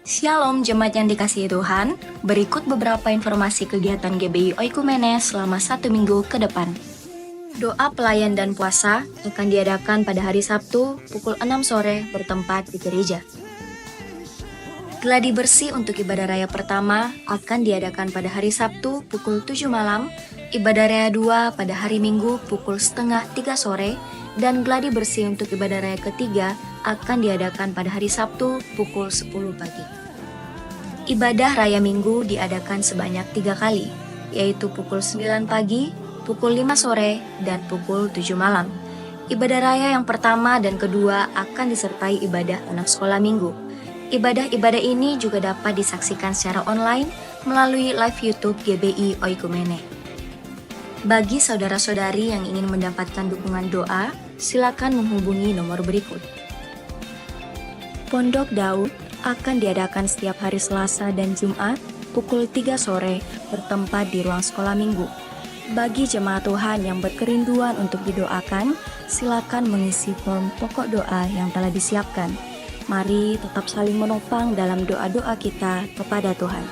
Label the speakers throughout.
Speaker 1: Shalom jemaat yang dikasihi Tuhan, berikut beberapa informasi kegiatan GBI Oikumene selama 1 minggu ke depan. Doa pelayan dan puasa akan diadakan pada hari Sabtu pukul 6 sore bertempat di gereja. Gladi bersih untuk ibadah raya pertama akan diadakan pada hari Sabtu pukul 7 malam, ibadah raya 2 pada hari Minggu pukul setengah 3 sore, dan gladi bersih untuk ibadah raya ketiga akan diadakan pada hari Sabtu pukul 10 pagi. Ibadah raya Minggu diadakan sebanyak 3 kali, yaitu pukul 9 pagi, pukul 5 sore, dan pukul 7 malam. Ibadah raya yang pertama dan kedua akan disertai ibadah anak sekolah minggu. Ibadah-ibadah ini juga dapat disaksikan secara online melalui live YouTube GBI Oikumene. Bagi saudara-saudari yang ingin mendapatkan dukungan doa, silakan menghubungi nomor berikut. Pondok Daud akan diadakan setiap hari Selasa dan Jumat pukul 3 sore bertempat di ruang sekolah minggu. Bagi jemaat Tuhan yang berkerinduan untuk didoakan, silakan mengisi form pokok doa yang telah disiapkan. Mari tetap saling menopang dalam doa-doa kita kepada Tuhan.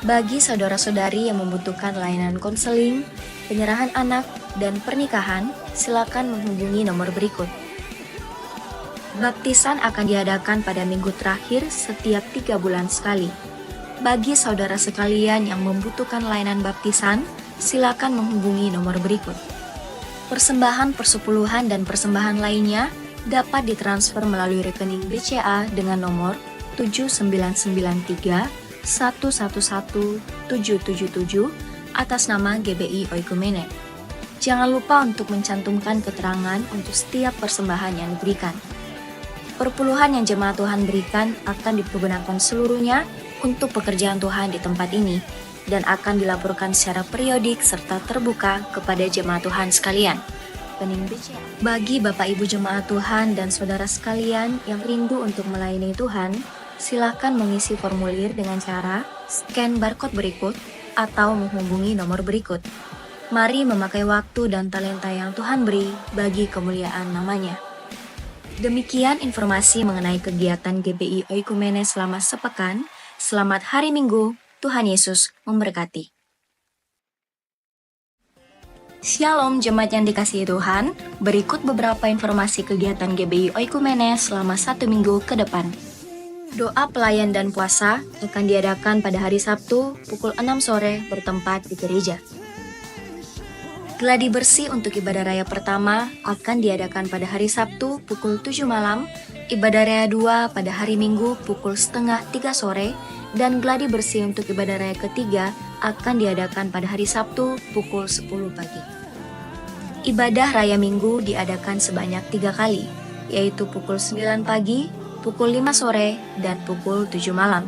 Speaker 1: Bagi saudara-saudari yang membutuhkan layanan konseling, penyerahan anak, dan pernikahan, silakan menghubungi nomor berikut. Baptisan akan diadakan pada minggu terakhir setiap 3 bulan sekali. Bagi saudara sekalian yang membutuhkan layanan baptisan, silakan menghubungi nomor berikut. Persembahan persepuluhan dan persembahan lainnya dapat ditransfer melalui rekening BCA dengan nomor 7993 111 777 atas nama GBI Oikumene. Jangan lupa untuk mencantumkan keterangan untuk setiap persembahan yang diberikan. Perpuluhan yang jemaat Tuhan berikan akan dipergunakan seluruhnya untuk pekerjaan Tuhan di tempat ini dan akan dilaporkan secara periodik serta terbuka kepada jemaat Tuhan sekalian. Bagi Bapak Ibu jemaat Tuhan dan saudara sekalian yang rindu untuk melayani Tuhan, silakan mengisi formulir dengan cara scan barcode berikut atau menghubungi nomor berikut. Mari memakai waktu dan talenta yang Tuhan beri bagi kemuliaan namanya. Demikian informasi mengenai kegiatan GBI Oikumene selama sepekan. Selamat hari Minggu, Tuhan Yesus memberkati. Shalom jemaat yang dikasihi Tuhan, berikut beberapa informasi kegiatan GBI Oikumene selama 1 minggu ke depan. Doa pelayan dan puasa akan diadakan pada hari Sabtu pukul 6 sore bertempat di gereja. Gladi bersih untuk ibadah raya pertama akan diadakan pada hari Sabtu pukul 7 malam, ibadah raya 2 pada hari Minggu pukul setengah 3 sore, dan gladi bersih untuk ibadah raya ketiga akan diadakan pada hari Sabtu pukul 10 pagi. Ibadah raya Minggu diadakan sebanyak 3 kali, yaitu pukul 9 pagi, pukul 5 sore, dan pukul 7 malam.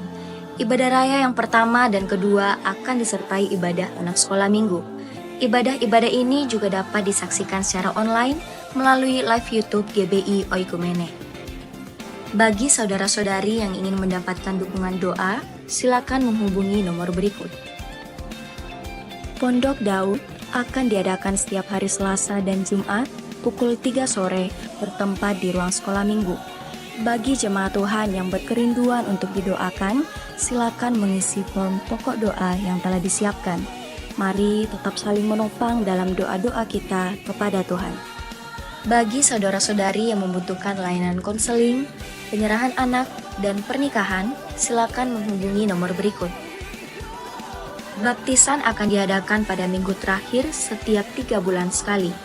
Speaker 1: Ibadah raya yang pertama dan kedua akan disertai ibadah anak sekolah minggu. Ibadah-ibadah ini juga dapat disaksikan secara online melalui live YouTube GBI Oikumene. Bagi saudara-saudari yang ingin mendapatkan dukungan doa, silakan menghubungi nomor berikut. Pondok Daud akan diadakan setiap hari Selasa dan Jumat pukul 3 sore bertempat di ruang sekolah minggu. Bagi jemaat Tuhan yang berkerinduan untuk didoakan, silakan mengisi form pokok doa yang telah disiapkan. Mari tetap saling menopang dalam doa-doa kita kepada Tuhan. Bagi saudara-saudari yang membutuhkan layanan konseling, penyerahan anak, dan pernikahan, silakan menghubungi nomor berikut. Baptisan akan diadakan pada minggu terakhir setiap 3 bulan sekali.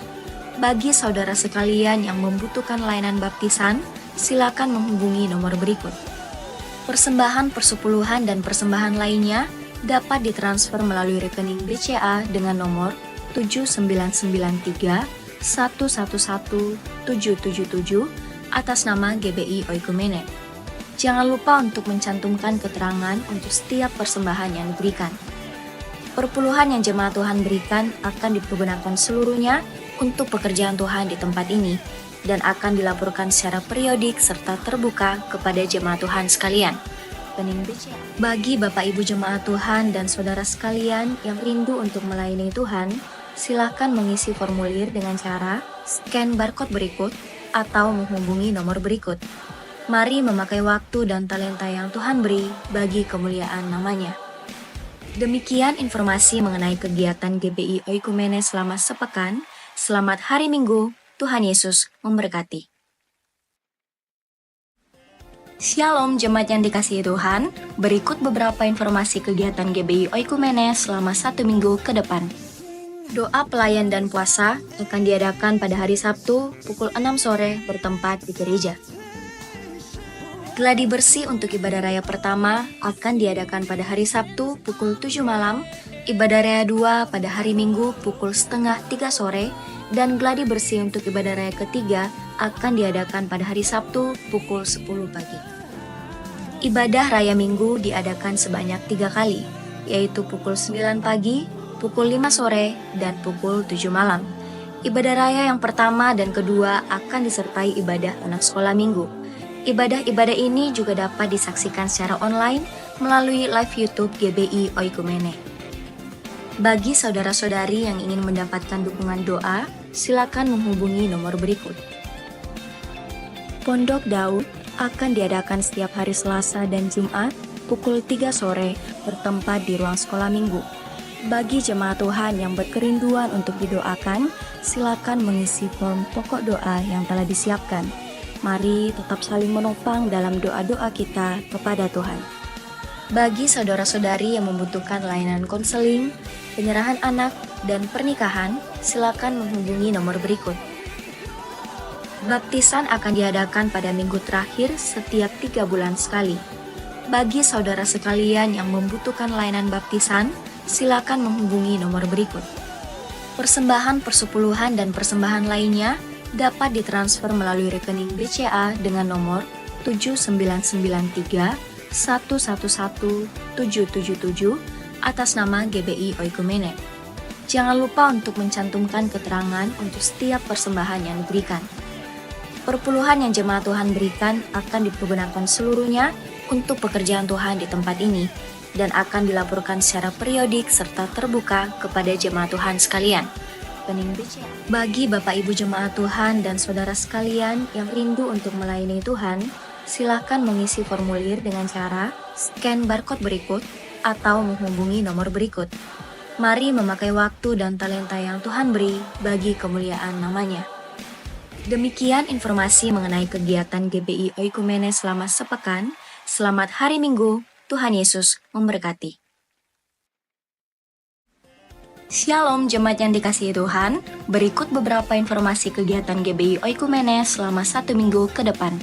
Speaker 1: Bagi saudara sekalian yang membutuhkan layanan baptisan, silakan menghubungi nomor berikut. Persembahan persepuluhan dan persembahan lainnya dapat ditransfer melalui rekening BCA dengan nomor 7993 111 777 atas nama GBI Oikumene. Jangan lupa untuk mencantumkan keterangan untuk setiap persembahan yang diberikan. Perpuluhan yang jemaat Tuhan berikan akan dipergunakan seluruhnya untuk pekerjaan Tuhan di tempat ini dan akan dilaporkan secara periodik serta terbuka kepada jemaat Tuhan sekalian. Bagi Bapak Ibu jemaat Tuhan dan saudara sekalian yang rindu untuk melayani Tuhan, silakan mengisi formulir dengan cara scan barcode berikut atau menghubungi nomor berikut. Mari memakai waktu dan talenta yang Tuhan beri bagi kemuliaan namanya. Demikian informasi mengenai kegiatan GBI Oikumene selama sepekan. Selamat hari Minggu, Tuhan Yesus memberkati. Shalom jemaat yang dikasihi Tuhan, berikut beberapa informasi kegiatan GBI Oikumene selama 1 minggu ke depan. Doa pelayan dan puasa akan diadakan pada hari Sabtu pukul 6 sore bertempat di gereja. Gladi bersih untuk ibadah raya pertama akan diadakan pada hari Sabtu pukul 7 malam, ibadah raya 2 pada hari Minggu pukul setengah 3 sore, dan gladi bersih untuk ibadah raya ketiga akan diadakan pada hari Sabtu pukul 10 pagi. Ibadah raya Minggu diadakan sebanyak 3 kali, yaitu pukul 9 pagi, pukul 5 sore, dan pukul 7 malam. Ibadah raya yang pertama dan kedua akan disertai ibadah anak sekolah minggu. Ibadah-ibadah ini juga dapat disaksikan secara online melalui live YouTube GBI Oikumene. Bagi saudara-saudari yang ingin mendapatkan dukungan doa, silakan menghubungi nomor berikut. Pondok Daud akan diadakan setiap hari Selasa dan Jumat pukul 3 sore bertempat di ruang sekolah minggu. Bagi jemaat Tuhan yang berkerinduan untuk didoakan, silakan mengisi form pokok doa yang telah disiapkan. Mari tetap saling menopang dalam doa-doa kita kepada Tuhan. Bagi saudara-saudari yang membutuhkan layanan konseling, penyerahan anak, dan pernikahan, silakan menghubungi nomor berikut. Baptisan akan diadakan pada minggu terakhir setiap 3 bulan sekali. Bagi saudara sekalian yang membutuhkan layanan baptisan, silakan menghubungi nomor berikut. Persembahan persepuluhan dan persembahan lainnya dapat ditransfer melalui rekening BCA dengan nomor 7993 111 777 atas nama GBI Oikumene. Jangan lupa untuk mencantumkan keterangan untuk setiap persembahan yang diberikan. Perpuluhan yang jemaat Tuhan berikan akan dipergunakan seluruhnya untuk pekerjaan Tuhan di tempat ini dan akan dilaporkan secara periodik serta terbuka kepada jemaat Tuhan sekalian. Bagi Bapak Ibu jemaat Tuhan dan saudara sekalian yang rindu untuk melayani Tuhan, silakan mengisi formulir dengan cara scan barcode berikut atau menghubungi nomor berikut. Mari memakai waktu dan talenta yang Tuhan beri bagi kemuliaan namanya. Demikian informasi mengenai kegiatan GBI Oikumene selama sepekan. Selamat hari Minggu, Tuhan Yesus memberkati. Shalom jemaat yang dikasihi Tuhan, berikut beberapa informasi kegiatan GBI Oikumene selama 1 minggu ke depan.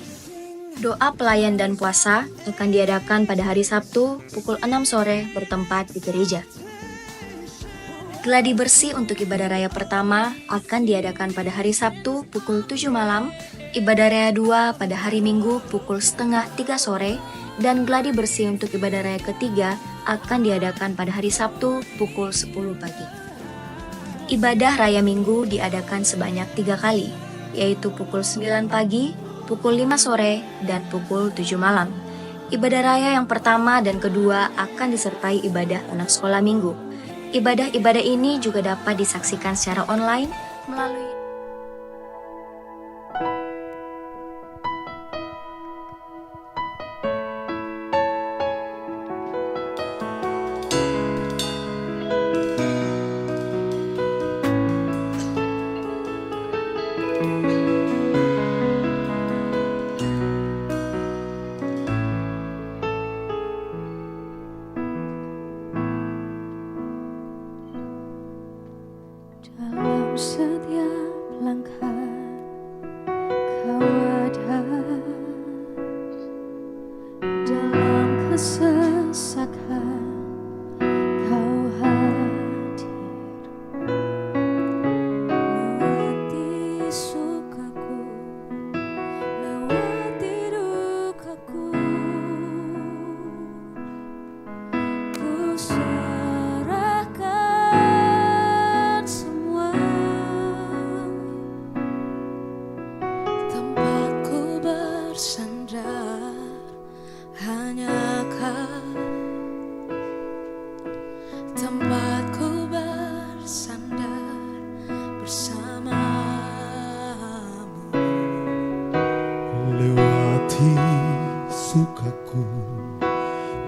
Speaker 1: Doa pelayan dan puasa akan diadakan pada hari Sabtu pukul 6 sore bertempat di gereja. Gladi bersih untuk ibadah raya pertama akan diadakan pada hari Sabtu pukul 7 malam, ibadah raya 2 pada hari Minggu pukul setengah 3 sore, dan gladi bersih untuk ibadah raya ketiga akan diadakan pada hari Sabtu pukul 10 pagi. Ibadah raya Minggu diadakan sebanyak 3 kali, yaitu pukul 9 pagi, pukul 5 sore, dan pukul 7 malam. Ibadah raya yang pertama dan kedua akan disertai ibadah anak sekolah minggu. Ibadah-ibadah ini juga dapat disaksikan secara online melalui
Speaker 2: dalam setiap langkah kau ada, dalam kesesakan kau hadir, lewati sukaku, lewati dukaku, ku serahkan semua.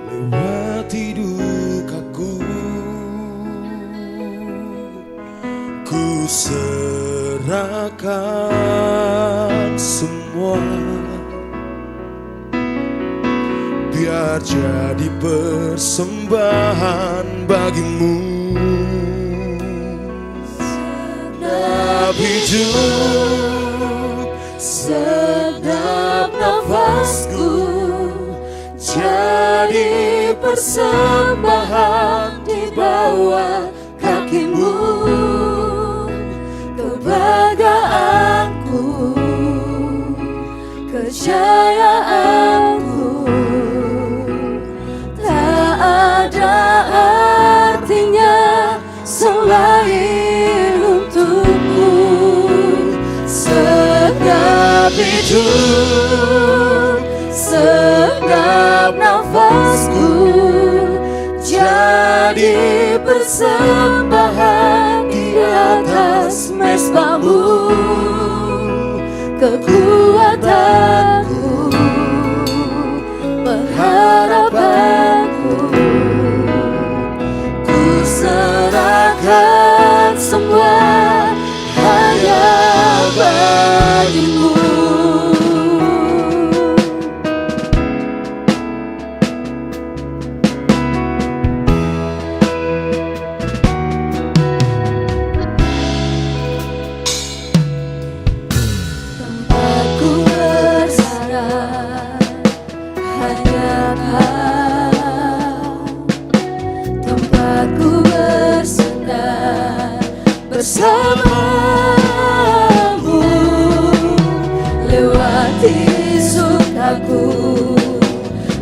Speaker 3: lewati dukaku, ku serahkan semua, biar jadi persembahan bagimu. Sedap hidup, sedap nafasku, jadi persembahan di bawah kakimu. Kebanggaanku, kejayaanku, tak ada artinya selain untukmu. Sedap hidup, sedap nafasku, jadi persembahan di atas mezbamu. Kekuatanku, pengharapanku, ku serahkan semua hanya bagimu. Tempatku bersandar hanya Kau, tempatku bersandar bersamamu, lewati sukaku,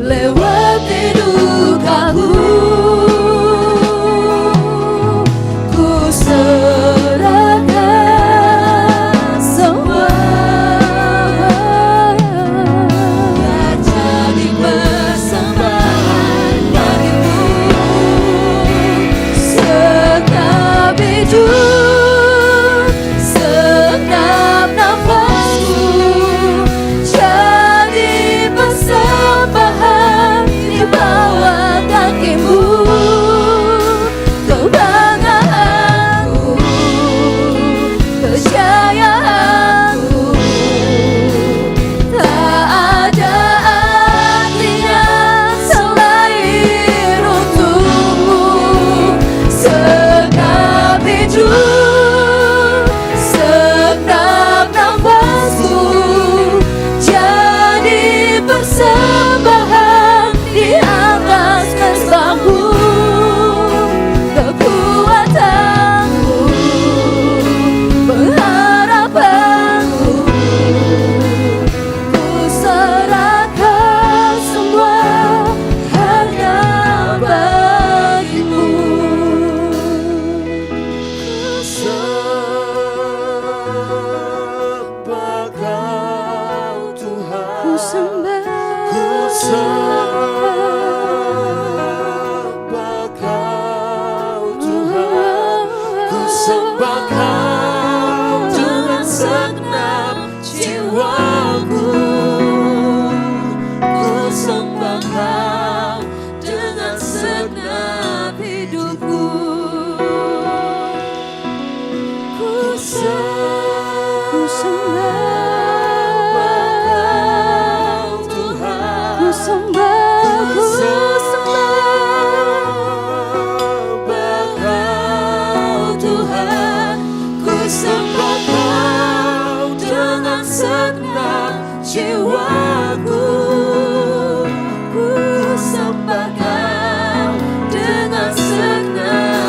Speaker 3: lewati dukaku, ku serahkan semua, biar jadi persembahan bagimu. Sedap hidup, sedap nafasku, jadi persembahan di bawah kakimu. Kebanggaanku, kejayaanku, tak ada artinya selain untukmu. Sedap hidup, sedap nafasku, jadi persembahan di atas mezbamu. Kekuatanku, pengharapanku, ku serahkan semua hanya bagimu. Ku sembah Kau Tuhan, ku sembah Kau Tuhan, ku sembah Kau dengan segenap jiwaku, ku sembah Kau dengan segenap hidupku. Ku sembah Kau Tuhan, ku sembah Kau Tuhan, ku sembah Kau dengan segenap jiwaku, ku sembah Kau dengan segenap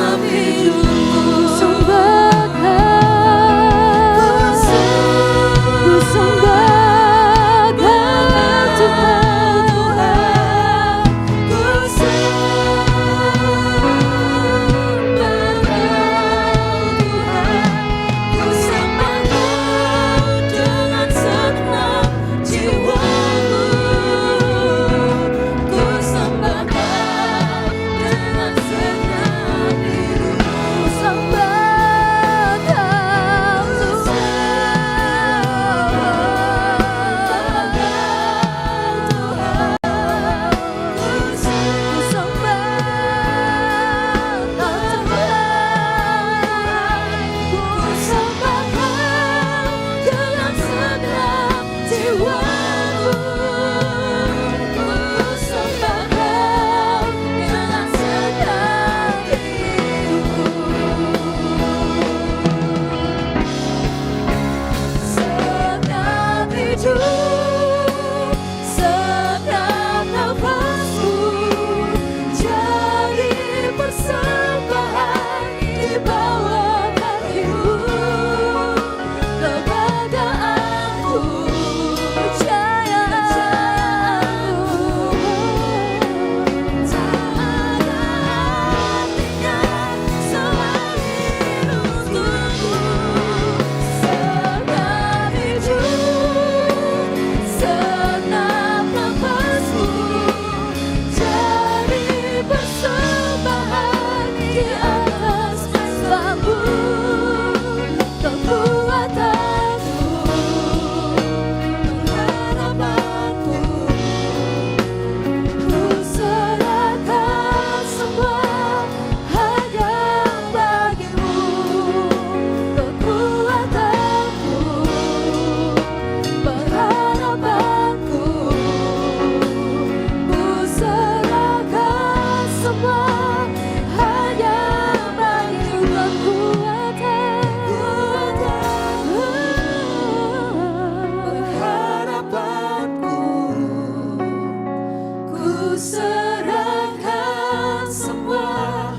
Speaker 2: serahkan semua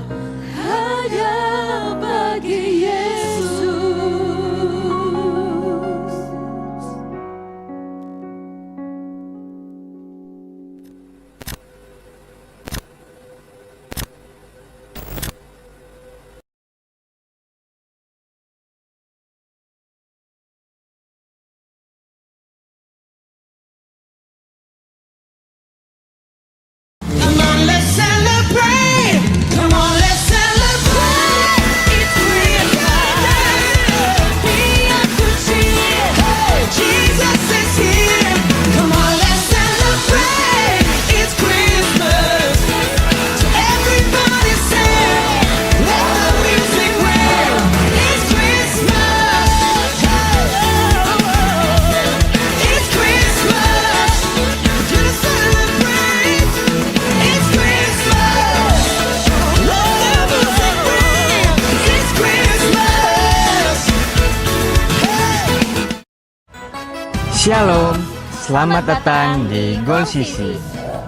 Speaker 2: hanya bagi Yesus.
Speaker 3: Come on, let's celebrate. Come on, let's celebrate. It's Christmas. Biar ku cheer. Jesus is here. Come on, let's celebrate. It's Christmas. So everybody sing. Let the music ring. It's Christmas. It's Christmas. We're gonna celebrate. It's Christmas. Let the music ring. It's Christmas.
Speaker 4: Shalom, selamat datang di Goal Sisi.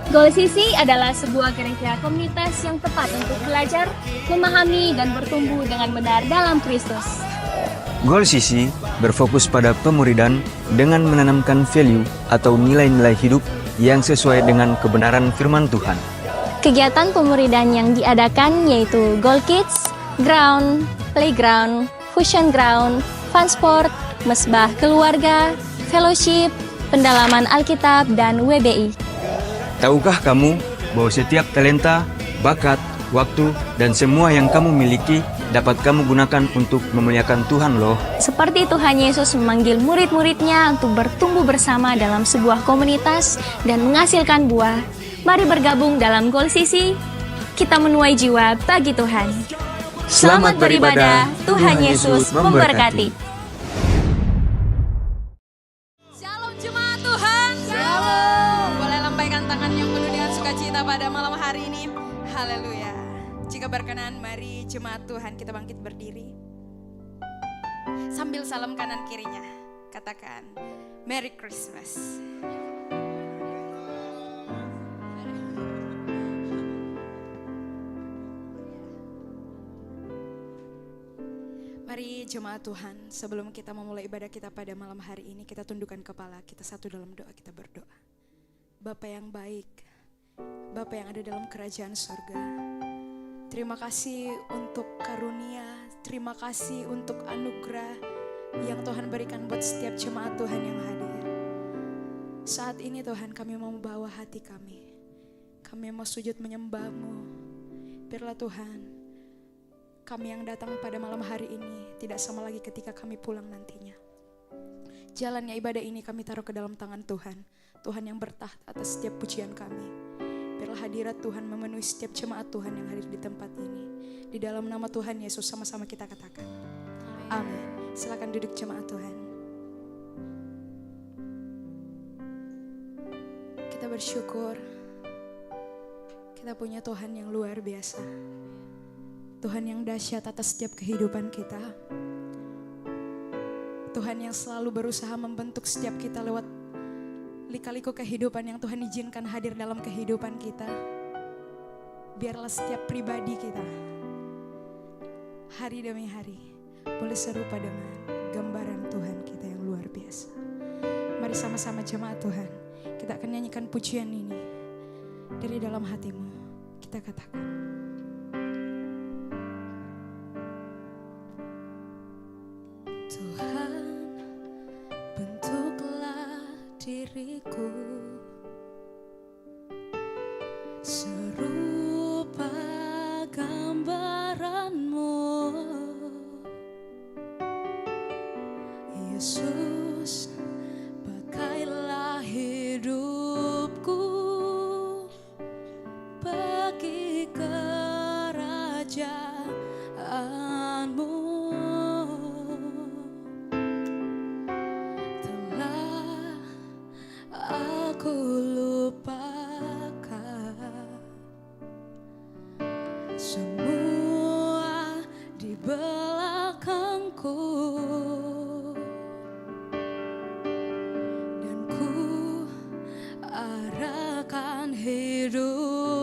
Speaker 5: Goal Sisi adalah sebuah gereja komunitas yang tepat untuk belajar, memahami, dan bertumbuh dengan benar dalam Kristus.
Speaker 4: Goal Sisi berfokus pada pemuridan dengan menanamkan value atau nilai-nilai hidup yang sesuai dengan kebenaran firman Tuhan.
Speaker 5: Kegiatan pemuridan yang diadakan yaitu Goal Kids, Ground, Playground, Fusion Ground, Fun Sport, Mesbah Keluarga, Fellowship, Pendalaman Alkitab, dan WBI.
Speaker 4: Tahukah kamu bahwa setiap talenta, bakat, waktu, dan semua yang kamu miliki dapat kamu gunakan untuk memuliakan Tuhan loh.
Speaker 5: Seperti Tuhan Yesus memanggil murid-muridnya untuk bertumbuh bersama dalam sebuah komunitas dan menghasilkan buah. Mari bergabung dalam Goal Sisi, kita menuai jiwa bagi Tuhan. Selamat beribadah, Tuhan Yesus memberkati.
Speaker 6: Shalom jemaat Tuhan. Shalom. Boleh lambaikan tangan yang penuh dengan sukacita pada malam hari ini. Haleluya. Jika berkenan, mari jemaat Tuhan kita bangkit berdiri. Sambil salam kanan kirinya, katakan Merry Christmas. Mari jemaat Tuhan, sebelum kita memulai ibadah kita pada malam hari ini, kita tundukkan kepala kita satu dalam doa, kita berdoa. Bapa yang baik, Bapa yang ada dalam kerajaan surga, terima kasih untuk karunia, terima kasih untuk anugerah yang Tuhan berikan buat setiap jemaat Tuhan yang hadir. Saat ini Tuhan, kami mau membawa hati kami mau sujud menyembah-Mu. Biarlah Tuhan, kami yang datang pada malam hari ini tidak sama lagi ketika kami pulang nantinya. Jalannya ibadah ini kami taruh ke dalam tangan Tuhan. Tuhan yang bertaht atas setiap pujian kami. Biarlah hadirat Tuhan memenuhi setiap jemaat Tuhan yang hadir di tempat ini. Di dalam nama Tuhan Yesus sama-sama kita katakan. Amin. Silakan duduk jemaat Tuhan. Kita bersyukur. Kita punya Tuhan yang luar biasa. Tuhan yang dahsyat atas setiap kehidupan kita. Tuhan yang selalu berusaha membentuk setiap kita lewat lika-liku kehidupan yang Tuhan izinkan hadir dalam kehidupan kita. Biarlah setiap pribadi kita hari demi hari boleh serupa dengan gambaran Tuhan kita yang luar biasa. Mari sama-sama jemaat Tuhan, kita akan nyanyikan pujian ini dari dalam hatimu. Kita katakan, Tuhan, bentuklah diriku serupa gambaran-Mu, Yesus. Pakailah hidupku bagi kerajaan-Mu. Aku lupakan semua di belakangku dan ku arahkan hidup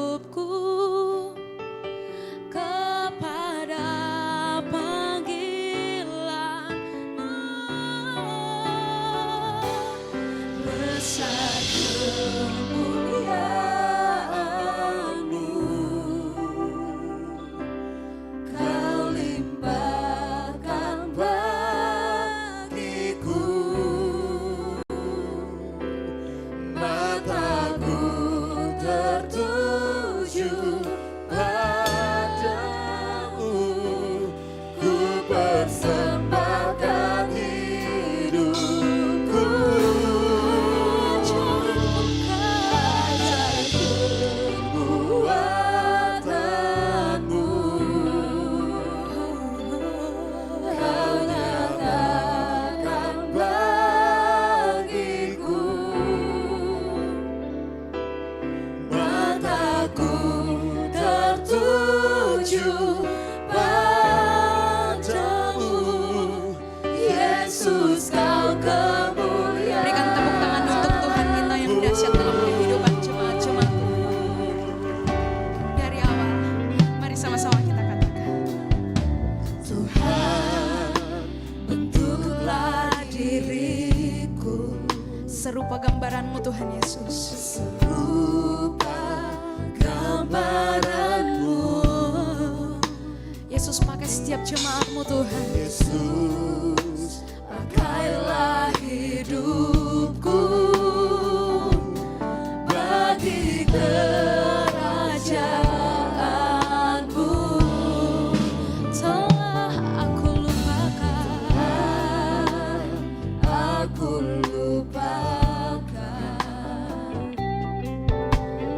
Speaker 2: tertuju padamu, Yesus kau kemuliaan.
Speaker 6: Berikan tepuk tangan untuk Tuhan kita yang dahsyat dalam kehidupan jemaat-jemaat. Dari awal, mari sama-sama kita katakan.
Speaker 2: Tuhan, bentuklah diriku
Speaker 6: Serupa gambaranmu Tuhan Yesus.
Speaker 2: serupa gambaranmu.
Speaker 6: Yesus pakai setiap jemaatmu Tuhan.
Speaker 2: Yesus, pakailah hidupku bagi kerajaanmu.
Speaker 6: Telah aku lupakan,
Speaker 2: Aku lupakan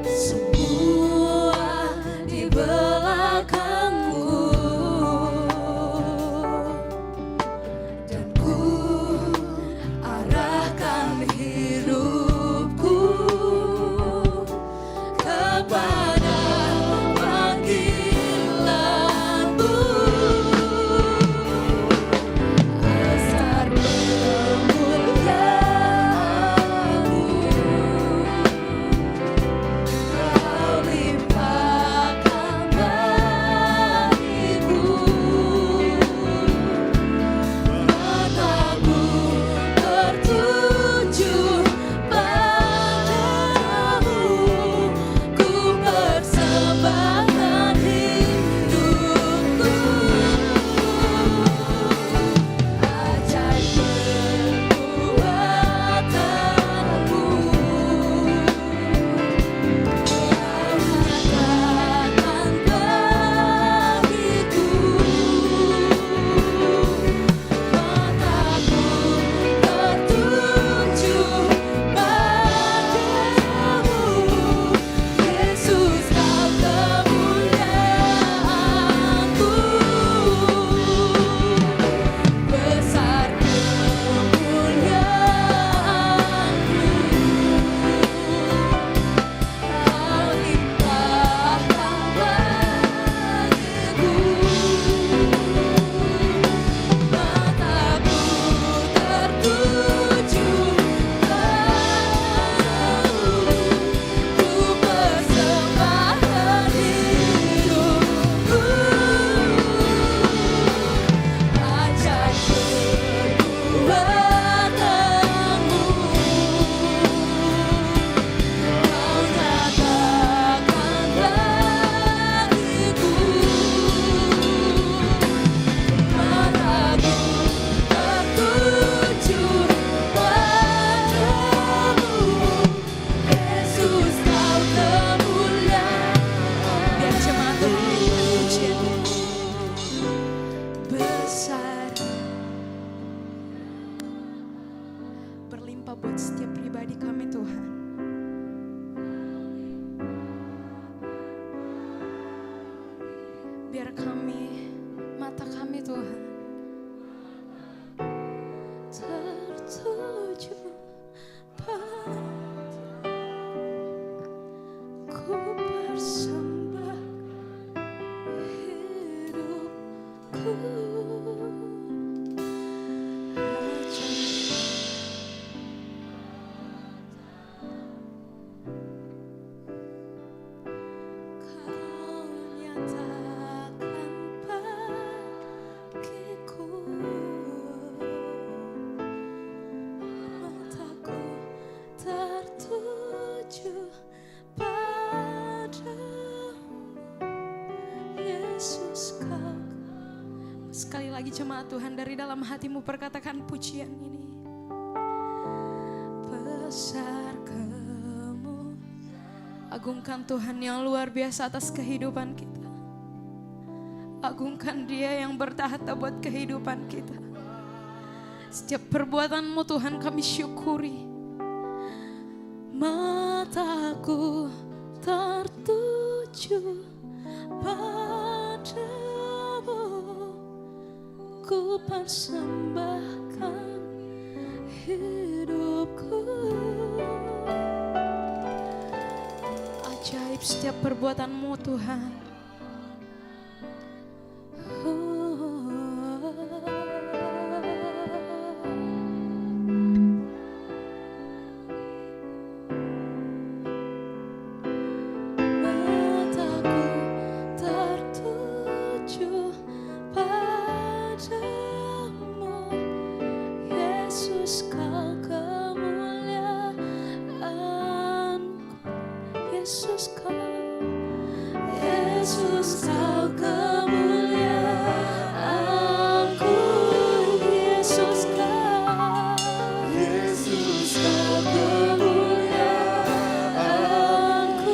Speaker 2: semua di belakangku, dan ku arahkan hidupku kepada panggilanmu. Besar kemuliaan-Mu, Kau limpahkan bagiku. Mataku tertuju padamu, ku persembahkan hidupku. Ajaib perbuatanmu, katakan bagiku. Mataku tertuju padamu, Yesus kau kemuliaan-Ku. Besar kemuliaan-Mu, Kau limpahkan bagiku. Mataku tertuju padamu, ku persembahkan hidupku. Ajaib perbuatanmu, Kau nyatakan bagiku. Mataku tertuju padamu, Yesus kau kemuliaan.
Speaker 6: Biar jemaat Tuhan menyanyikan pujian. Besar, berlimpah buat setiap pribadi kami Tuhan. Biar kami, mata kami Tuhan,
Speaker 2: Tertuju padamu, ku persembahkan hidupku. Kau nyatakan bagiku. Mataku tertuju padamu, Yesus kau.
Speaker 6: sekali lagi jemaat Tuhan dari dalam hatimu perkatakan pujian ini. Besar kamu, agungkan Tuhan yang luar biasa atas kehidupan kita. Agungkan Dia yang bertahta buat kehidupan kita. Setiap perbuatanmu Tuhan kami syukuri.
Speaker 2: Mataku tertuju padamu, ku persembahkan hidupku.
Speaker 6: Ajaib setiap perbuatanmu Tuhan.
Speaker 2: Yesus kau kemuliaanku, Yesus kau kemuliaanku,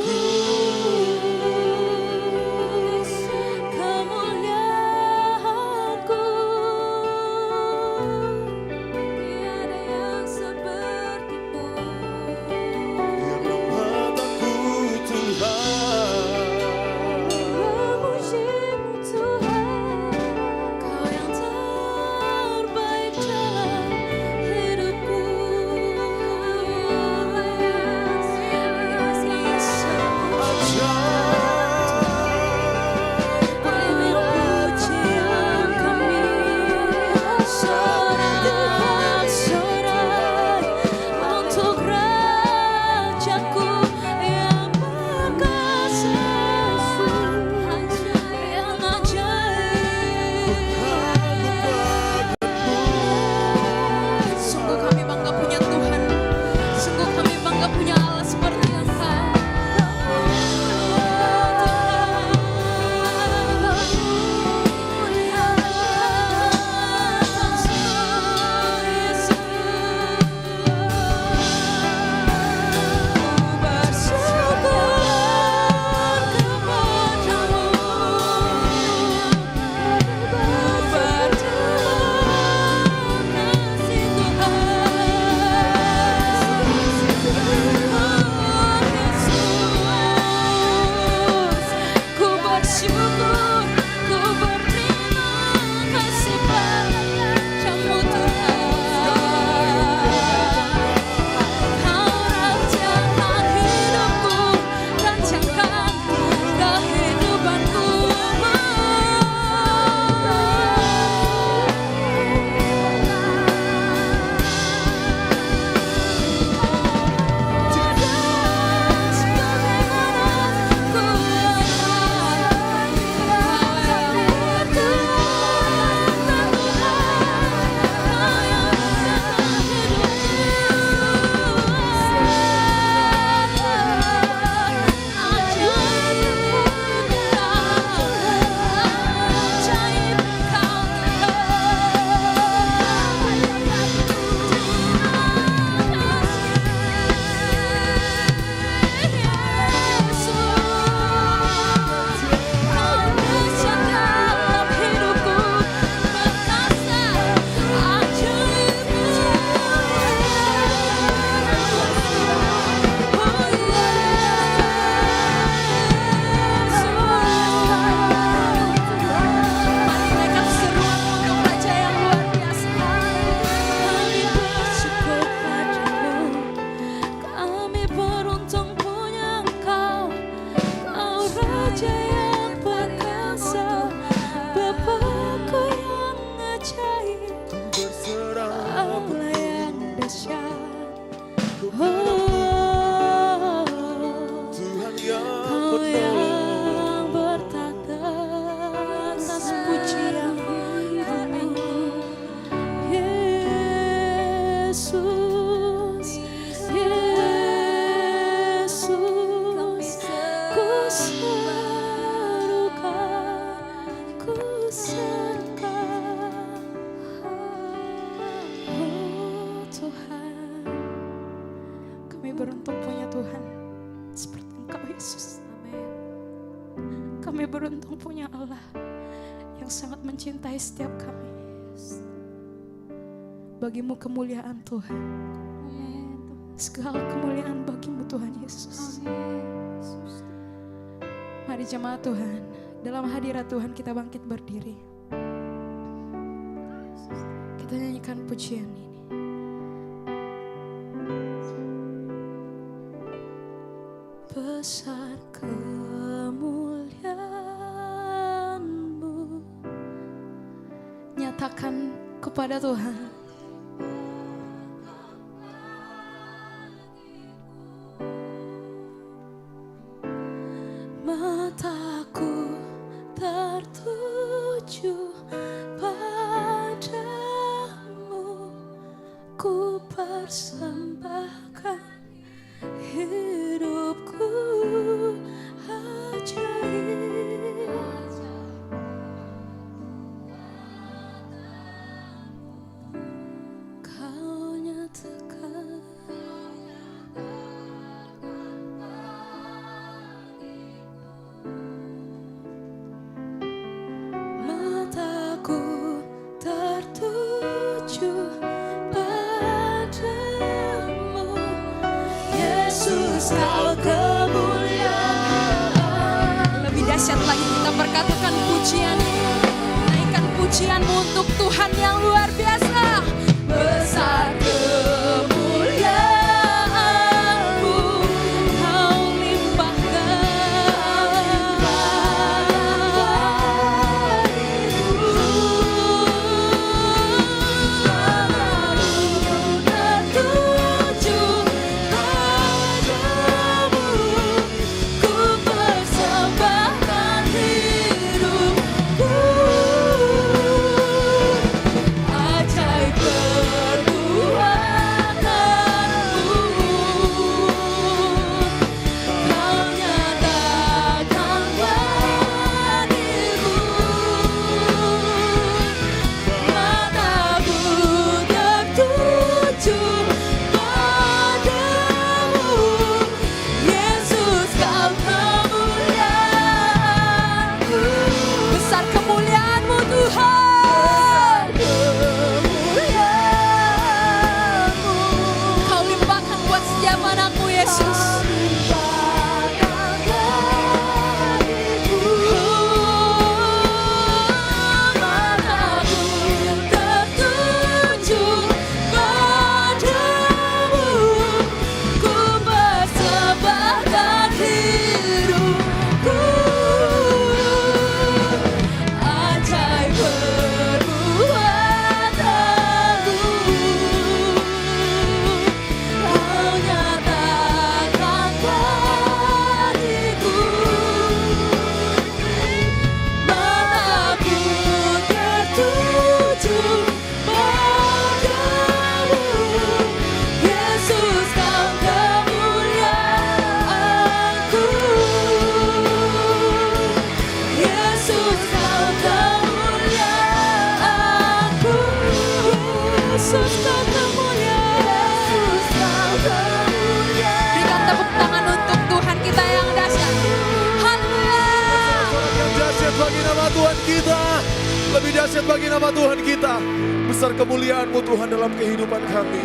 Speaker 2: kemuliaanku. Tiada yang seperti-Mu. Memuji-Mu Tuhan, Kau yang terbaik dalam hidupku. Beri pujian kami, sorak-sorai untuk Rajaku yang perkasa, yang ajaib. Sungguh kami bangga punya Tuhan, sungguh kami bangga punya Allah seperti Engkau. Ku bersyukur, ku berterima kasih padamu Tuhan. Kau rancangkan hidupku, rancangkan kehidupanku. Kami beruntung punya Engkau, Kau Raja yang perkasa, Bapakku yang ajaib, Allah yang dahsyat. Kau yang bertata atas pujian kami, Yesus, Yesus, ku serukan, ku sangkan. Oh Tuhan, kami beruntung punya Tuhan seperti Engkau Yesus. Amin. Kami beruntung punya Allah yang sangat mencintai setiap kami. Bagimu kemuliaan Tuhan. Segala kemuliaan bagimu Tuhan Yesus. Mari jemaat Tuhan, dalam hadirat Tuhan kita bangkit berdiri. Kita nyanyikan pujian ini. Besar kemuliaan-Mu. Nyatakan kepada Tuhan. Mataku tertuju padamu, ku persembahkan hidupku ajaib. dahsyat lagi kita berkatakan pujian. Naikkan pujianmu untuk Tuhan yang luar biasa. Besar kemuliaan-Mu, Kau limpahkan tertuju padamu, ku persembahkan hidupku. Ajaib perbuatanmu, Kau nyatakan padaku. Mataku tertuju padamu, Yesus Kau kemuliaan-Mu. Besar kemuliaan-Mu Tuhan. Kau limpahkan buat setiap anakmu Yesus. Mataku tertuju padamu, ku persembahkan hidupku. Ajaib perbuatanmu, Kau nyatakan padaku. Mataku tertuju padamu, Yesus Kau kemuliaan-Ku. Yesus Kau kemuliaan-Ku. Yesus Kau kemuliaan. Berikan tepuk tangan untuk Tuhan kita yang dahsyat. Haleluya.
Speaker 7: Yang dahsyat bagi nama Tuhan kita. Lebih dahsyat bagi nama Tuhan kita. Besar kemuliaan-Mu Tuhan dalam kehidupan kami.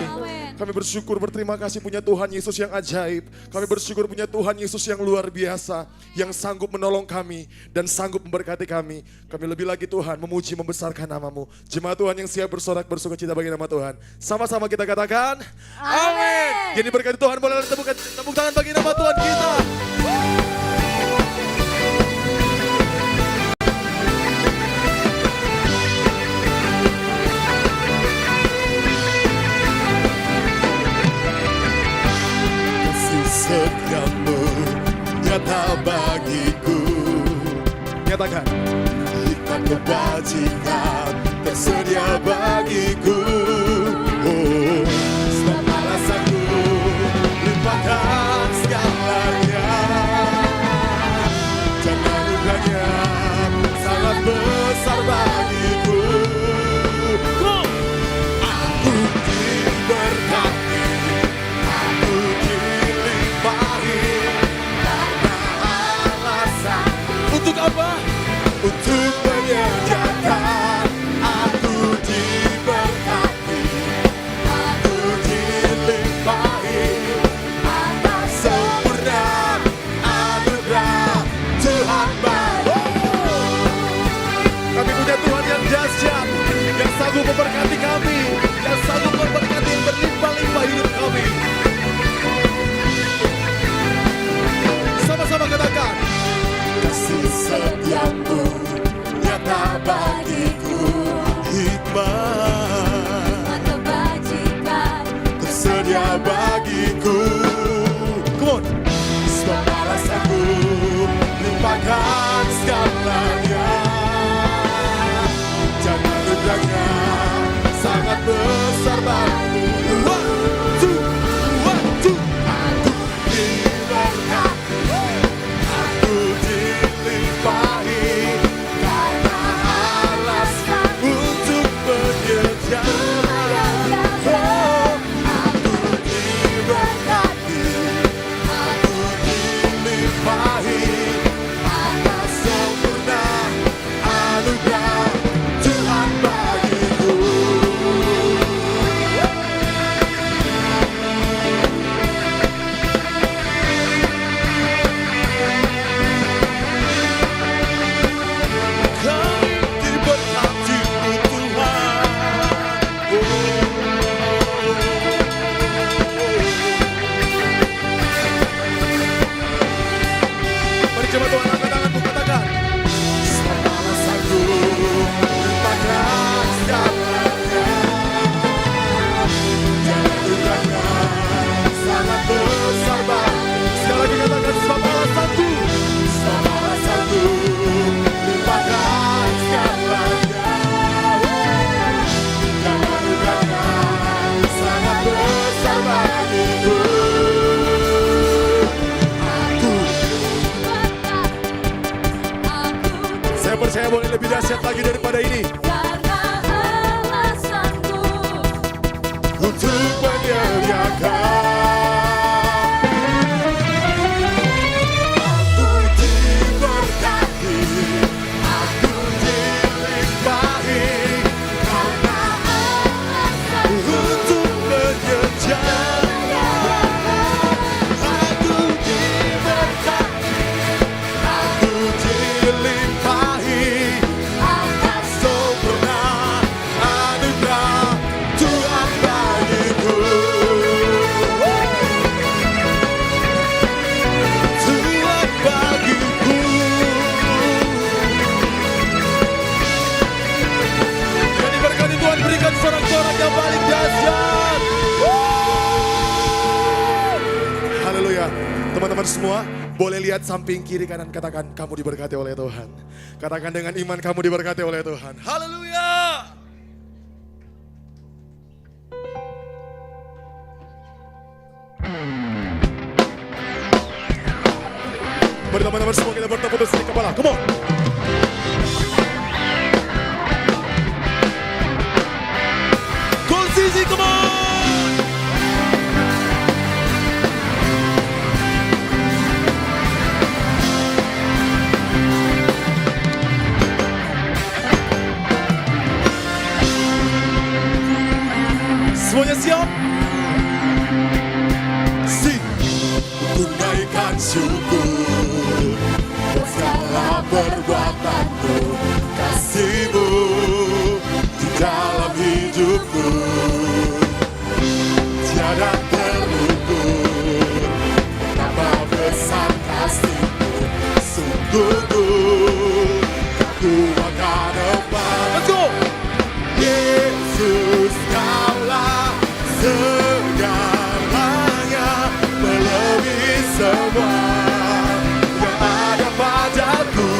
Speaker 7: Kami bersyukur, berterima kasih punya Tuhan Yesus yang ajaib. Kami bersyukur punya Tuhan Yesus yang luar biasa, yang sanggup menolong kami dan sanggup memberkati kami. Kami lebih lagi Tuhan memuji, membesarkan nama-Mu. Jemaat Tuhan yang siap bersorak, bersuka cita bagi nama Tuhan. Sama-sama kita katakan, amin. Jadi berkati Tuhan, boleh tepuk tangan bagi nama Tuhan kita.
Speaker 8: Kasih setiamu nyata bagiku.
Speaker 7: Nyatakan.
Speaker 8: Hikmat kebajikan tersedia bagiku. Oh, sebab alasanku limpahkan segalanya. Dan anugerahnya sangat besar bagiku. Aku diberkati, aku dilimpahi. Karena alasan
Speaker 7: Untuk apa?
Speaker 8: untuk menyediakan. Aku diberkati, aku dilimpahi. Atas sempurna anugerah Tuhan baik.
Speaker 7: Kami punya Tuhan yang dahsyat, yang sanggup memberkati kami, yang sanggup memberkati yang berlimpah-limpah hidup kami. Sama-sama katakan.
Speaker 8: Kasih setiamu nyata bagiku. Hikmat
Speaker 2: Kebajikan
Speaker 8: tersedia bagiku.
Speaker 7: Come on.
Speaker 8: Sebab alasanku limpahkan segalanya. Dan anugerahnya sangat besar bagiku.
Speaker 7: One, two, one, two.
Speaker 8: Aku diberkati, aku dilimpahi. Karena alasan untuk menyediakan. Oh, aku diberkati, aku dilimpahi. Atas sempurna anugerah Tuhan bagiku.
Speaker 7: percaya boleh lebih dahsyat lagi daripada ini.
Speaker 2: Karena alasanku
Speaker 7: Untuk menyediakan
Speaker 8: Aku diberkati, aku dilimpahi, karena
Speaker 7: untuk menyediakan.
Speaker 8: aku diberkati, aku dilimpahi, atas sempurna anugerah Tuhan bagiku. Tuhan bagiku.
Speaker 7: Yang diberkati Tuhan berikan sorak-sorak yang paling dahsyat. Haleluya. Teman-teman semua, boleh lihat samping kiri kanan, katakan kamu diberkati oleh Tuhan. Katakan dengan iman kamu diberkati oleh Tuhan. Haleluya. Mari teman-teman semua kita bertepuk tangan di kepala. Come on. Cool CZ, come on. Semuanya siap? Sing.
Speaker 8: Tunaikan syukur buat segala perbuatanmu, kasihmu di dalam hidupku tiada terukur. Betapa besar kasihmu, sungguh ku akan depan.
Speaker 7: Let's go.
Speaker 8: Yesus, kaulah segalanya, melebihi semua yang ada padaku.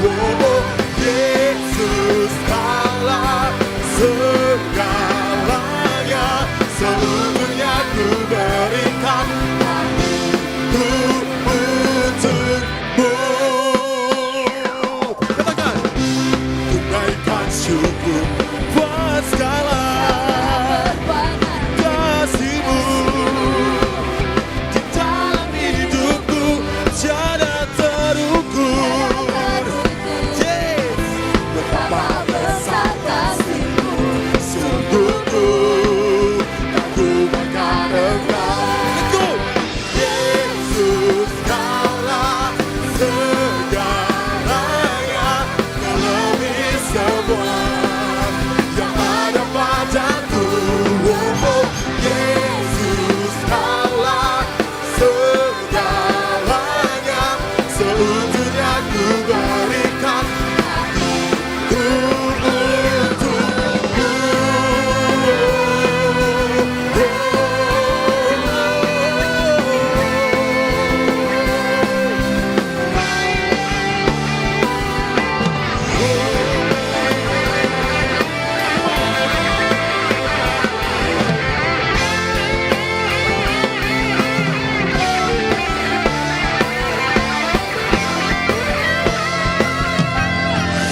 Speaker 8: Oh, Yesus, kaulah segalanya, seluruhnya ku berikan hatiku untukmu.
Speaker 7: Katakan.
Speaker 8: Tunaikan syukur buat segala kasihmu di dalam hidupku tiada terukur. Yes, betapa besar kasihmu, sungguh tak ku akan engkau.
Speaker 7: Let's go.
Speaker 8: Yesus, kaulah segalanya, melebihi semua yang ada padaku. Oh, Yesus, kaulah segalanya, seutuhnya ku berikan hatiku untukmu.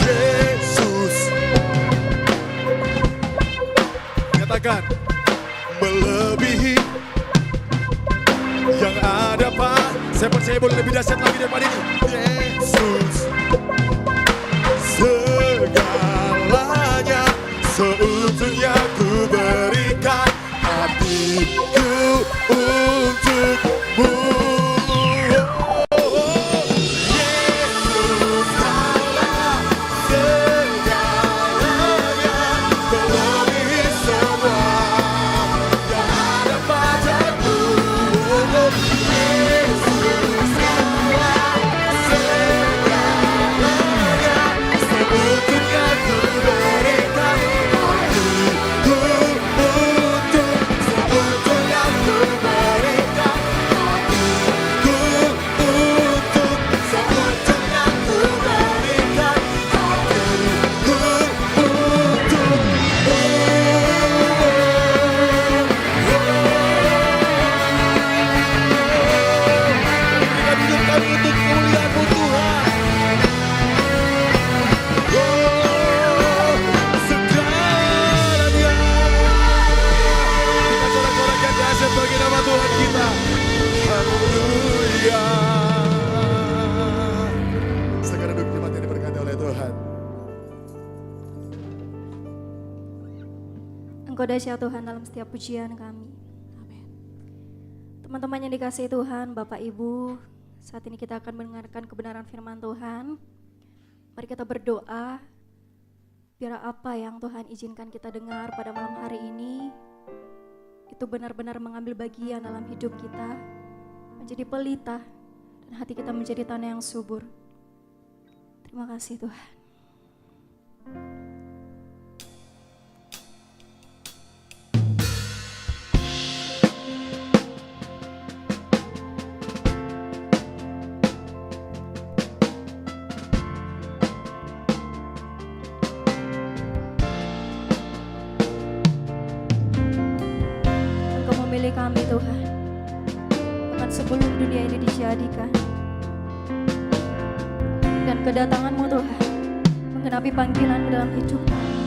Speaker 8: Yesus,
Speaker 7: Katakan. Melebihi yang ada, Pak. Saya percaya boleh lebih dahsyat lagi daripada ini.
Speaker 8: Yesus, segalanya, seutuhnya ku berikan hatiku untukmu. Yesus, kaulah segalanya, melebihi semua yang ada padaku. Yesus, kaulah segalanya,
Speaker 9: Engkau dahsyat Tuhan dalam setiap pujian kami. Teman-teman yang dikasihi Tuhan, Bapak Ibu, saat ini kita akan mendengarkan kebenaran firman Tuhan. Mari kita berdoa, biar apa yang Tuhan izinkan kita dengar pada malam hari ini, itu benar-benar mengambil bagian dalam hidup kita, menjadi pelita, dan hati kita menjadi tanah yang subur. Terima kasih Tuhan. Kami Tuhan, bahkan sebelum dunia ini dijadikan, dan kedatangan-Mu Tuhan menggenapi panggilan-Mu dalam hidup kami.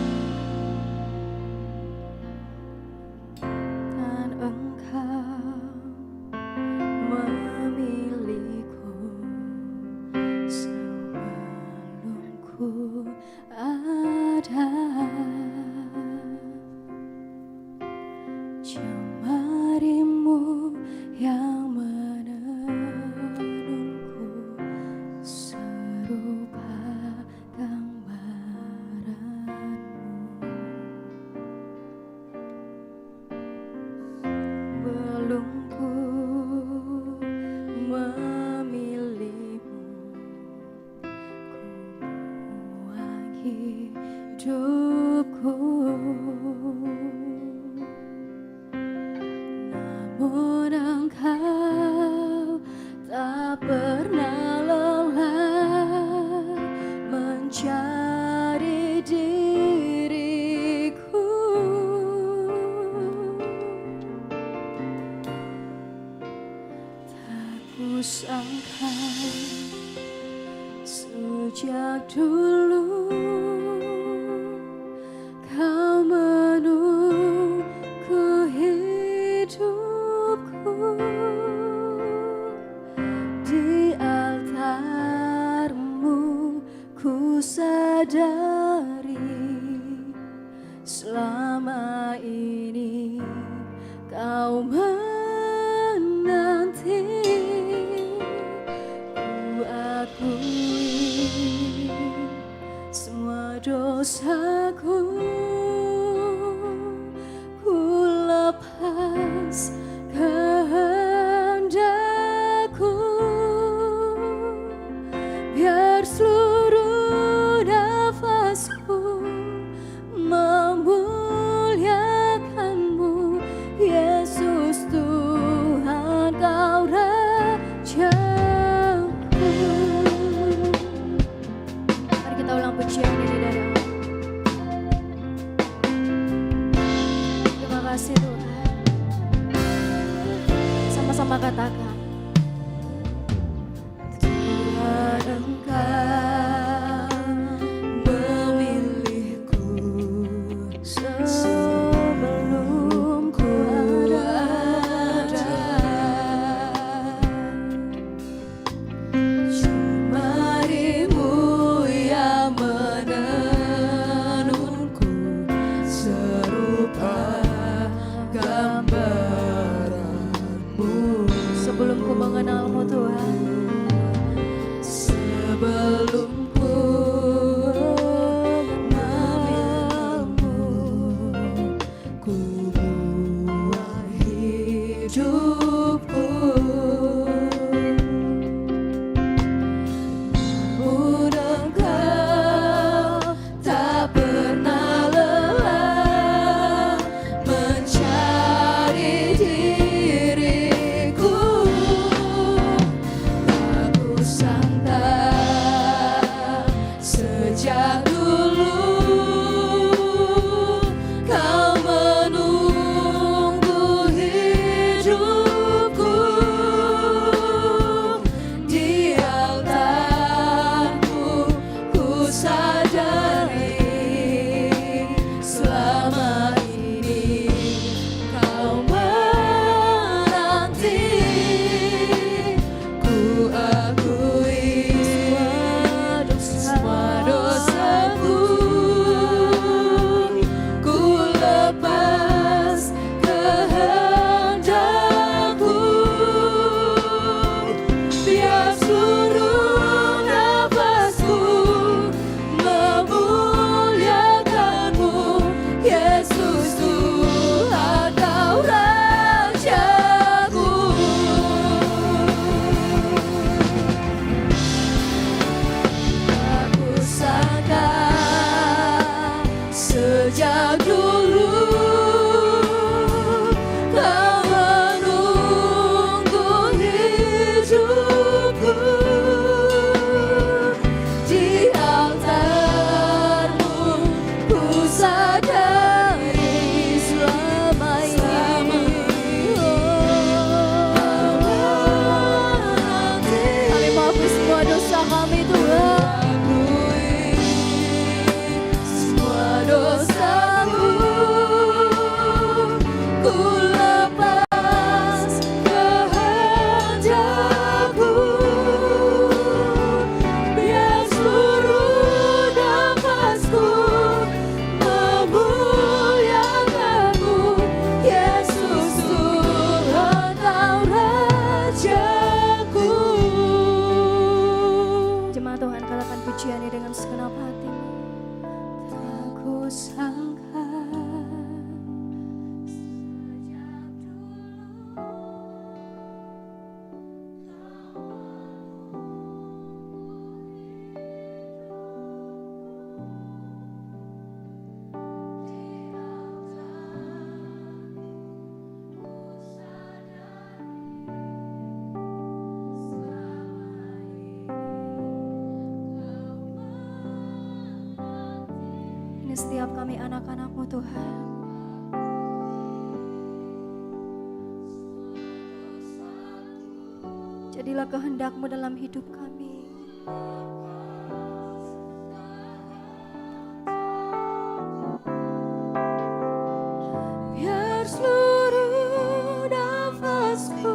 Speaker 9: Dan Engkau memilihku sebelum ku ada. Jemarimu yang menenunku serupa gambaran-Mu. Belum ku memilih-Mu, ku buang hidupku. Namun Engkau tak pernah lelah mencari diriku. Tak kusangka sejak dulu Kau menunggu hidupku di altar-Mu. Ku sadari selama ini Kau menanti. Ku akui semua dosaku, ku lepas kehendakku, biar seluruh nafasku memuliakan-Mu. Yesus Tuhan, Kau Rajaku. Mari kita ulang pujian ini dari awal. Terima kasih Tuhan. Sama-sama katakan, Tuhan Engkau memilihku sebelum ku ada. Jemarimu yang menenunku serupa gambaran-Mu. Sebelum ku mengenal-Mu Tuhan, sebelum ku mengenal-Mu, ku buang hidupku. Namun Engkau tak pernah lelah mencari diriku. Tak kusangka sejak dulu Kau menunggu hidupku di altar-Mu. Ku sadari selama ini Kau menanti. Ku akui semua dosaku, ku lepas segenap hatimu. Tak kusangka ini setiap kami anak-anak-Mu Tuhan. Jadilah kehendak-Mu dalam hidup kami. Biar seluruh nafasku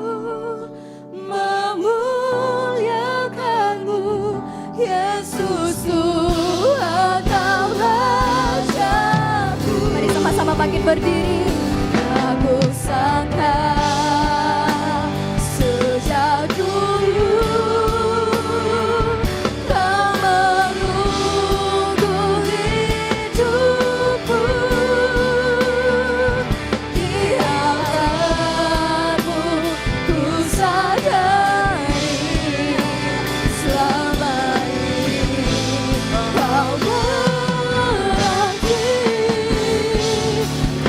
Speaker 9: memuliakan-Mu, Yesus Tuhan Kau Rajaku. Mari sama-sama bangkit berdiri. Aku sangka sejak dulu Kau menunggu hidupku. Di altar-Mu ku sadari selama ini Kau berarti.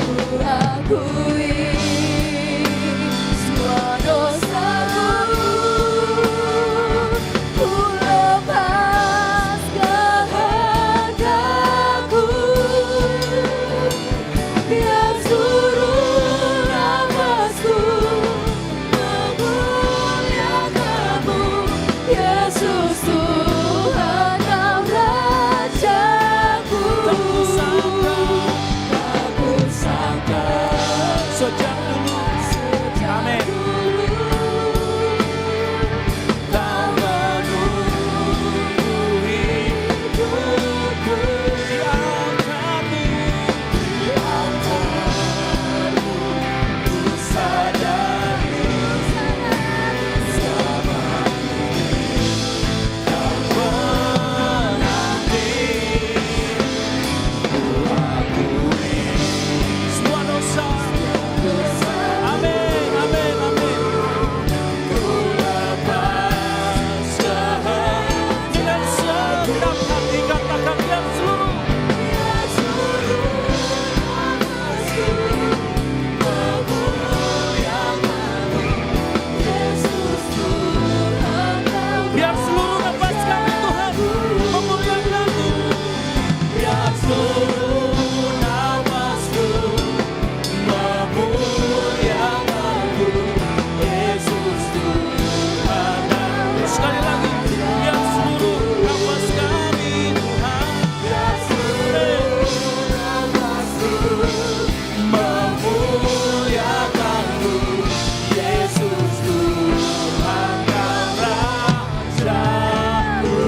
Speaker 9: Ku akui semua dosaku, ku lepas kehendakku. Biar seluruh nafasku memuliakan-Mu, Yesus Tuhan Kau Rajaku. Tak kusangka
Speaker 8: Sejak dulu, amin. Kau menunggu hidupku di altar-Mu, ku sadari selama ini Kau menanti. Ku akui semua dosa. Amin, amin, amin. Ku lepas kehendak dan segenap hati, katakan yang seluruh
Speaker 9: Yesus Tuhan Kau
Speaker 8: biar seluruh nafas kami Tuhan memuliakan-Mu. Biar seluruh nafasku memuliakan-Mu, Yesus Tuhan. Sekali lagi, biar seluruh nafas kami Tuhan, biar seluruh nafasku memuliakan-Mu, Yesus Tuhan Kau Rajaku.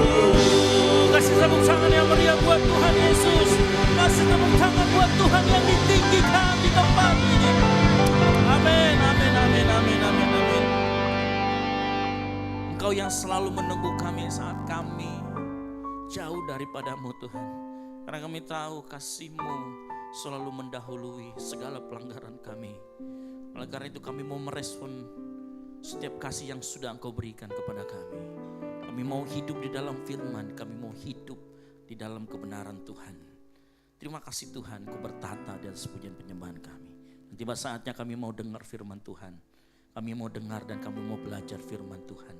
Speaker 8: Kasih tepuk tangan yang meriah buat Tuhan Yesus. Kasih tepuk tangan buat Tuhan yang ditinggikan di tempat ini. Amin, amin, amin, amin, amin, amin. Engkau yang selalu menunggu kami saat kami jauh daripada-Mu Tuhan. Karena kami tahu kasih-Mu selalu mendahului segala pelanggaran kami. Oleh karena itu kami mau merespon setiap kasih yang sudah Engkau berikan kepada kami. Kami mau hidup di dalam firman, kami mau hidup di dalam kebenaran Tuhan. Terima kasih Tuhan, Kau bertata di atas pujian penyembahan kami. Dan tiba saatnya kami mau dengar firman Tuhan. Kami mau dengar dan kami mau belajar firman Tuhan.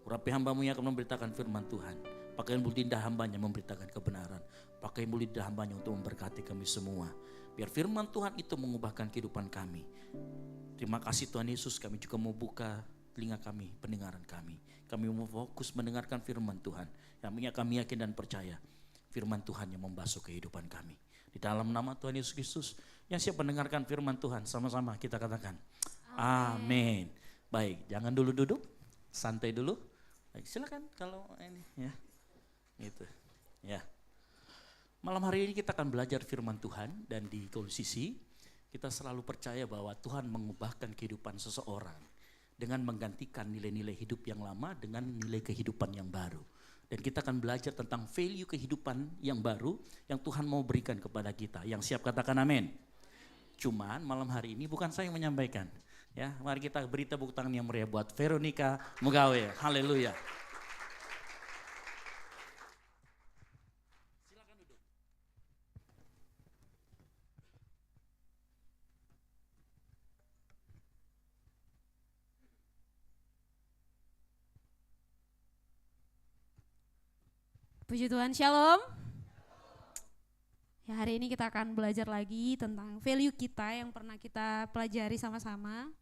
Speaker 8: Urapi hamba-Mu yang akan memberitakan firman Tuhan. Pakai mulut lidah hamba-Nya memberitakan kebenaran. Pakai mulut lidah hamba-Nya untuk memberkati kami semua. Biar firman Tuhan itu mengubahkan kehidupan kami. Terima kasih Tuhan Yesus, kami juga mau buka telinga kami, pendengaran kami. Kami mau fokus mendengarkan firman Tuhan. Yang kami yakin dan percaya firman Tuhan yang membasuh kehidupan kami. Di dalam nama Tuhan Yesus Kristus, yang siap mendengarkan firman Tuhan, sama-sama kita katakan amin. Baik, jangan dulu duduk, santai dulu. Baik, silakan kalau ini ya. Gitu. Ya. Malam hari ini kita akan belajar firman Tuhan, dan di Kolosisi kita selalu percaya bahwa Tuhan mengubahkan kehidupan seseorang dengan menggantikan nilai-nilai hidup yang lama dengan nilai kehidupan yang baru. Dan kita akan belajar tentang value kehidupan yang baru yang Tuhan mau berikan kepada kita. Yang siap katakan amin. Cuman malam hari ini bukan saya yang menyampaikan. Ya, mari kita beri tepuk tangan yang meriah buat Veronica Mugawe. Haleluya.
Speaker 2: Puji Tuhan, shalom. Ya, hari ini kita akan belajar lagi tentang value kita yang pernah kita pelajari sama-sama,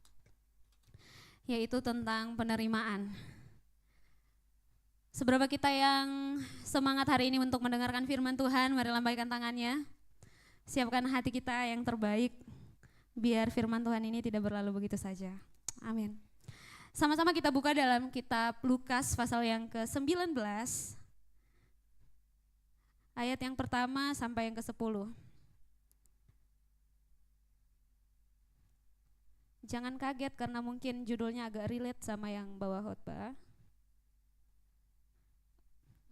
Speaker 2: yaitu tentang penerimaan. Seberapa kita yang semangat hari ini untuk mendengarkan firman Tuhan, mari lambaikan tangannya. Siapkan hati kita yang terbaik, biar firman Tuhan ini tidak berlalu begitu saja. Amin. Sama-sama kita buka dalam kitab Lukas pasal yang ke-19. Ayat yang pertama sampai yang ke-10. Jangan kaget karena mungkin judulnya agak relate sama yang bawa khotbah.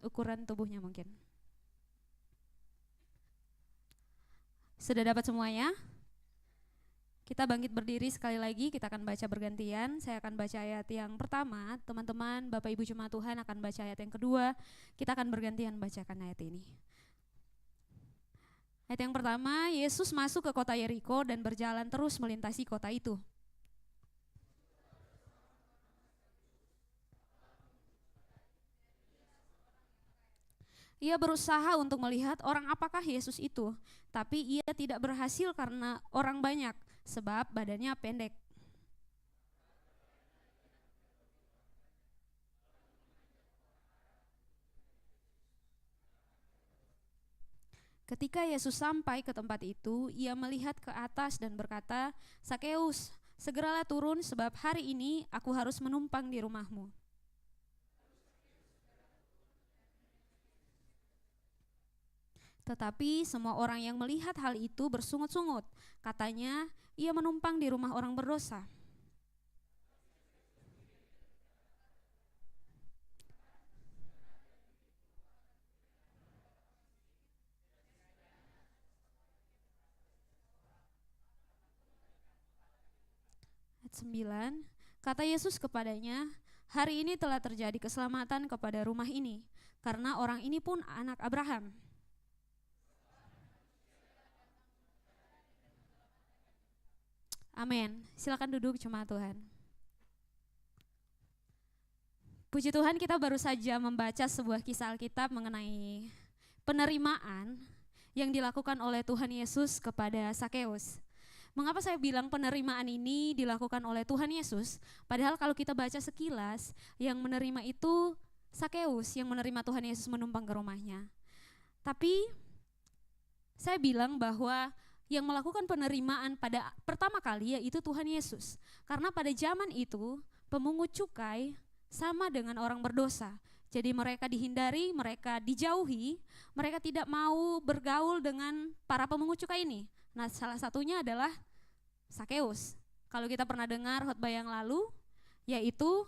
Speaker 2: Ukuran tubuhnya mungkin. Sudah dapat semuanya? Kita bangkit berdiri sekali lagi, kita akan baca bergantian. Saya akan baca ayat yang pertama, teman-teman, Bapak Ibu Jemaat Tuhan akan baca ayat yang kedua. Kita akan bergantian bacakan ayat ini. Ayat yang pertama, Yesus masuk ke kota Yeriko dan berjalan terus melintasi kota itu. Ia berusaha untuk melihat orang apakah Yesus itu, tapi ia tidak berhasil karena orang banyak, sebab badannya pendek. Ketika Yesus sampai ke tempat itu, ia melihat ke atas dan berkata, "Sakeus, segeralah turun sebab hari ini aku harus menumpang di rumahmu." Tetapi semua orang yang melihat hal itu bersungut-sungut. Katanya, ia menumpang di rumah orang berdosa. Ayat 9, kata Yesus kepadanya, "Hari ini telah terjadi keselamatan kepada rumah ini, karena orang ini pun anak Abraham. Amin. Silakan duduk jemaat Tuhan. Puji Tuhan, kita baru saja membaca sebuah kisah Alkitab mengenai penerimaan yang dilakukan oleh Tuhan Yesus kepada Sakeus. Mengapa saya bilang penerimaan ini dilakukan oleh Tuhan Yesus? Padahal kalau kita baca sekilas, yang menerima itu Sakeus, yang menerima Tuhan Yesus menumpang ke rumahnya. Tapi saya bilang bahwa yang melakukan penerimaan pada pertama kali yaitu Tuhan Yesus. Karena pada zaman itu pemungut cukai sama dengan orang berdosa. Jadi mereka dihindari, mereka dijauhi, mereka tidak mau bergaul dengan para pemungut cukai ini. Nah, salah satunya adalah Sakeus. Kalau kita pernah dengar khotbah yang lalu, yaitu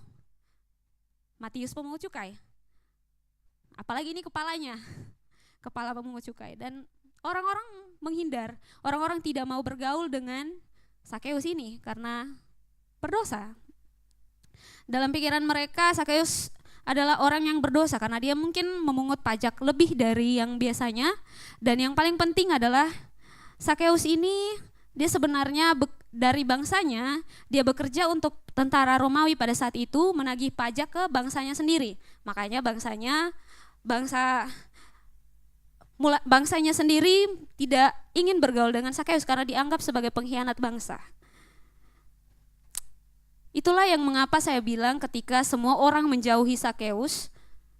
Speaker 2: Matius pemungut cukai. Apalagi ini kepalanya, kepala pemungut cukai. Dan orang-orang menghindar, orang-orang tidak mau bergaul dengan Sakeus ini karena berdosa. Dalam pikiran mereka, Sakeus adalah orang yang berdosa karena dia mungkin memungut pajak lebih dari yang biasanya. Dan yang paling penting adalah Sakeus ini dia sebenarnya dari bangsanya, dia bekerja untuk tentara Romawi pada saat itu, menagih pajak ke bangsanya sendiri. Makanya bangsanya sendiri tidak ingin bergaul dengan Sakeus karena dianggap sebagai pengkhianat bangsa. Itulah yang mengapa saya bilang ketika semua orang menjauhi Sakeus,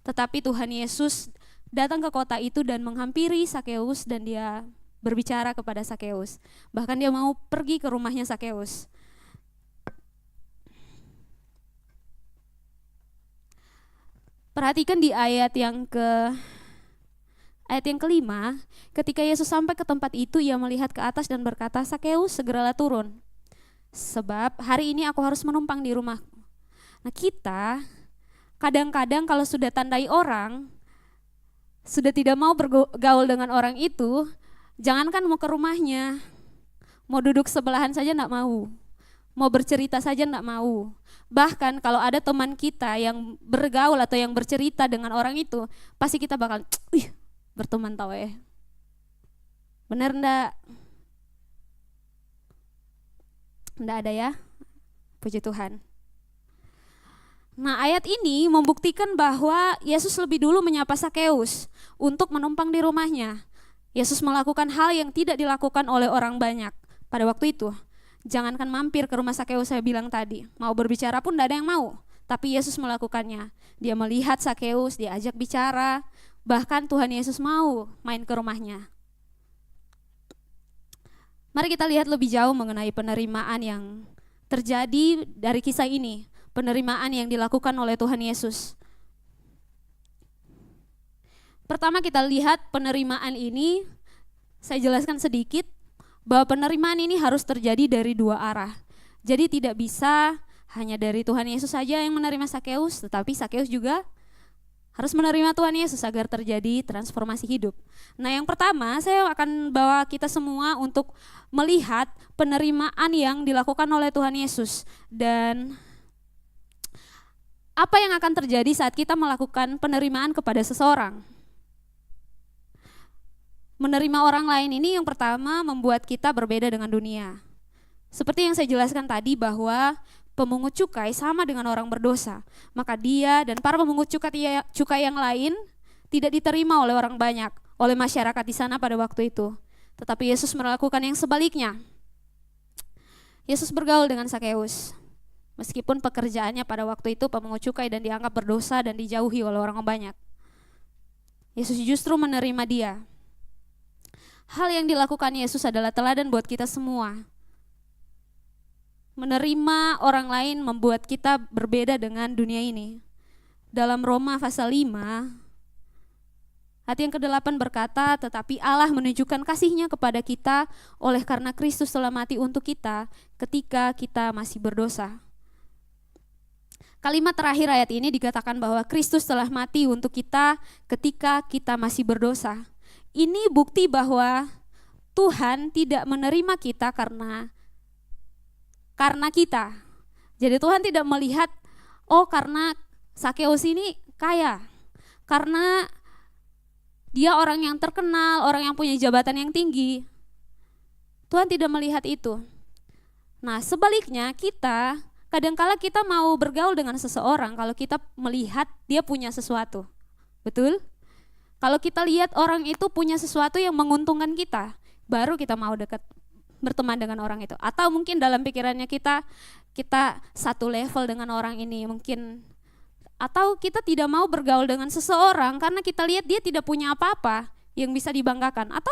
Speaker 2: tetapi Tuhan Yesus datang ke kota itu dan menghampiri Sakeus dan dia berbicara kepada Sakeus. Bahkan dia mau pergi ke rumahnya Sakeus. Perhatikan di ayat yang kelima, ketika Yesus sampai ke tempat itu, ia melihat ke atas dan berkata, "Sakeus, segeralah turun, sebab hari ini aku harus menumpang di rumahku." Nah, kita kadang-kadang kalau sudah tandai orang, sudah tidak mau bergaul dengan orang itu, jangankan mau ke rumahnya, mau duduk sebelahan saja enggak mau bercerita saja enggak mau. Bahkan kalau ada teman kita yang bergaul atau yang bercerita dengan orang itu, pasti kita bakal, berteman tau Bener enggak? Enggak ada ya? Puji Tuhan. Nah, ayat ini membuktikan bahwa Yesus lebih dulu menyapa Sakeus untuk menumpang di rumahnya. Yesus melakukan hal yang tidak dilakukan oleh orang banyak pada waktu itu. Jangankan mampir ke rumah Sakeus, saya bilang tadi, mau berbicara pun tidak ada yang mau. Tapi Yesus melakukannya. Dia melihat Sakeus, dia ajak bicara, bahkan Tuhan Yesus mau main ke rumahnya. Mari kita lihat lebih jauh mengenai penerimaan yang terjadi dari kisah ini. Penerimaan yang dilakukan oleh Tuhan Yesus. Pertama kita lihat penerimaan ini, saya jelaskan sedikit, bahwa penerimaan ini harus terjadi dari dua arah. Jadi tidak bisa hanya dari Tuhan Yesus saja yang menerima Sakeus, tetapi Sakeus juga harus menerima Tuhan Yesus agar terjadi transformasi hidup. Nah, yang pertama saya akan bawa kita semua untuk melihat penerimaan yang dilakukan oleh Tuhan Yesus. Dan apa yang akan terjadi saat kita melakukan penerimaan kepada seseorang? Menerima orang lain ini yang pertama membuat kita berbeda dengan dunia. Seperti yang saya jelaskan tadi bahwa pemungut cukai sama dengan orang berdosa. Maka dia dan para pemungut cukai yang lain tidak diterima oleh orang banyak, oleh masyarakat di sana pada waktu itu. Tetapi Yesus melakukan yang sebaliknya. Yesus bergaul dengan Sakeus. Meskipun pekerjaannya pada waktu itu pemungut cukai dan dianggap berdosa dan dijauhi oleh orang banyak. Yesus justru menerima dia. Hal yang dilakukan Yesus adalah teladan buat kita semua. Menerima orang lain membuat kita berbeda dengan dunia ini. Dalam Roma pasal 5, ayat yang ke-8 berkata, tetapi Allah menunjukkan kasih-Nya kepada kita oleh karena Kristus telah mati untuk kita ketika kita masih berdosa. Kalimat terakhir ayat ini dikatakan bahwa Kristus telah mati untuk kita ketika kita masih berdosa. Ini bukti bahwa Tuhan tidak menerima kita karena kita. Jadi Tuhan tidak melihat, karena Sakeus ini kaya, karena dia orang yang terkenal, orang yang punya jabatan yang tinggi. Tuhan tidak melihat itu. Nah, sebaliknya kita, kadangkala kita mau bergaul dengan seseorang kalau kita melihat dia punya sesuatu. Betul? Kalau kita lihat orang itu punya sesuatu yang menguntungkan kita, baru kita mau dekat berteman dengan orang itu. Atau mungkin dalam pikirannya kita satu level dengan orang ini mungkin. Atau kita tidak mau bergaul dengan seseorang karena kita lihat dia tidak punya apa-apa yang bisa dibanggakan. Atau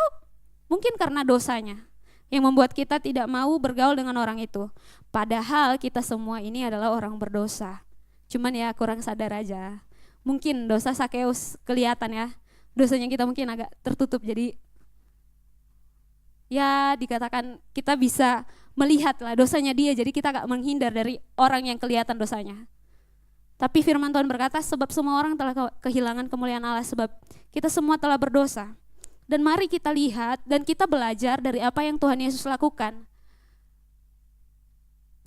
Speaker 2: mungkin karena dosanya yang membuat kita tidak mau bergaul dengan orang itu. Padahal kita semua ini adalah orang berdosa. Cuman ya kurang sadar aja. Mungkin dosa Sakeus kelihatan ya. Dosanya kita mungkin agak tertutup, jadi ya dikatakan kita bisa melihat lah dosanya dia, jadi kita gak menghindar dari orang yang kelihatan dosanya. Tapi firman Tuhan berkata, sebab semua orang telah kehilangan kemuliaan Allah, sebab kita semua telah berdosa. Dan mari kita lihat dan kita belajar dari apa yang Tuhan Yesus lakukan.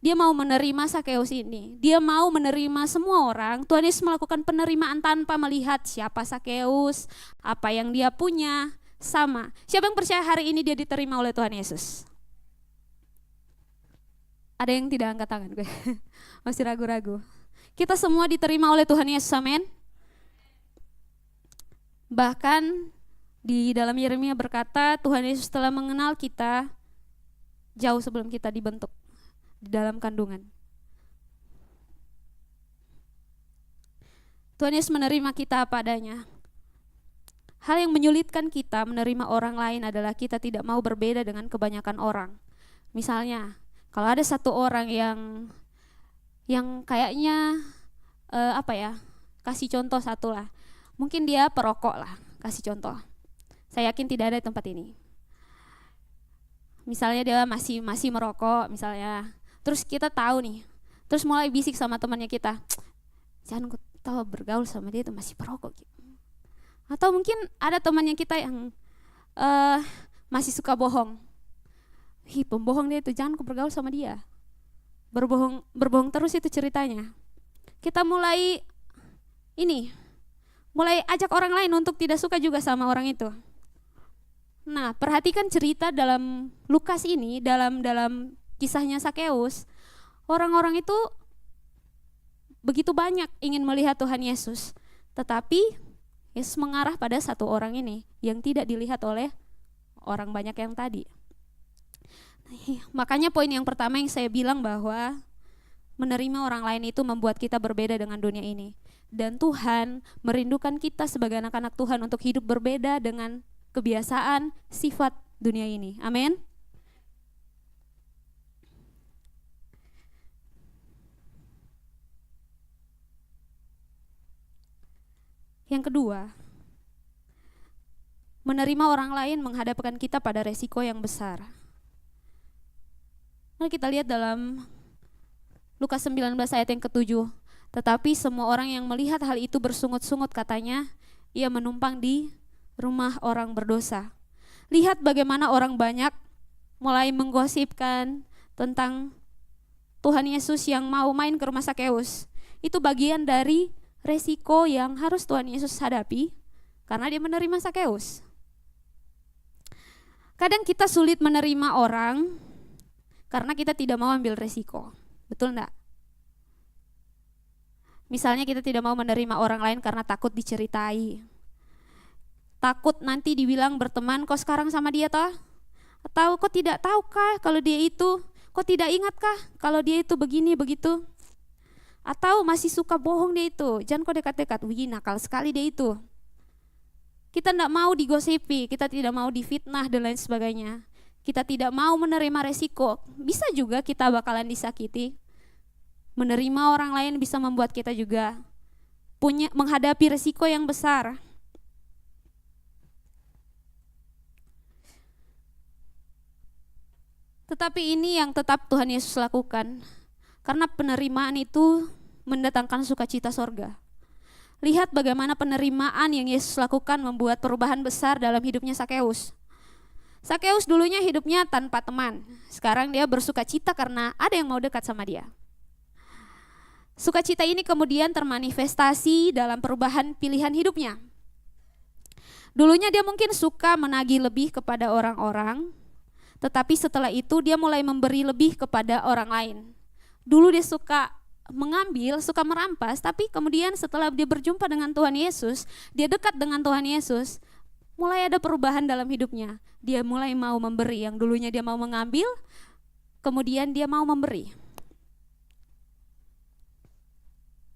Speaker 2: Dia mau menerima Sakeus ini, dia mau menerima semua orang. Tuhan Yesus melakukan penerimaan tanpa melihat siapa Sakeus, apa yang dia punya, sama. Siapa yang percaya hari ini dia diterima oleh Tuhan Yesus? Ada yang tidak angkat tangan gue, masih ragu-ragu. Kita semua diterima oleh Tuhan Yesus, amin. Bahkan di dalam Yeremia berkata, Tuhan Yesus telah mengenal kita jauh sebelum kita dibentuk di dalam kandungan. Tuhan Yesus menerima kita apa adanya. Hal yang menyulitkan kita menerima orang lain adalah kita tidak mau berbeda dengan kebanyakan orang. Misalnya, kalau ada satu orang yang kayaknya kasih contoh satu lah. Mungkin dia perokok lah, kasih contoh. Saya yakin tidak ada di tempat ini. Misalnya dia masih merokok misalnya. Terus kita tahu nih, terus mulai bisik sama temannya kita, jangan kau tahu bergaul sama dia itu masih perokok gitu. Atau mungkin ada temannya kita yang masih suka bohong. Pembohong dia itu, jangan kau bergaul sama dia. Berbohong terus itu ceritanya. Kita mulai ajak orang lain untuk tidak suka juga sama orang itu. Nah, perhatikan cerita dalam Lukas ini, dalam kisahnya Sakeus. Orang-orang itu begitu banyak ingin melihat Tuhan Yesus, tetapi Yesus mengarah pada satu orang ini yang tidak dilihat oleh orang banyak yang tadi. Makanya poin yang pertama yang saya bilang bahwa menerima orang lain itu membuat kita berbeda dengan dunia ini. Dan Tuhan merindukan kita sebagai anak-anak Tuhan untuk hidup berbeda dengan kebiasaan, sifat dunia ini. Amin. Yang kedua, menerima orang lain menghadapkan kita pada resiko yang besar. Mari kita lihat dalam Lukas 19 ayat yang ke-7. Tetapi semua orang yang melihat hal itu bersungut-sungut, katanya, ia menumpang di rumah orang berdosa. Lihat bagaimana orang banyak mulai menggosipkan tentang Tuhan Yesus yang mau main ke rumah Sakeus. Itu bagian dari resiko yang harus Tuhan Yesus hadapi karena dia menerima Sakeus. Kadang kita sulit menerima orang karena kita tidak mau ambil resiko. Betul enggak? Misalnya kita tidak mau menerima orang lain karena takut diceritai. Takut nanti dibilang berteman, kok sekarang sama dia toh? Atau kok tidak tahukah kalau dia itu? Kok tidak ingatkah kalau dia itu begini begitu? Atau masih suka bohong dia itu? Jangan kok dekat-dekat, wih nakal sekali dia itu. Kita tidak mau digosipi, kita tidak mau difitnah dan lain sebagainya. Kita tidak mau menerima resiko. Bisa juga kita bakalan disakiti. Menerima orang lain bisa membuat kita juga menghadapi resiko yang besar. Tetapi ini yang tetap Tuhan Yesus lakukan. Karena penerimaan itu mendatangkan sukacita sorga. Lihat bagaimana penerimaan yang Yesus lakukan membuat perubahan besar dalam hidupnya Sakeus. Sakeus dulunya hidupnya tanpa teman. Sekarang dia bersukacita karena ada yang mau dekat sama dia. Sukacita ini kemudian termanifestasi dalam perubahan pilihan hidupnya. Dulunya dia mungkin suka menagih lebih kepada orang-orang, tetapi setelah itu dia mulai memberi lebih kepada orang lain. Dulu dia suka mengambil, suka merampas, tapi kemudian setelah dia berjumpa dengan Tuhan Yesus, dia dekat dengan Tuhan Yesus, mulai ada perubahan dalam hidupnya. Dia mulai mau memberi, yang dulunya dia mau mengambil, kemudian dia mau memberi.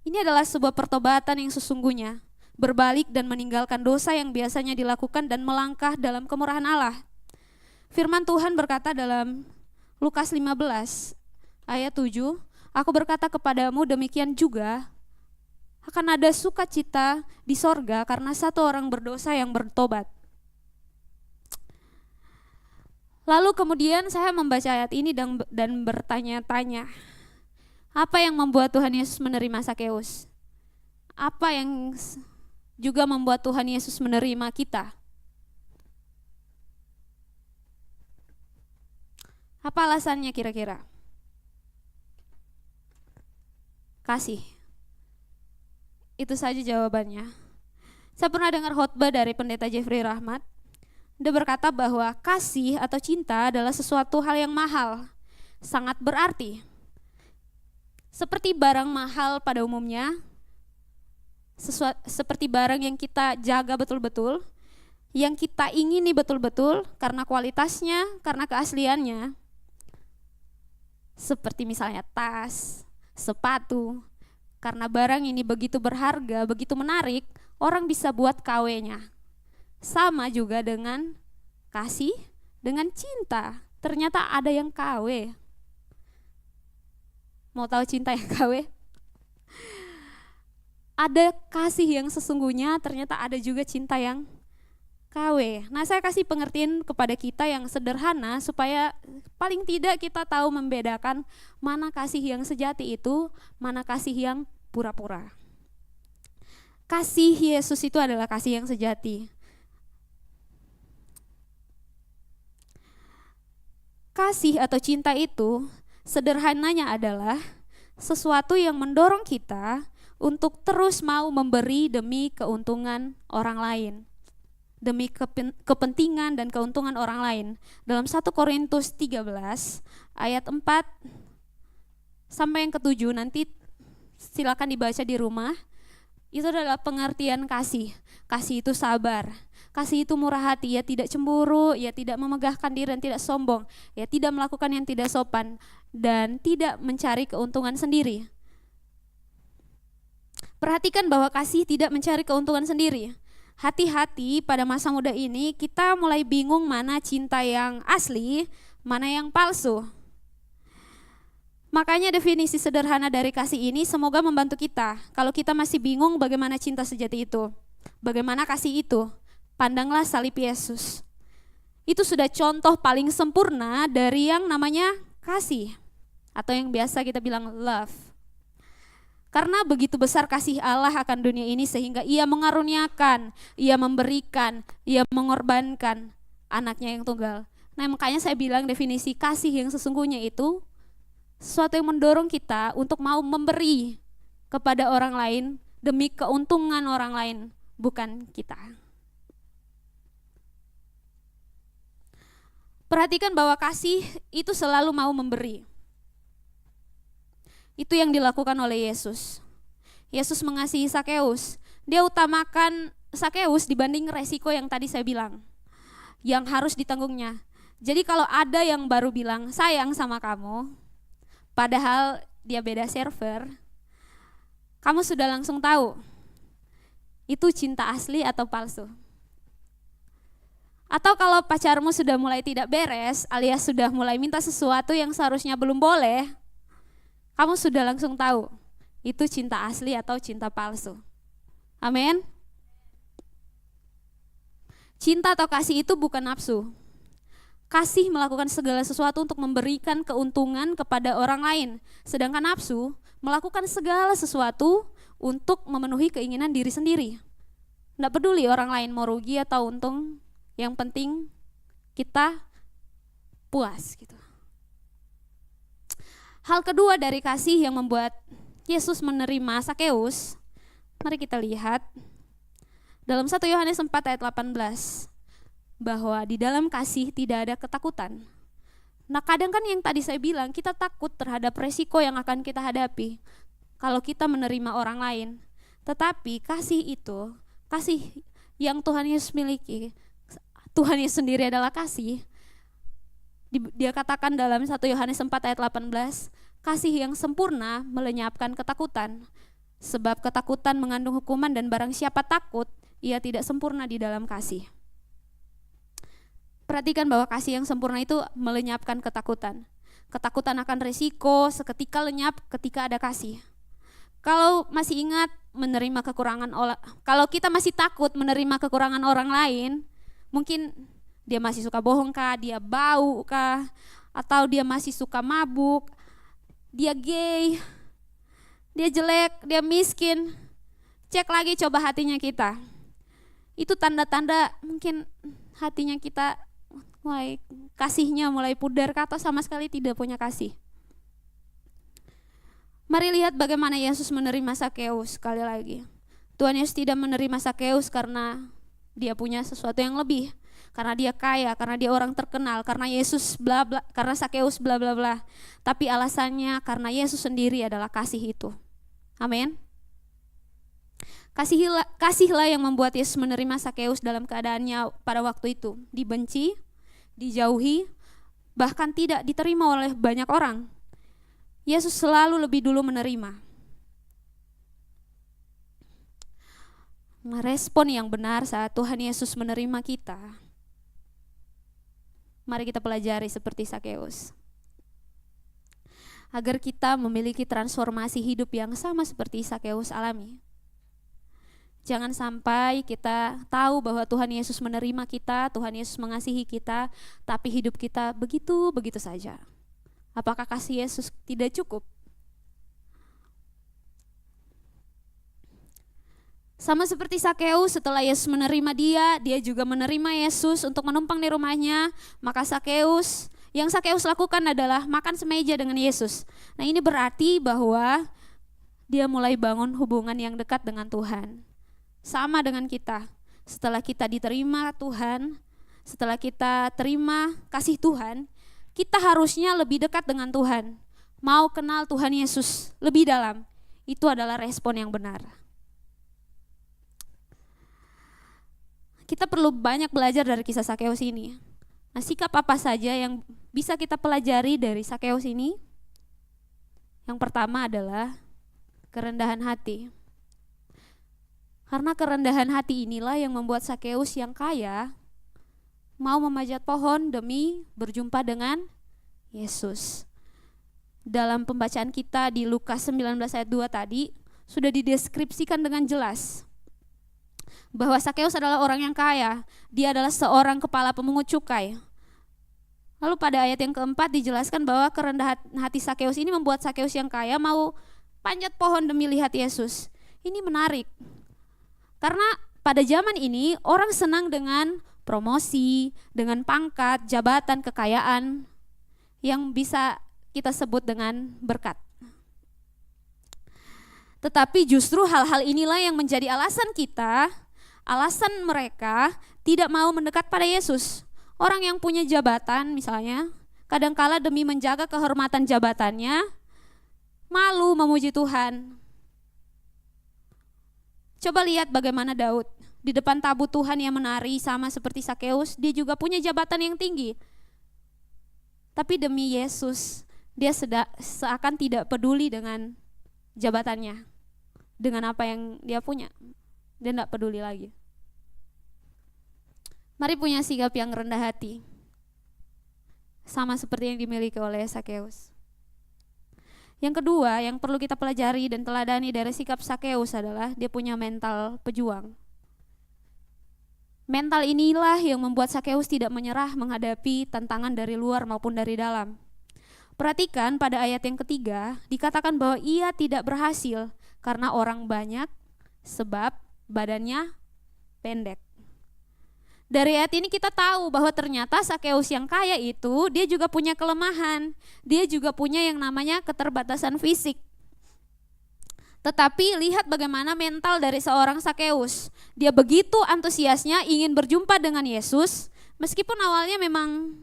Speaker 2: Ini adalah sebuah pertobatan yang sesungguhnya, berbalik dan meninggalkan dosa yang biasanya dilakukan dan melangkah dalam kemurahan Allah. Firman Tuhan berkata dalam Lukas 15 ayat 7, aku berkata kepadamu demikian juga akan ada sukacita di sorga karena satu orang berdosa yang bertobat. Lalu kemudian saya membaca ayat ini dan bertanya-tanya, apa yang membuat Tuhan Yesus menerima Sakeus? Apa yang juga membuat Tuhan Yesus menerima kita? Apa alasannya kira-kira? Kasih. Itu saja jawabannya. Saya pernah dengar khotbah dari pendeta Jeffrey Rahmat. Dia berkata bahwa kasih atau cinta adalah sesuatu hal yang mahal, sangat berarti. Seperti barang mahal pada umumnya, seperti barang yang kita jaga betul-betul, yang kita ingini betul-betul karena kualitasnya, karena keasliannya. Seperti misalnya tas, sepatu, karena barang ini begitu berharga, begitu menarik, orang bisa buat KW-nya. Sama juga dengan kasih, dengan cinta. Ternyata ada yang KW. Mau tahu cinta yang KW? Ada kasih yang sesungguhnya, ternyata ada juga cinta yang KW. Nah, saya kasih pengertian kepada kita yang sederhana supaya paling tidak kita tahu membedakan mana kasih yang sejati itu, mana kasih yang pura-pura. kasih Yesus itu adalah kasih yang sejati. Kasih atau cinta itu sederhananya adalah sesuatu yang mendorong kita untuk terus mau memberi demi keuntungan orang lain, demi kepentingan dan keuntungan orang lain. Dalam 1 Korintus 13 ayat 4 sampai yang ke-7, nanti silakan dibaca di rumah. Itu adalah pengertian kasih. Kasih itu sabar. Kasih itu murah hati, ia tidak cemburu, ia tidak memegahkan diri dan tidak sombong, ia tidak melakukan yang tidak sopan dan tidak mencari keuntungan sendiri. Perhatikan bahwa kasih tidak mencari keuntungan sendiri. Hati-hati pada masa muda ini kita mulai bingung mana cinta yang asli, mana yang palsu. Makanya definisi sederhana dari kasih ini semoga membantu kita. Kalau kita masih bingung bagaimana cinta sejati itu, bagaimana kasih itu, pandanglah salib Yesus. Itu sudah contoh paling sempurna dari yang namanya kasih, atau yang biasa kita bilang love. Karena begitu besar kasih Allah akan dunia ini sehingga ia mengaruniakan, ia memberikan, ia mengorbankan anaknya yang tunggal. Nah, makanya saya bilang definisi kasih yang sesungguhnya itu sesuatu yang mendorong kita untuk mau memberi kepada orang lain demi keuntungan orang lain, bukan kita. Perhatikan bahwa kasih itu selalu mau memberi. Itu yang dilakukan oleh Yesus. Yesus mengasihi Sakeus. Dia utamakan Sakeus dibanding resiko yang tadi saya bilang, yang harus ditanggungnya. Jadi kalau ada yang baru bilang sayang sama kamu, padahal dia beda server, kamu sudah langsung tahu itu cinta asli atau palsu. Atau kalau pacarmu sudah mulai tidak beres alias sudah mulai minta sesuatu yang seharusnya belum boleh, kamu sudah langsung tahu itu cinta asli atau cinta palsu. Amin. Cinta atau kasih itu bukan nafsu. Kasih melakukan segala sesuatu untuk memberikan keuntungan kepada orang lain, sedangkan nafsu melakukan segala sesuatu untuk memenuhi keinginan diri sendiri. Nggak peduli orang lain mau rugi atau untung, yang penting kita puas gitu. Hal kedua dari kasih yang membuat Yesus menerima Sakeus, mari kita lihat dalam 1 Yohanes 4 ayat 18, bahwa di dalam kasih tidak ada ketakutan. Nah, kadang kan yang tadi saya bilang, kita takut terhadap resiko yang akan kita hadapi kalau kita menerima orang lain. Tetapi kasih itu, kasih yang Tuhan Yesus miliki, Tuhan Yesus sendiri adalah kasih. Dia katakan dalam 1 Yohanes 4 ayat 18, kasih yang sempurna melenyapkan ketakutan. Sebab ketakutan mengandung hukuman dan barang siapa takut, ia tidak sempurna di dalam kasih. Perhatikan bahwa kasih yang sempurna itu melenyapkan ketakutan. Ketakutan akan resiko seketika lenyap ketika ada kasih. Kalau masih ingat menerima kekurangan, kalau kita masih takut menerima kekurangan orang lain, mungkin dia masih suka bohong kah, dia bau kah, atau dia masih suka mabuk, dia gay, dia jelek, dia miskin. Cek lagi coba hatinya kita. Itu tanda-tanda mungkin hatinya kita mulai, kasihnya mulai pudar atau sama sekali tidak punya kasih. Mari lihat bagaimana Yesus menerima Sakeus. Sekali lagi, Tuhan Yesus tidak menerima Sakeus karena dia punya sesuatu yang lebih, karena dia kaya, karena dia orang terkenal, karena Yesus bla bla, karena Sakeus bla bla bla. Tapi alasannya karena Yesus sendiri adalah kasih itu. Amin. Kasihlah yang membuat Yesus menerima Sakeus dalam keadaannya pada waktu itu dibenci, dijauhi, bahkan tidak diterima oleh banyak orang. Yesus selalu lebih dulu menerima. Respon yang benar saat Tuhan Yesus menerima kita, mari kita pelajari seperti Sakeus, agar kita memiliki transformasi hidup yang sama seperti Sakeus alami. Jangan sampai kita tahu bahwa Tuhan Yesus menerima kita, Tuhan Yesus mengasihi kita, tapi hidup kita begitu saja. Apakah kasih Yesus tidak cukup? Sama seperti Sakeus, setelah Yesus menerima dia juga menerima Yesus untuk menumpang di rumahnya. Maka yang Sakeus lakukan adalah makan semeja dengan Yesus. Nah, ini berarti bahwa dia mulai bangun hubungan yang dekat dengan Tuhan. Sama dengan kita, setelah kita diterima Tuhan, setelah kita terima kasih Tuhan, kita harusnya lebih dekat dengan Tuhan. Mau kenal Tuhan Yesus lebih dalam, itu adalah respon yang benar. Kita perlu banyak belajar dari kisah Sakeus ini. Nah, sikap apa saja yang bisa kita pelajari dari Sakeus ini? Yang pertama adalah kerendahan hati. Karena kerendahan hati inilah yang membuat Sakeus yang kaya mau memanjat pohon demi berjumpa dengan Yesus. Dalam pembacaan kita di Lukas 19 ayat 2 tadi sudah dideskripsikan dengan jelas bahwa Sakeus adalah orang yang kaya. Dia adalah seorang kepala pemungut cukai. Lalu pada ayat yang keempat dijelaskan bahwa kerendahan hati Sakeus ini membuat Sakeus yang kaya mau panjat pohon demi lihat Yesus. Ini menarik. Karena pada zaman ini orang senang dengan promosi, dengan pangkat, jabatan, kekayaan yang bisa kita sebut dengan berkat. Tetapi justru hal-hal inilah yang menjadi alasan mereka tidak mau mendekat pada Yesus. Orang yang punya jabatan misalnya, kadangkala demi menjaga kehormatan jabatannya, malu memuji Tuhan. Coba lihat bagaimana Daud di depan tabut Tuhan yang menari sama seperti Sakeus, dia juga punya jabatan yang tinggi. Tapi demi Yesus, dia seakan tidak peduli dengan jabatannya, dengan apa yang dia punya. Dia tidak peduli lagi. Mari punya sikap yang rendah hati, sama seperti yang dimiliki oleh Sakeus. Yang kedua yang perlu kita pelajari dan teladani dari sikap Sakeus adalah dia punya mental pejuang. Mental inilah yang membuat Sakeus tidak menyerah menghadapi tantangan dari luar maupun dari dalam. Perhatikan pada ayat yang ketiga, dikatakan bahwa ia tidak berhasil karena orang banyak sebab badannya pendek. Dari ayat ini kita tahu bahwa ternyata Sakeus yang kaya itu dia juga punya kelemahan. Dia juga punya yang namanya keterbatasan fisik. Tetapi lihat bagaimana mental dari seorang Sakeus. Dia begitu antusiasnya ingin berjumpa dengan Yesus, meskipun awalnya memang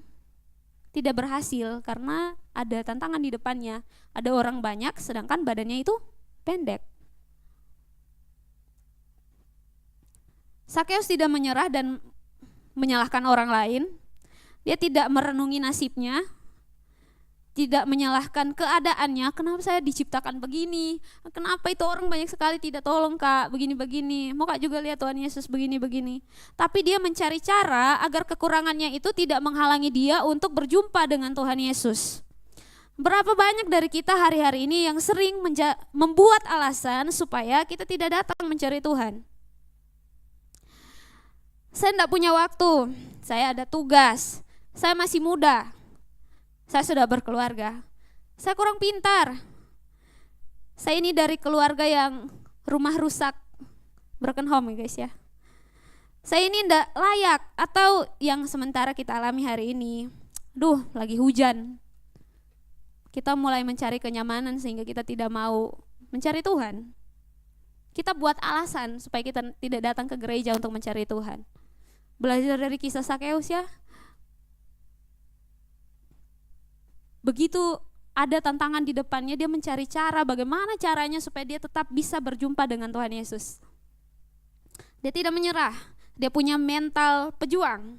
Speaker 2: tidak berhasil karena ada tantangan di depannya. Ada orang banyak sedangkan badannya itu pendek. Sakeus tidak menyerah dan menyalahkan orang lain. Dia tidak merenungi nasibnya, tidak menyalahkan keadaannya. Kenapa saya diciptakan begini? Kenapa itu orang banyak sekali tidak tolong Kak, begini-begini. Mau Kak juga lihat Tuhan Yesus begini-begini. Tapi dia mencari cara agar kekurangannya itu tidak menghalangi dia untuk berjumpa dengan Tuhan Yesus. Berapa banyak dari kita hari-hari ini yang sering membuat alasan supaya kita tidak datang mencari Tuhan. Saya tidak punya waktu, saya ada tugas, saya masih muda, saya sudah berkeluarga, saya kurang pintar, saya ini dari keluarga yang rumah rusak, broken home ya guys ya. Saya ini tidak layak, atau yang sementara kita alami hari ini, lagi hujan. Kita mulai mencari kenyamanan sehingga kita tidak mau mencari Tuhan. Kita buat alasan supaya kita tidak datang ke gereja untuk mencari Tuhan. Belajar dari kisah Sakeus ya. Begitu ada tantangan di depannya, dia mencari cara bagaimana caranya supaya dia tetap bisa berjumpa dengan Tuhan Yesus. Dia tidak menyerah, dia punya mental pejuang.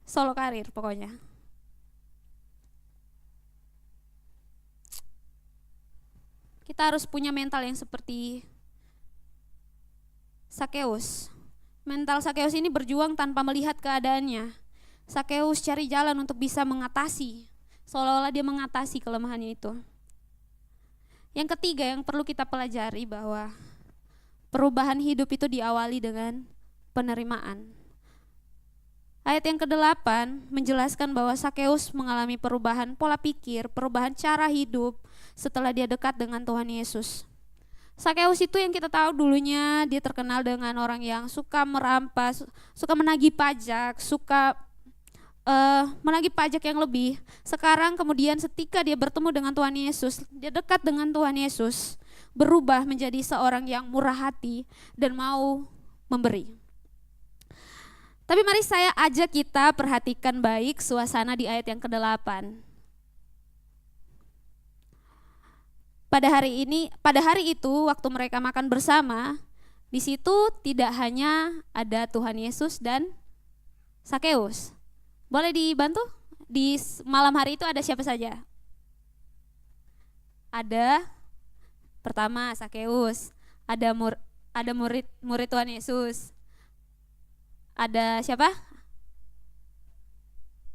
Speaker 2: Solo karir pokoknya. Kita harus punya mental yang seperti Sakeus. Mental Sakeus ini berjuang tanpa melihat keadaannya. Sakeus cari jalan untuk bisa mengatasi, seolah-olah dia mengatasi kelemahannya itu. Yang ketiga yang perlu kita pelajari bahwa perubahan hidup itu diawali dengan penerimaan. Ayat yang ke-8 menjelaskan bahwa Sakeus mengalami perubahan pola pikir, perubahan cara hidup setelah dia dekat dengan Tuhan Yesus. Sakeus itu yang kita tahu dulunya dia terkenal dengan orang yang suka merampas, suka menagih pajak, suka menagih pajak yang lebih. Sekarang kemudian ketika dia bertemu dengan Tuhan Yesus, dia dekat dengan Tuhan Yesus, berubah menjadi seorang yang murah hati dan mau memberi. Tapi mari saya ajak kita perhatikan baik suasana di ayat yang ke-8. Pada hari itu waktu mereka makan bersama, di situ tidak hanya ada Tuhan Yesus dan Sakeus. Boleh dibantu? Di malam hari itu ada siapa saja? Ada pertama Sakeus, ada murid Tuhan Yesus. Ada siapa?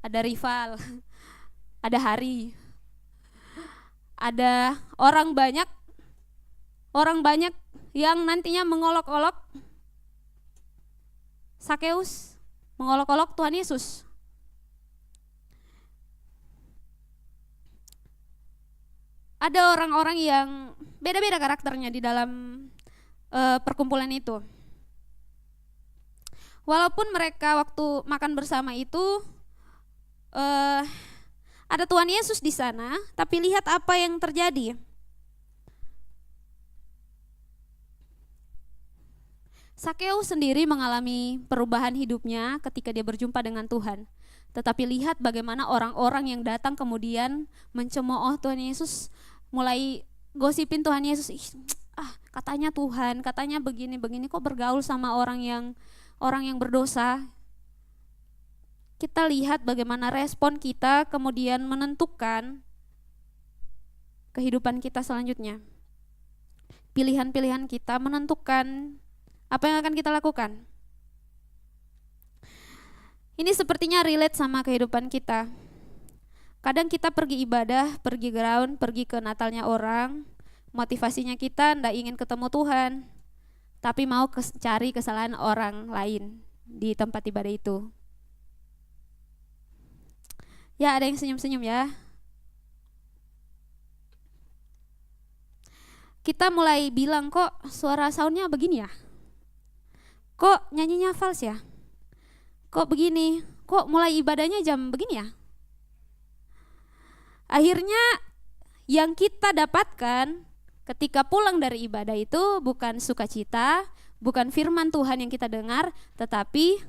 Speaker 2: Ada rival. Ada Hari. Ada orang banyak yang nantinya mengolok-olok Sakeus, mengolok-olok Tuhan Yesus. Ada orang-orang yang beda-beda karakternya di dalam perkumpulan itu. Walaupun mereka waktu makan bersama itu ada Tuhan Yesus di sana, tapi lihat apa yang terjadi. Sakeus sendiri mengalami perubahan hidupnya ketika dia berjumpa dengan Tuhan. Tetapi lihat bagaimana orang-orang yang datang kemudian mencemooh Tuhan Yesus, mulai gosipin Tuhan Yesus. Katanya Tuhan, katanya begini-begini, kok bergaul sama orang yang berdosa. Kita lihat bagaimana respon kita kemudian menentukan kehidupan kita selanjutnya. Pilihan-pilihan kita menentukan apa yang akan kita lakukan. Ini sepertinya relate sama kehidupan kita. Kadang kita pergi ibadah, pergi ground, pergi ke Natalnya orang, motivasinya kita ndak ingin ketemu Tuhan, tapi mau cari kesalahan orang lain di tempat ibadah itu. Ya, ada yang senyum-senyum ya. Kita mulai bilang, kok suara soundnya begini ya? Kok nyanyinya fals ya? Kok begini? Kok mulai ibadahnya jam begini ya? Akhirnya yang kita dapatkan ketika pulang dari ibadah itu bukan sukacita, bukan firman Tuhan yang kita dengar, tetapi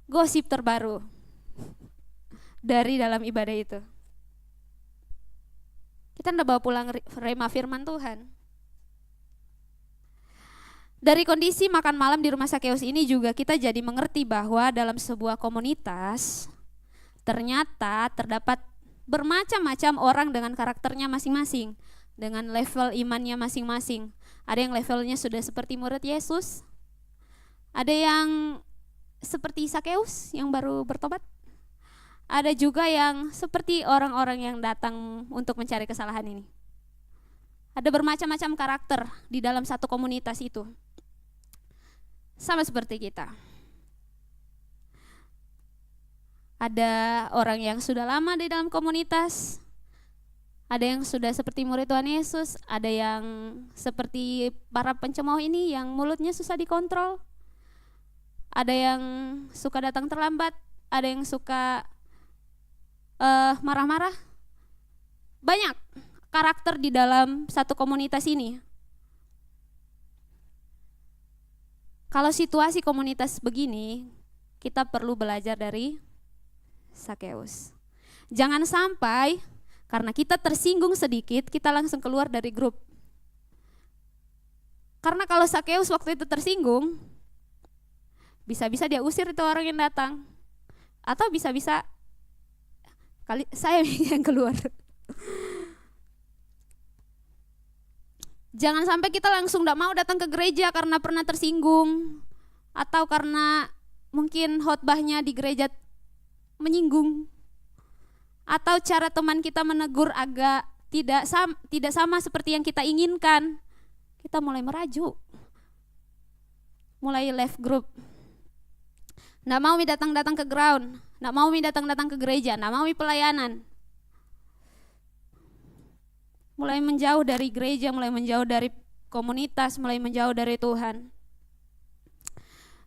Speaker 2: gosip terbaru dari dalam ibadah itu. Kita tidak bawa pulang rema firman Tuhan. Dari kondisi makan malam di rumah Sakeus ini juga kita jadi mengerti bahwa dalam sebuah komunitas ternyata terdapat bermacam-macam orang dengan karakternya masing-masing, dengan level imannya masing-masing. Ada yang levelnya sudah seperti murid Yesus, ada yang seperti Sakeus yang baru bertobat, ada juga yang seperti orang-orang yang datang untuk mencari kesalahan ini. Ada bermacam-macam karakter di dalam satu komunitas itu. Sama seperti kita. Ada orang yang sudah lama di dalam komunitas, ada yang sudah seperti murid Tuhan Yesus, ada yang seperti para pencemooh ini yang mulutnya susah dikontrol, ada yang suka datang terlambat, ada yang suka marah-marah. Banyak karakter di dalam satu komunitas ini. Kalau situasi komunitas begini, kita perlu belajar dari Sakeus. Jangan sampai karena kita tersinggung sedikit, kita langsung keluar dari grup. Karena kalau Sakeus waktu itu tersinggung, bisa-bisa dia usir itu orang yang datang. Atau bisa-bisa kali saya yang keluar. Jangan sampai kita langsung tidak mau datang ke gereja karena pernah tersinggung, atau karena mungkin khotbahnya di gereja menyinggung, atau cara teman kita menegur agak tidak sama seperti yang kita inginkan. Kita mulai merajuk, mulai left group, nggak mau datang ke ground, nggak mau datang ke gereja, nggak mau pelayanan. Mulai menjauh dari gereja, mulai menjauh dari komunitas, mulai menjauh dari Tuhan.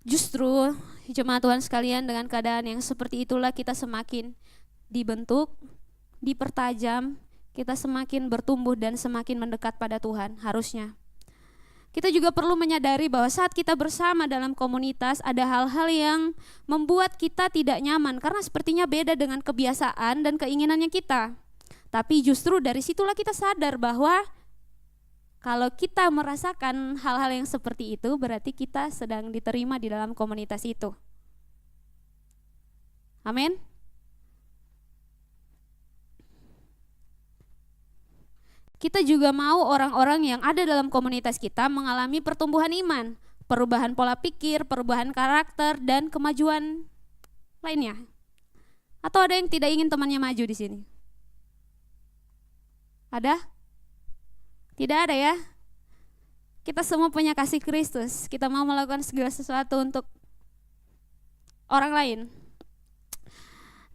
Speaker 2: Justru jemaat Tuhan sekalian, dengan keadaan yang seperti itulah kita semakin dibentuk, dipertajam, kita semakin bertumbuh dan semakin mendekat pada Tuhan harusnya. Kita juga perlu menyadari bahwa saat kita bersama dalam komunitas ada hal-hal yang membuat kita tidak nyaman karena sepertinya beda dengan kebiasaan dan keinginannya kita. Tapi justru dari situlah kita sadar bahwa kalau kita merasakan hal-hal yang seperti itu, berarti kita sedang diterima di dalam komunitas itu. Amin. Kita juga mau orang-orang yang ada dalam komunitas kita mengalami pertumbuhan iman, perubahan pola pikir, perubahan karakter, dan kemajuan lainnya. Atau ada yang tidak ingin temannya maju di sini? Ada? Tidak ada ya? Kita semua punya kasih Kristus. Kita mau melakukan segala sesuatu untuk orang lain.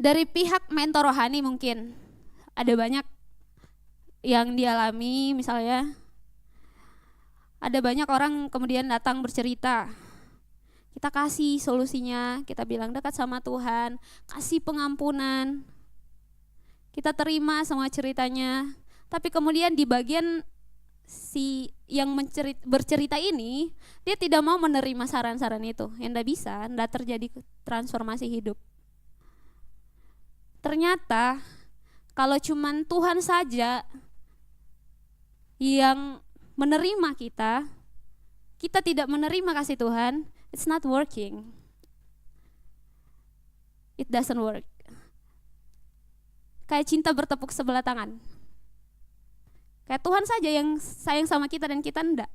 Speaker 2: Dari pihak mentor rohani mungkin ada banyak yang dialami, misalnya ada banyak orang kemudian datang bercerita, kita kasih solusinya, kita bilang dekat sama Tuhan, kasih pengampunan, kita terima semua ceritanya, tapi kemudian di bagian si yang bercerita ini, dia tidak mau menerima saran-saran itu, yang tidak bisa, tidak terjadi transformasi hidup. Ternyata kalau cuman Tuhan saja yang menerima kita tidak menerima kasih Tuhan, it's not working. It doesn't work. Kayak cinta bertepuk sebelah tangan. Kayak Tuhan saja yang sayang sama kita dan kita enggak.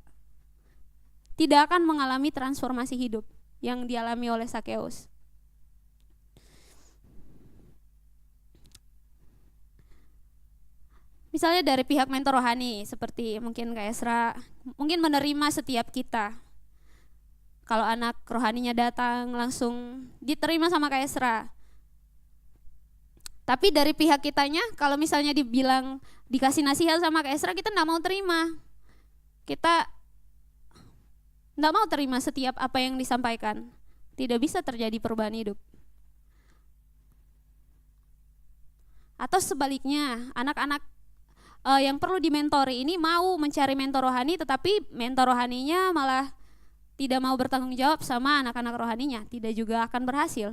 Speaker 2: Tidak akan mengalami transformasi hidup yang dialami oleh Sakeus. Misalnya dari pihak mentor rohani, seperti mungkin Kak Esra, mungkin menerima setiap kita. Kalau anak rohaninya datang, langsung diterima sama Kak Esra. Tapi dari pihak kitanya, kalau misalnya dibilang dikasih nasihat sama Kak Esra, kita enggak mau terima. Kita enggak mau terima setiap apa yang disampaikan. Tidak bisa terjadi perubahan hidup. Atau sebaliknya, anak-anak yang perlu dimentori ini mau mencari mentor rohani, tetapi mentor rohaninya malah tidak mau bertanggung jawab sama anak-anak rohaninya, tidak juga akan berhasil.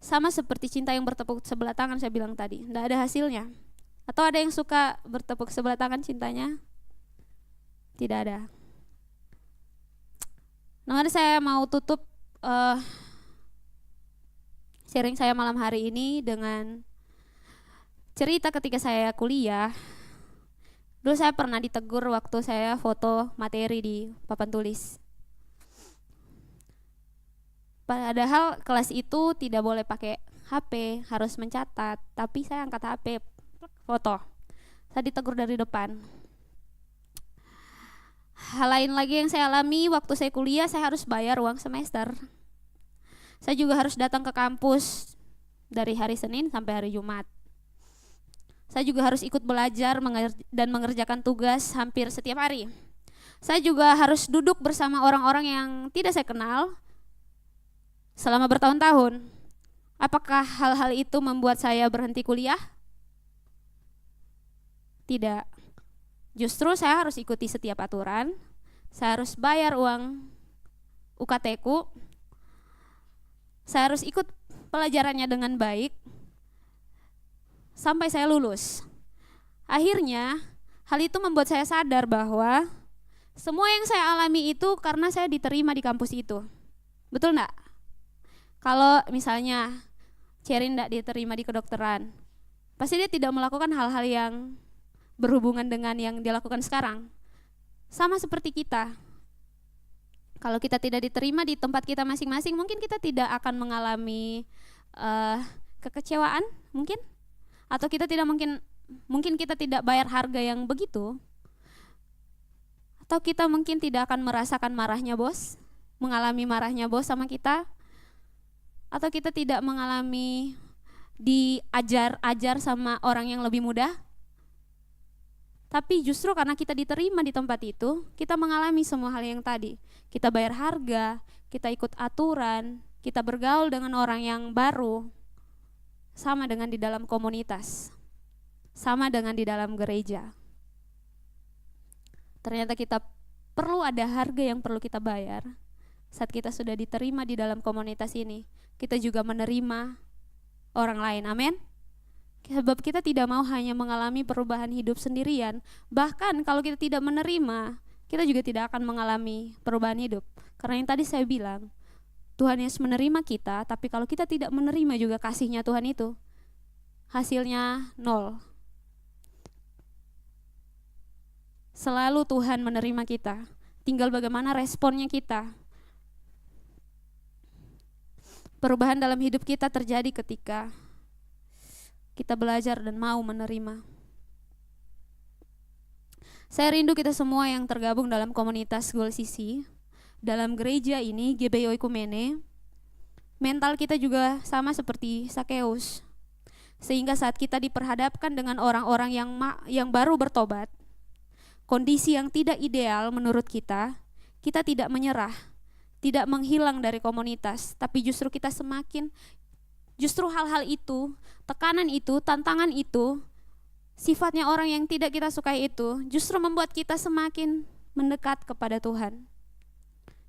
Speaker 2: Sama seperti cinta yang bertepuk sebelah tangan saya bilang tadi, tidak ada hasilnya. Atau ada yang suka bertepuk sebelah tangan cintanya? Tidak ada. Nah, saya mau tutup sharing saya malam hari ini dengan cerita ketika saya kuliah. Dulu saya pernah ditegur waktu saya foto materi di papan tulis. Padahal kelas itu tidak boleh pakai HP, harus mencatat. Tapi saya angkat HP, foto. Saya ditegur dari depan. Hal lain lagi yang saya alami waktu saya kuliah, saya harus bayar uang semester. Saya juga harus datang ke kampus dari hari Senin sampai hari Jumat. Saya juga harus ikut belajar dan mengerjakan tugas hampir setiap hari. Saya juga harus duduk bersama orang-orang yang tidak saya kenal selama bertahun-tahun. Apakah hal-hal itu membuat saya berhenti kuliah? Tidak. Justru saya harus ikuti setiap aturan. Saya harus bayar uang UKT-ku. Saya harus ikut pelajarannya dengan baik sampai saya lulus. Akhirnya, hal itu membuat saya sadar bahwa semua yang saya alami itu karena saya diterima di kampus itu. Betul enggak? Kalau misalnya Cerin enggak diterima di kedokteran, pasti dia tidak melakukan hal-hal yang berhubungan dengan yang dia lakukan sekarang. Sama seperti kita. Kalau kita tidak diterima di tempat kita masing-masing, mungkin kita tidak akan mengalami kekecewaan mungkin, atau kita tidak mungkin kita tidak bayar harga yang begitu, atau kita mungkin tidak akan merasakan marahnya bos, mengalami marahnya bos sama kita, atau kita tidak mengalami diajar-ajar sama orang yang lebih muda. Tapi justru karena kita diterima di tempat itu, kita mengalami semua hal yang tadi. Kita bayar harga, kita ikut aturan, kita bergaul dengan orang yang baru, sama dengan di dalam komunitas, sama dengan di dalam gereja. Ternyata kita perlu ada harga yang perlu kita bayar. Saat kita sudah diterima di dalam komunitas ini, kita juga menerima orang lain, amin. Sebab kita tidak mau hanya mengalami perubahan hidup sendirian. Bahkan kalau kita tidak menerima, kita juga tidak akan mengalami perubahan hidup. Karena yang tadi saya bilang, Tuhan Yesus menerima kita, tapi kalau kita tidak menerima juga kasihnya Tuhan itu, hasilnya nol. Selalu Tuhan menerima kita, tinggal bagaimana responnya kita. Perubahan dalam hidup kita terjadi ketika kita belajar dan mau menerima. Saya rindu kita semua yang tergabung dalam komunitas Goal CC, dalam gereja ini, GBI Oikumene, mental kita juga sama seperti Sakeus. Sehingga saat kita diperhadapkan dengan orang-orang yang baru bertobat, kondisi yang tidak ideal menurut kita tidak menyerah, tidak menghilang dari komunitas, tapi justru kita justru hal-hal itu, tekanan itu, tantangan itu, sifatnya orang yang tidak kita sukai itu, justru membuat kita semakin mendekat kepada Tuhan.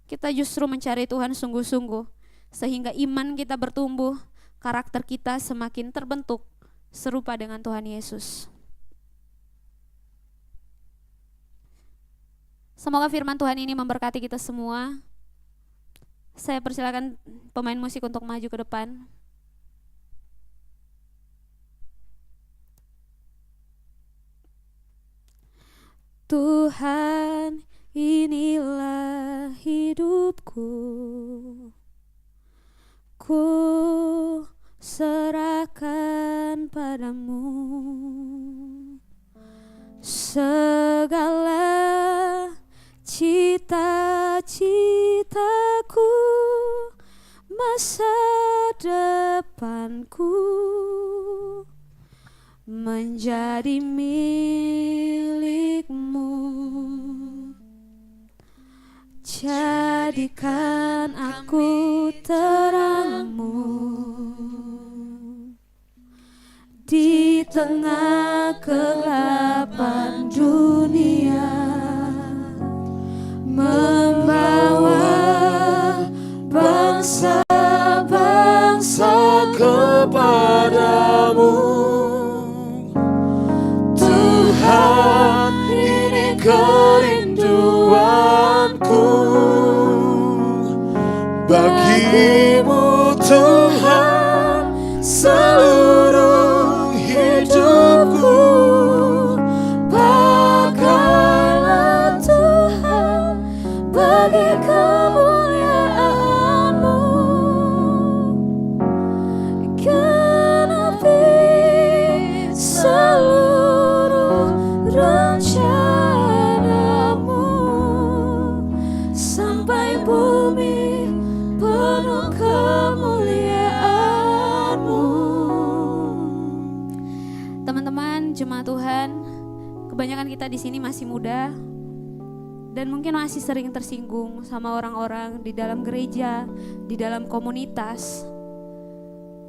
Speaker 2: Kita justru mencari Tuhan sungguh-sungguh, sehingga iman kita bertumbuh, karakter kita semakin terbentuk serupa dengan Tuhan Yesus. Semoga firman Tuhan ini memberkati kita semua. Saya persilakan pemain musik untuk maju ke depan. Tuhan, inilah hidupku, ku serahkan padamu segala cita-citaku, masa depanku menjadi milikmu. Jadikan aku terangmu di tengah kegelapan dunia, membawa bangsa-bangsa kepadamu. Tuhan, ini kerinduanku, bagimu Tuhan seluruh hidupku. Pakailah Tuhan bagi kemuliaan-Mu, genapi seluruh rencana-Mu, sampai bumi penuh kemuliaan-Mu. Teman-teman jemaat Tuhan, kebanyakan kita di sini masih muda dan mungkin masih sering tersinggung sama orang-orang di dalam gereja, di dalam komunitas.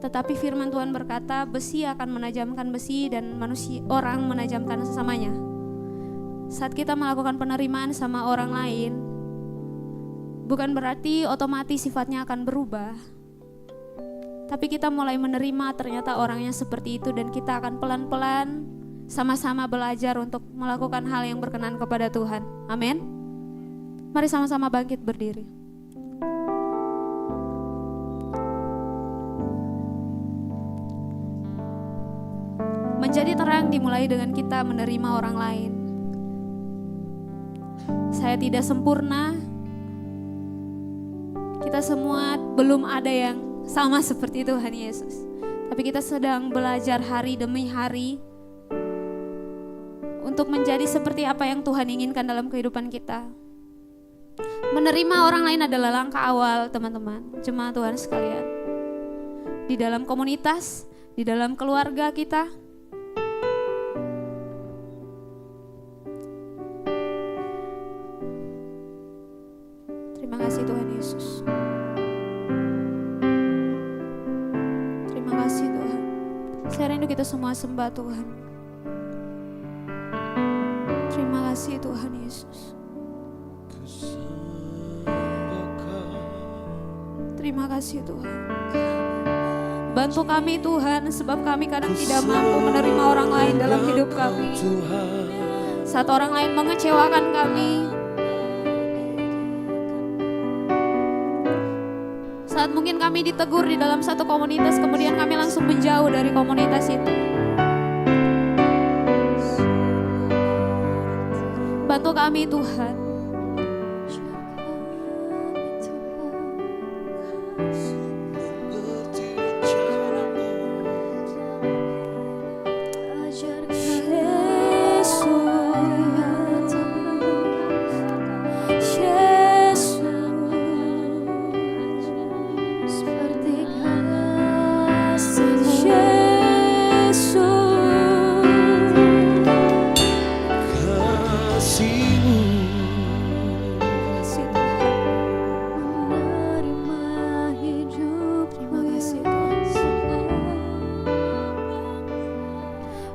Speaker 2: Tetapi firman Tuhan berkata, besi akan menajamkan besi dan orang menajamkan sesamanya. Saat kita melakukan penerimaan sama orang lain, bukan berarti otomatis sifatnya akan berubah. Tapi kita mulai menerima ternyata orangnya seperti itu, dan kita akan pelan-pelan sama-sama belajar untuk melakukan hal yang berkenan kepada Tuhan. Amin. Mari sama-sama bangkit berdiri. Menjadi terang dimulai dengan kita menerima orang lain. Saya tidak sempurna. Kita semua belum ada yang sama seperti Tuhan Yesus. Tapi kita sedang belajar hari demi hari untuk menjadi seperti apa yang Tuhan inginkan dalam kehidupan kita. Menerima orang lain adalah langkah awal, teman-teman, jemaat Tuhan sekalian. Di dalam komunitas, di dalam keluarga kita, Terima kasih Tuhan Yesus. Terima kasih Tuhan. Saya rindu kita semua sembah Tuhan. Terima kasih Tuhan Yesus. Terima kasih Tuhan. Bantu kami Tuhan, sebab kami kadang tidak mampu menerima orang lain dalam hidup kami. Saat orang lain mengecewakan kami, saat mungkin kami ditegur di dalam satu komunitas, kemudian kami langsung menjauh dari komunitas itu. Bantu kami Tuhan.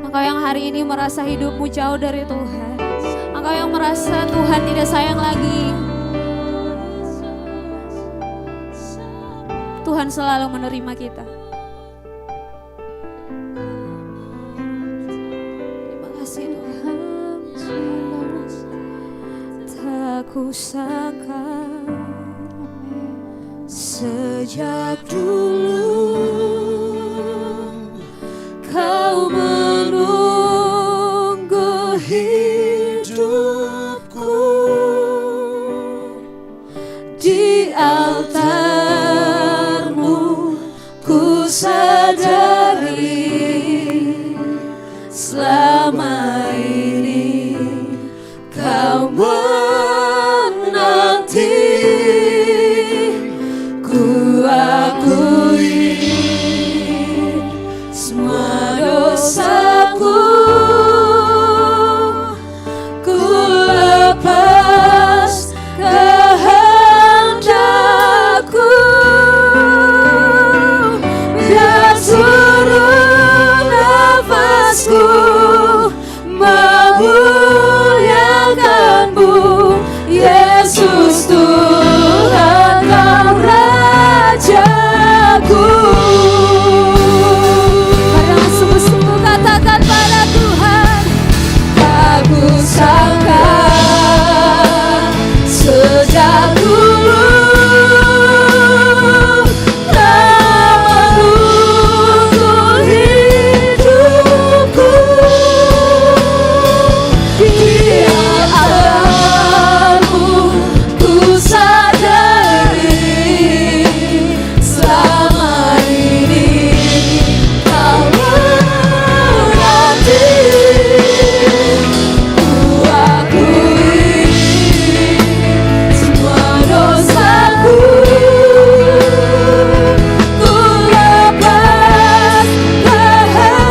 Speaker 2: Engkau yang hari ini merasa hidupmu jauh dari Tuhan, engkau yang merasa Tuhan tidak sayang lagi, Tuhan selalu menerima kita. Terima kasih Tuhan. Tak kusangka sejak dulu Kau menunggu hidupku di altarmu. Ku sadari selama ini Kau menanti. Ku akui semua dosaku, ku lepas kehendakku, biar seluruh nafasku memuliakanmu, Yesus Tuhan Kau Rajaku. Marilah sungguh-sungguh katakan pada Tuhan, tak kusangka sejak dulu Kau menunggu hidupku di altarmu. Ku sadari selama ini Kau menanti. Ku akui semua dosaku, ku lepas kehendakku,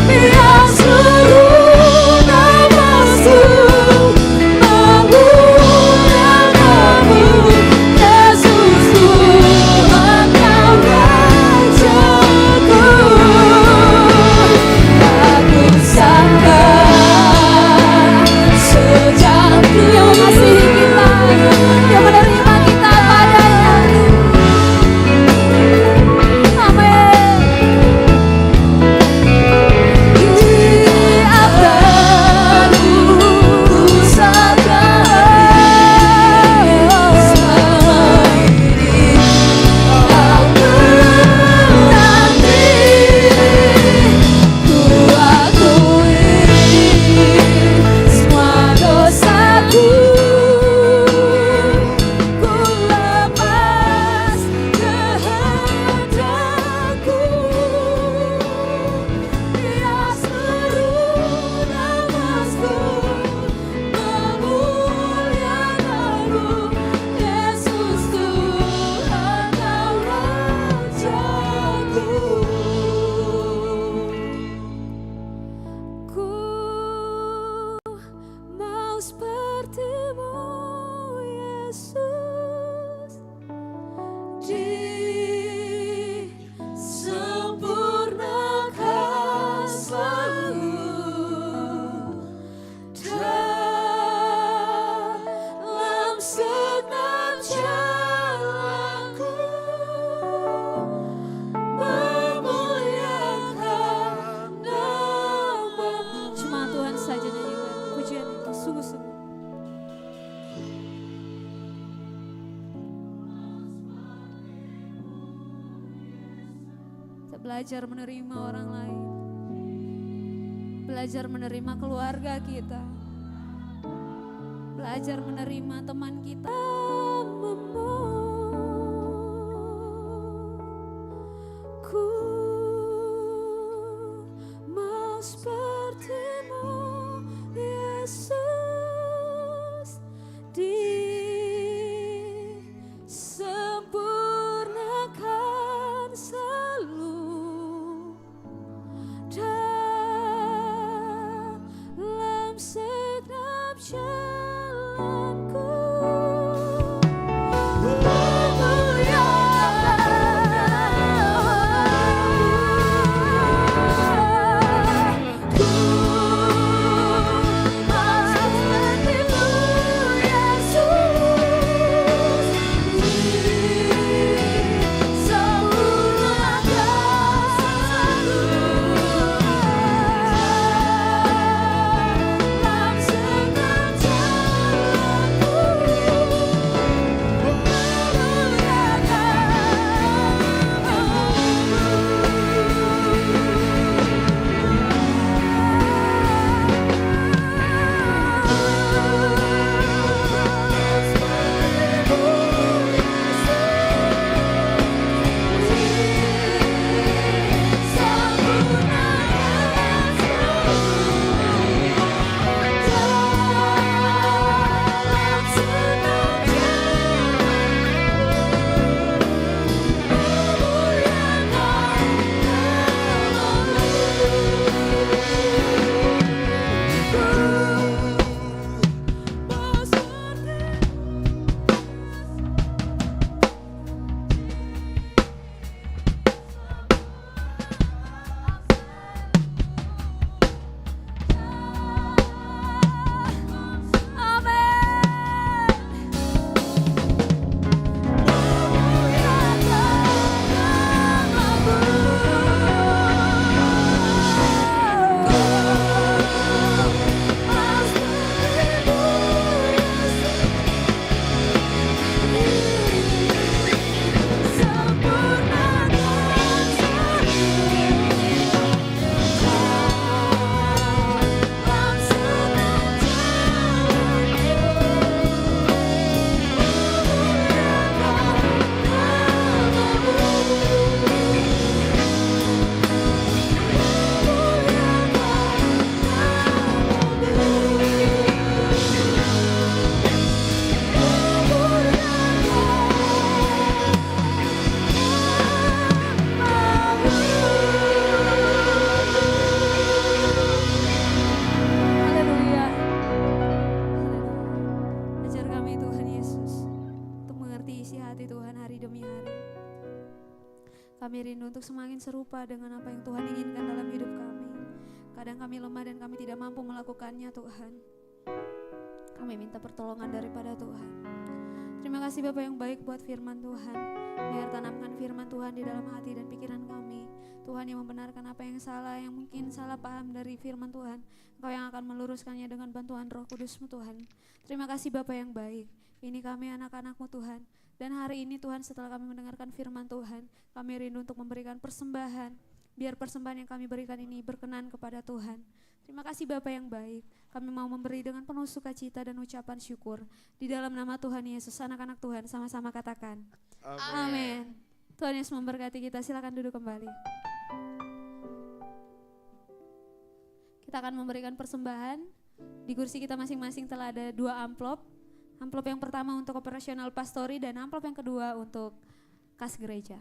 Speaker 2: biar seluruh nafasku memuliakanmu, Yesus Tuhan Kau Rajaku. Tak kusangka sejak dulu Yang mengasihi kita, yang menerima kita padanya. Amin. Di altarmu ku sadari selama ini Kau menanti. Ku akui semua dosaku, ku lepas kehendakku, biar seluruh nafasku memuliakanmu, Yesus Tuhan Kau Rajaku. Ku mau seperti Yesus, disempurnakan selalu dalam segenap jalanku, memuliakan nama-Mu. Cuma Tuhan saja nyanyikan pujian itu sungguh-sungguh. Kita belajar menerima orang lain, belajar menerima keluarga kita, belajar menerima teman kita. Ku mau seperti-Mu, Yesus, disempurnakan selalu dalam segenap jalanku. Kami rindu untuk semakin serupa dengan apa yang Tuhan inginkan dalam hidup kami. Kadang kami lemah dan kami tidak mampu melakukannya, Tuhan. Kami minta pertolongan daripada Tuhan. Terima kasih Bapak yang baik buat firman Tuhan. Biar tanamkan firman Tuhan di dalam hati dan pikiran kami. Tuhan yang membenarkan apa yang salah, yang mungkin salah paham dari firman Tuhan. Engkau yang akan meluruskannya dengan bantuan Roh Kudus-Mu, Tuhan. Terima kasih Bapak yang baik. Ini kami anak-anak-Mu, Tuhan. Dan hari ini Tuhan, setelah kami mendengarkan firman Tuhan, kami rindu untuk memberikan persembahan. Biar persembahan yang kami berikan ini berkenan kepada Tuhan. Terima kasih Bapa yang baik. Kami mau memberi dengan penuh sukacita dan ucapan syukur. Di dalam nama Tuhan Yesus, anak-anak Tuhan sama-sama katakan. Amin. Tuhan Yesus memberkati kita, silakan duduk kembali. Kita akan memberikan persembahan. Di kursi kita masing-masing telah ada 2 amplop. Amplop yang pertama untuk operasional pastori dan amplop yang kedua untuk kas gereja.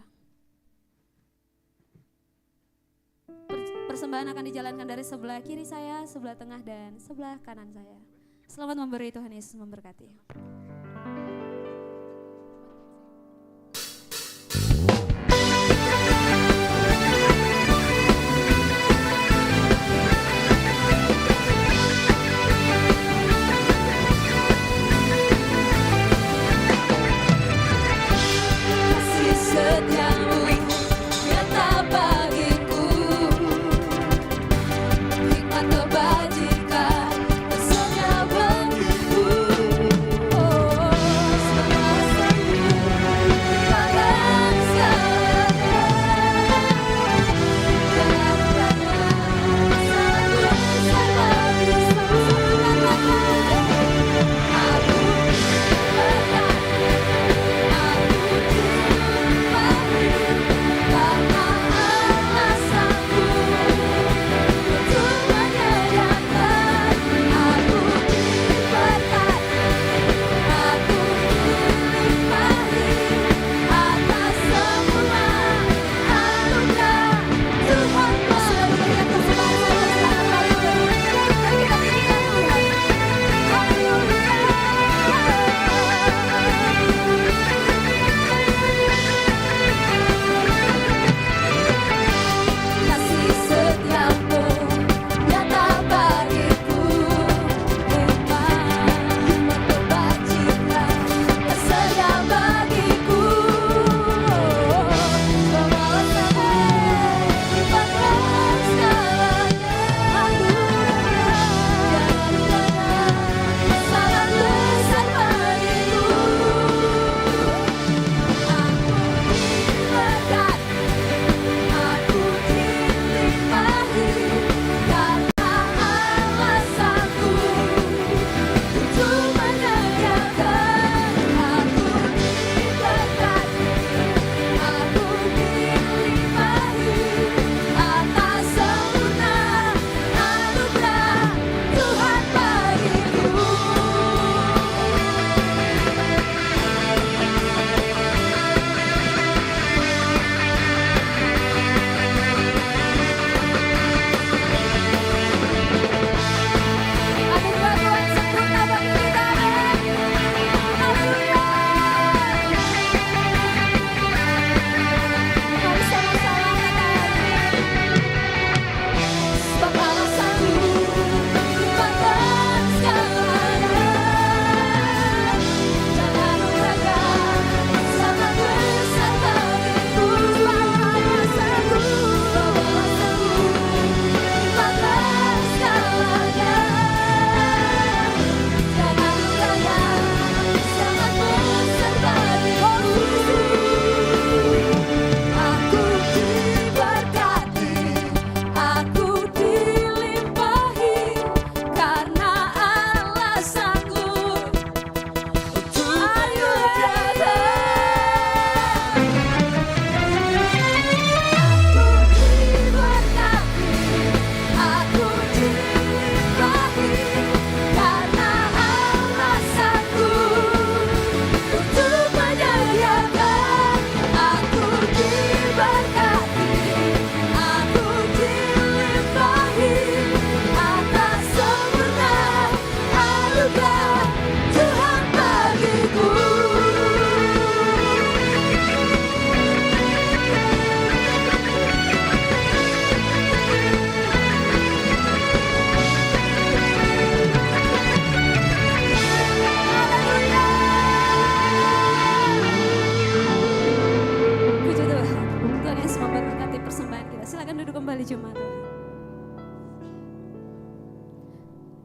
Speaker 2: Persembahan akan dijalankan dari sebelah kiri saya, sebelah tengah dan sebelah kanan saya. Selamat memberi, Tuhan Yesus memberkati.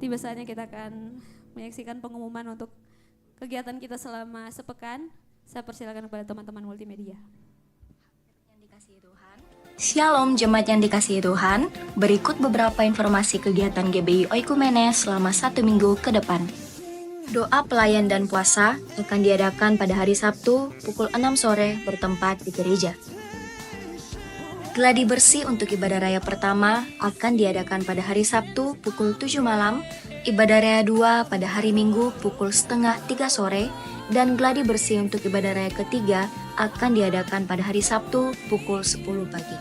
Speaker 2: tiba saatnya kita akan menyaksikan pengumuman untuk kegiatan kita selama sepekan. Saya persilakan kepada teman-teman multimedia.
Speaker 1: Shalom jemaat yang dikasihi Tuhan, berikut beberapa informasi kegiatan GBI Oikumene selama 1 minggu ke depan. Doa pelayan dan puasa akan diadakan pada hari Sabtu pukul 6 sore bertempat di gereja. Gladi bersih untuk ibadah raya pertama akan diadakan pada hari Sabtu pukul 7 malam, ibadah raya 2 pada hari Minggu pukul setengah 3 sore, dan gladi bersih untuk ibadah raya ketiga akan diadakan pada hari Sabtu pukul 10 pagi.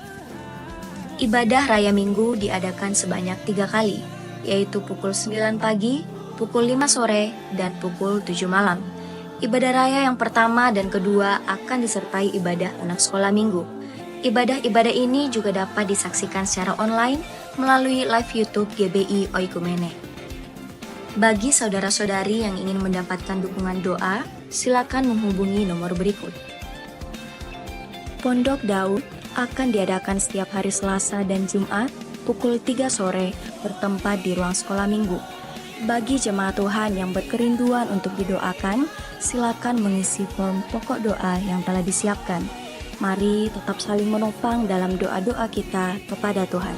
Speaker 1: Ibadah raya Minggu diadakan sebanyak 3 kali, yaitu pukul 9 pagi, pukul 5 sore, dan pukul 7 malam. Ibadah raya yang pertama dan kedua akan disertai ibadah anak sekolah minggu. Ibadah-ibadah ini juga dapat disaksikan secara online melalui live YouTube GBI Oikumene. Bagi saudara-saudari yang ingin mendapatkan dukungan doa, silakan menghubungi nomor berikut. Pondok Daud akan diadakan setiap hari Selasa dan Jumat pukul 3 sore bertempat di ruang sekolah minggu. Bagi jemaat Tuhan yang berkerinduan untuk didoakan, silakan mengisi form pokok doa yang telah disiapkan. Mari tetap saling menopang dalam doa-doa kita kepada Tuhan.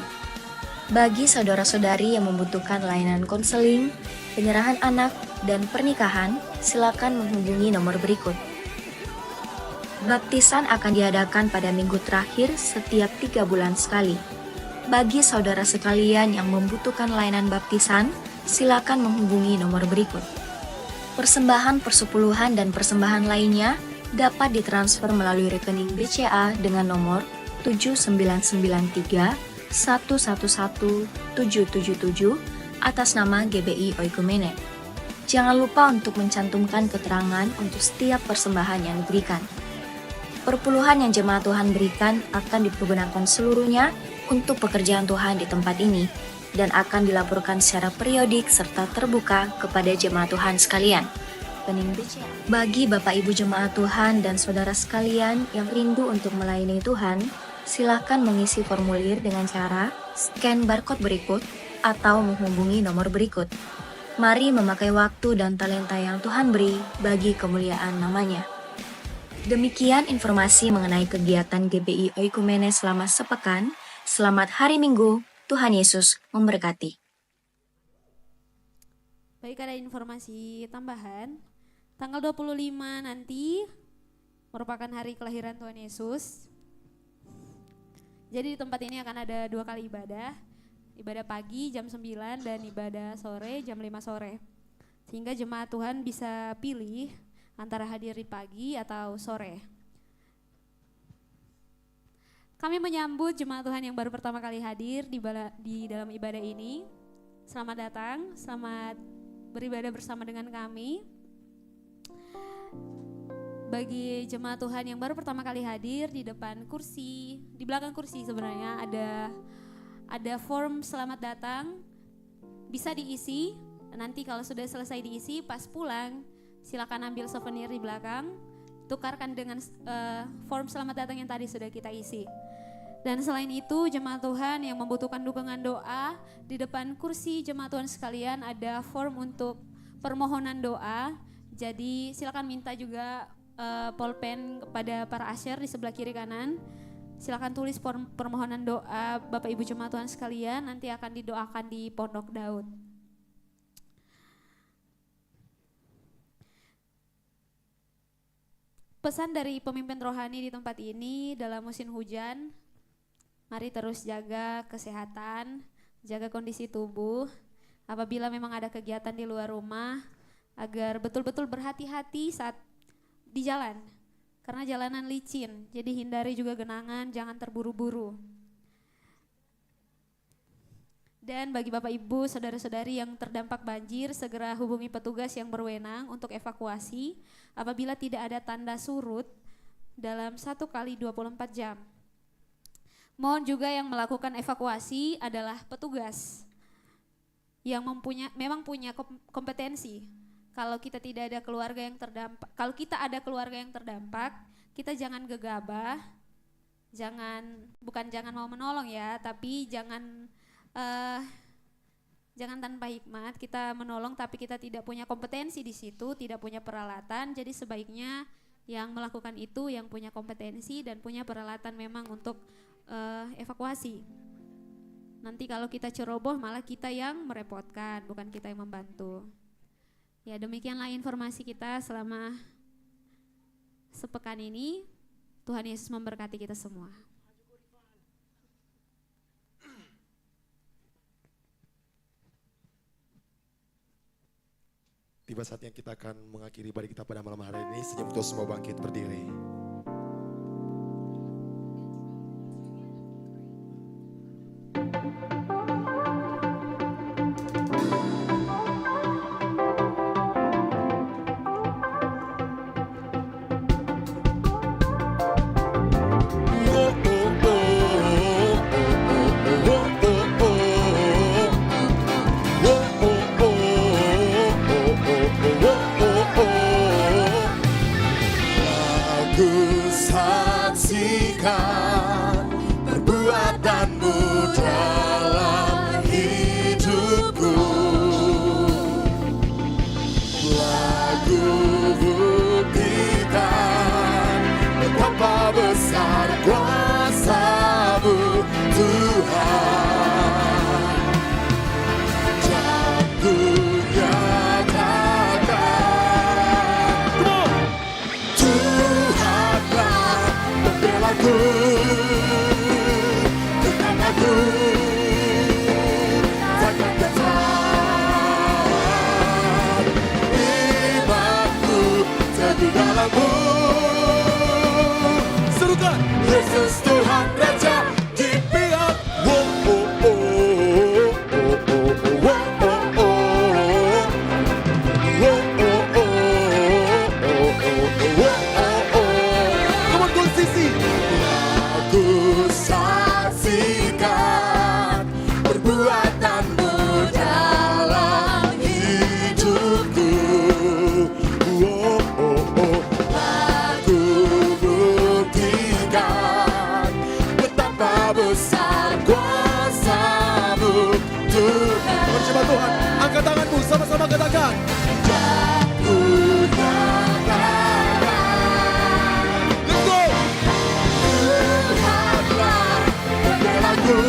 Speaker 1: Bagi saudara-saudari yang membutuhkan layanan konseling, penyerahan anak, dan pernikahan, silakan menghubungi nomor berikut. Baptisan akan diadakan pada minggu terakhir setiap 3 bulan sekali. Bagi saudara sekalian yang membutuhkan layanan baptisan, silakan menghubungi nomor berikut. Persembahan persepuluhan dan persembahan lainnya dapat ditransfer melalui rekening BCA dengan nomor 7993 111 777 atas nama GBI Oikumene. Jangan lupa untuk mencantumkan keterangan untuk setiap persembahan yang diberikan. Perpuluhan yang jemaat Tuhan berikan akan dipergunakan seluruhnya untuk pekerjaan Tuhan di tempat ini dan akan dilaporkan secara periodik serta terbuka kepada jemaat Tuhan sekalian. Bagi Bapak Ibu jemaat Tuhan dan saudara sekalian yang rindu untuk melayani Tuhan, silakan mengisi formulir dengan cara scan barcode berikut atau menghubungi nomor berikut. Mari memakai waktu dan talenta yang Tuhan beri bagi kemuliaan namanya. Demikian informasi mengenai kegiatan GBI Oikumene selama sepekan. Selamat hari Minggu, Tuhan Yesus memberkati.
Speaker 2: Baik, ada informasi tambahan. Tanggal 25 nanti merupakan hari kelahiran Tuhan Yesus. Jadi di tempat ini akan ada 2 kali ibadah. Ibadah pagi jam 9 dan ibadah sore jam 5 sore. Sehingga jemaat Tuhan bisa pilih antara hadir di pagi atau sore. Kami menyambut jemaat Tuhan yang baru pertama kali hadir di dalam ibadah ini. Selamat datang, selamat beribadah bersama dengan kami. Bagi jemaat Tuhan yang baru pertama kali hadir, di depan kursi, di belakang kursi sebenarnya ada form selamat datang, bisa diisi. Nanti kalau sudah selesai diisi, pas pulang silakan ambil souvenir di belakang, tukarkan dengan form selamat datang yang tadi sudah kita isi. Dan selain itu, jemaat Tuhan yang membutuhkan dukungan doa, di depan kursi jemaat Tuhan sekalian ada form untuk permohonan doa. Jadi silakan minta juga pulpen kepada para asher di sebelah kiri kanan. Silakan tulis form permohonan doa Bapak Ibu jemaat Tuhan sekalian, nanti akan didoakan di Pondok Daud. Pesan dari pemimpin rohani di tempat ini dalam musim hujan, mari terus jaga kesehatan, jaga kondisi tubuh. Apabila memang ada kegiatan di luar rumah, agar betul-betul berhati-hati saat di jalan, karena jalanan licin, jadi hindari juga genangan, jangan terburu-buru. Dan bagi Bapak Ibu, saudara-saudari yang terdampak banjir, segera hubungi petugas yang berwenang untuk evakuasi apabila tidak ada tanda surut dalam 1 kali 24 jam. Mohon juga yang melakukan evakuasi adalah petugas yang memang punya kompetensi. Kalau kita tidak ada keluarga yang terdampak, kalau kita ada keluarga yang terdampak, kita jangan gegabah, bukan jangan mau menolong ya, tapi jangan Jangan tanpa hikmat, kita menolong tapi kita tidak punya kompetensi di situ, tidak punya peralatan. Jadi sebaiknya yang melakukan itu yang punya kompetensi dan punya peralatan memang untuk evakuasi. Nanti kalau kita ceroboh malah kita yang merepotkan, bukan kita yang membantu. Ya, demikianlah informasi kita selama sepekan ini. Tuhan Yesus memberkati kita semua.
Speaker 7: Tiba saatnya kita akan mengakhiri ibadah kita pada malam hari ini. Senyum untuk semua bangkit berdiri. Saksikan perbuatanmu dalam hidupku. Lagu buktikan betapa besar kuasa-Mu Tuhan. Dan ku nyatakan Tuhanlah pembelaku, Tuhan aku takkan gentar. Imanku teguh dalam-Mu. Serukan Yesus Tuhan Raja di pihak. Aku saksikan perbuatan-Mu dalam hidupku. Aku buktikan betapa besar kuasa-Mu Tuhan. Bersama Tuhan, angkat tanganmu, sama-sama katakan. Aku nyatakan. Let's go. Tuhanlah pembelaku,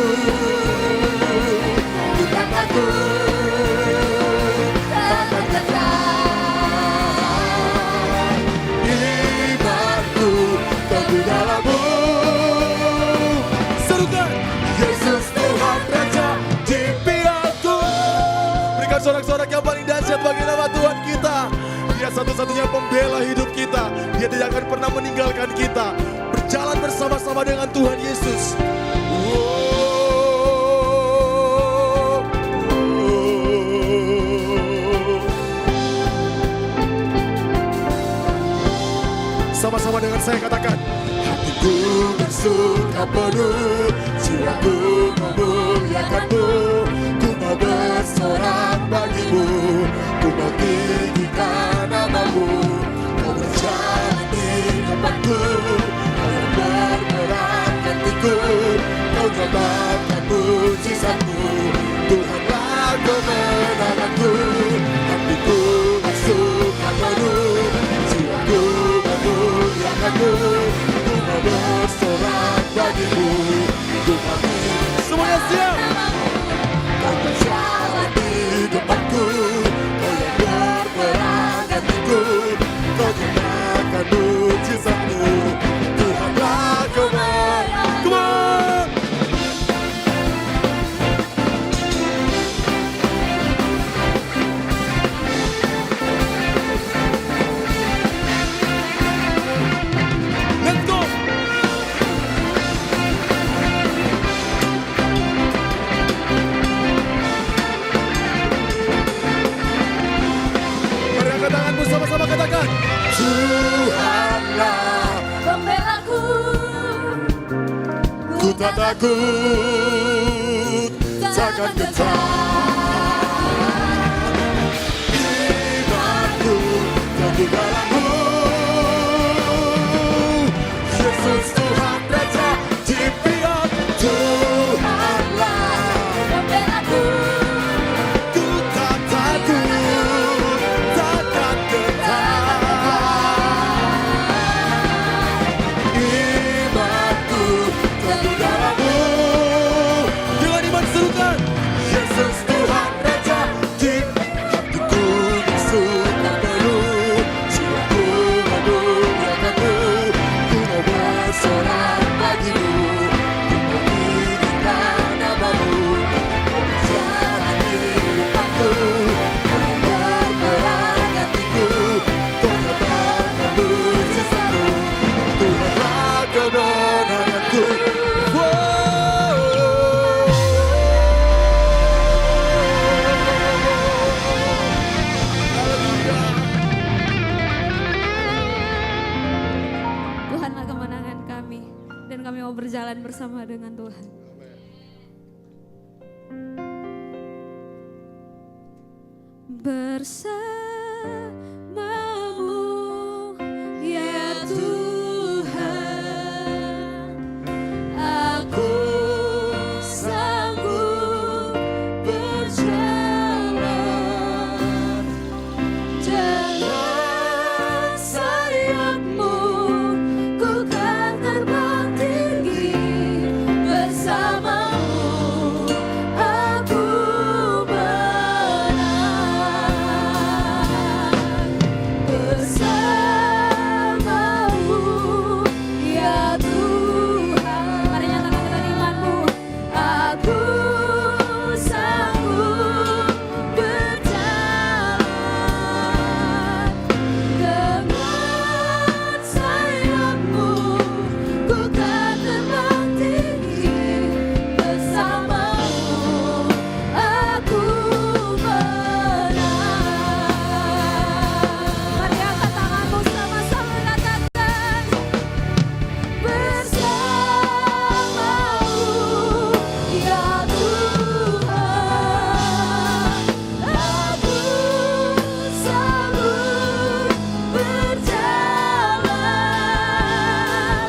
Speaker 7: Tuhan aku takkan gentar. Imanku teguh dalam-Mu. Serukan Yesus Tuhan Raja di pihakku. Berikan sorak-sorak yang paling dahsyat bagi nama Tuhan kita. Dia satu-satunya pembela hidup kita. Dia tidak akan pernah meninggalkan kita. Berjalan bersama-sama dengan Tuhan Yesus. Sama-sama dengan saya katakan. Hatiku bersuka penuh, jiwaku memuliakan-Mu. Ku mau bersorak bagi-Mu, ku mau tinggikan nama-Mu. Kau berjalan di depanku, Kau yang berperang gantiku. Kau nyatakan mujizat-Mu, Tuhanlah kemenanganku. Hatiku bersuka penuh, jiwaku memuliakan-Mu. Ku mau bersorak bagi-Mu, Tuhan. Semuanya siap. Kau berjalan di depanku, Kau yang berperang gantiku. Kau nyatakan mujizat-Mu, Tuhanlah kemenangan. Come on. Let's go. Mari angkat tanganmu, sama-sama katakan. Tuhanlah
Speaker 5: Pembelaku,
Speaker 7: ku tak takut, takkan gentar. Imanku teguh dalam-Mu. Yesus Tuhan Raja di pihak. Tuhanlah
Speaker 5: pembelaku,
Speaker 2: mau berjalan bersama dengan Tuhan. Bersamamu ya Tuhan, aku sanggup berjalan dengan sayap-Mu, ku kan terbang tinggi bersama-Mu, aku bersamamu ya Tuhan. Mari nyatakan imanmu. Aku sanggup berjalan dengan sayap-Mu, ku kan terbang tinggi bersama-Mu, aku menang. Mari angkat tanganmu sama-sama katakan, bersamamu ya Tuhan, aku sanggup berjalan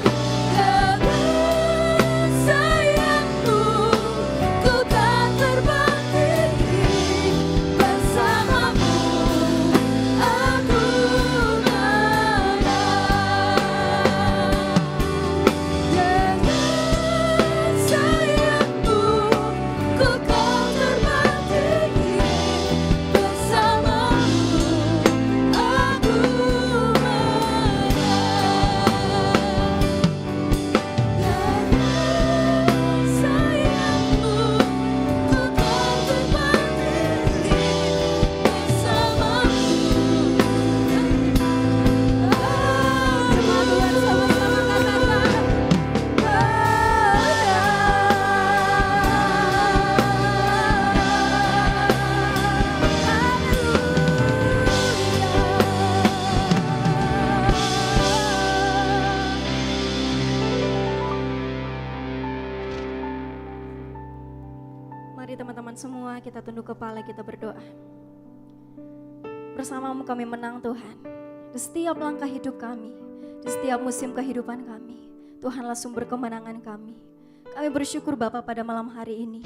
Speaker 2: dengan sayap-Mu, ku kan terbang tinggi bersama-Mu, aku menang. Dengan sayap-Mu, ku kan terbang tinggi bersama-Mu, aku
Speaker 9: Mari teman-teman semua kita tunduk kepala, kita berdoa. Bersama-Mu kami menang Tuhan. Di setiap langkah hidup kami, di setiap musim kehidupan kami, Tuhanlah sumber kemenangan kami. Kami bersyukur Bapa pada malam hari ini.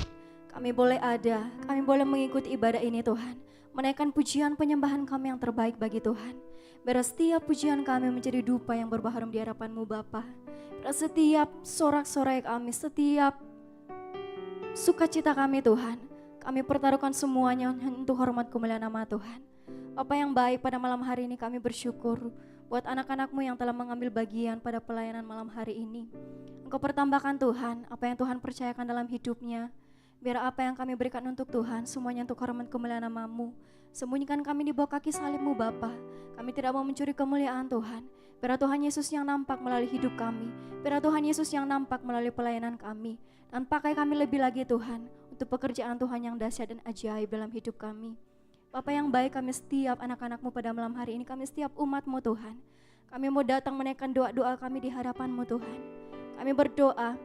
Speaker 9: Kami boleh ada, kami boleh mengikuti ibadah ini Tuhan. Menaikkan pujian penyembahan kami yang terbaik bagi Tuhan. Biar setiap pujian kami menjadi dupa yang berbaharum di hadapan-Mu Bapa. Biar setiap sorak-sorai kami, setiap sukacita kami Tuhan, kami pertaruhkan semuanya untuk hormat kemuliaan nama Tuhan. Bapa yang baik, pada malam hari ini kami bersyukur buat anak-anak-Mu yang telah mengambil bagian pada pelayanan malam hari ini. Engkau pertambahkan Tuhan apa yang Tuhan percayakan dalam hidupnya. Biar apa yang kami berikan untuk Tuhan semuanya untuk hormat kemuliaan nama-Mu. Sembunyikan kami di bawah kaki salib-Mu Bapa. Kami tidak mau mencuri kemuliaan Tuhan. Biar Tuhan Yesus yang nampak melalui hidup kami. Biar Tuhan Yesus yang nampak melalui pelayanan kami. Dan pakai kami lebih lagi Tuhan untuk pekerjaan Tuhan yang dahsyat dan ajaib dalam hidup kami. Bapa yang baik, kami setiap anak-anak-Mu pada malam hari ini, kami setiap umat-Mu Tuhan. Kami mau datang menaikkan doa-doa kami di hadapan-Mu Tuhan. Kami berdoa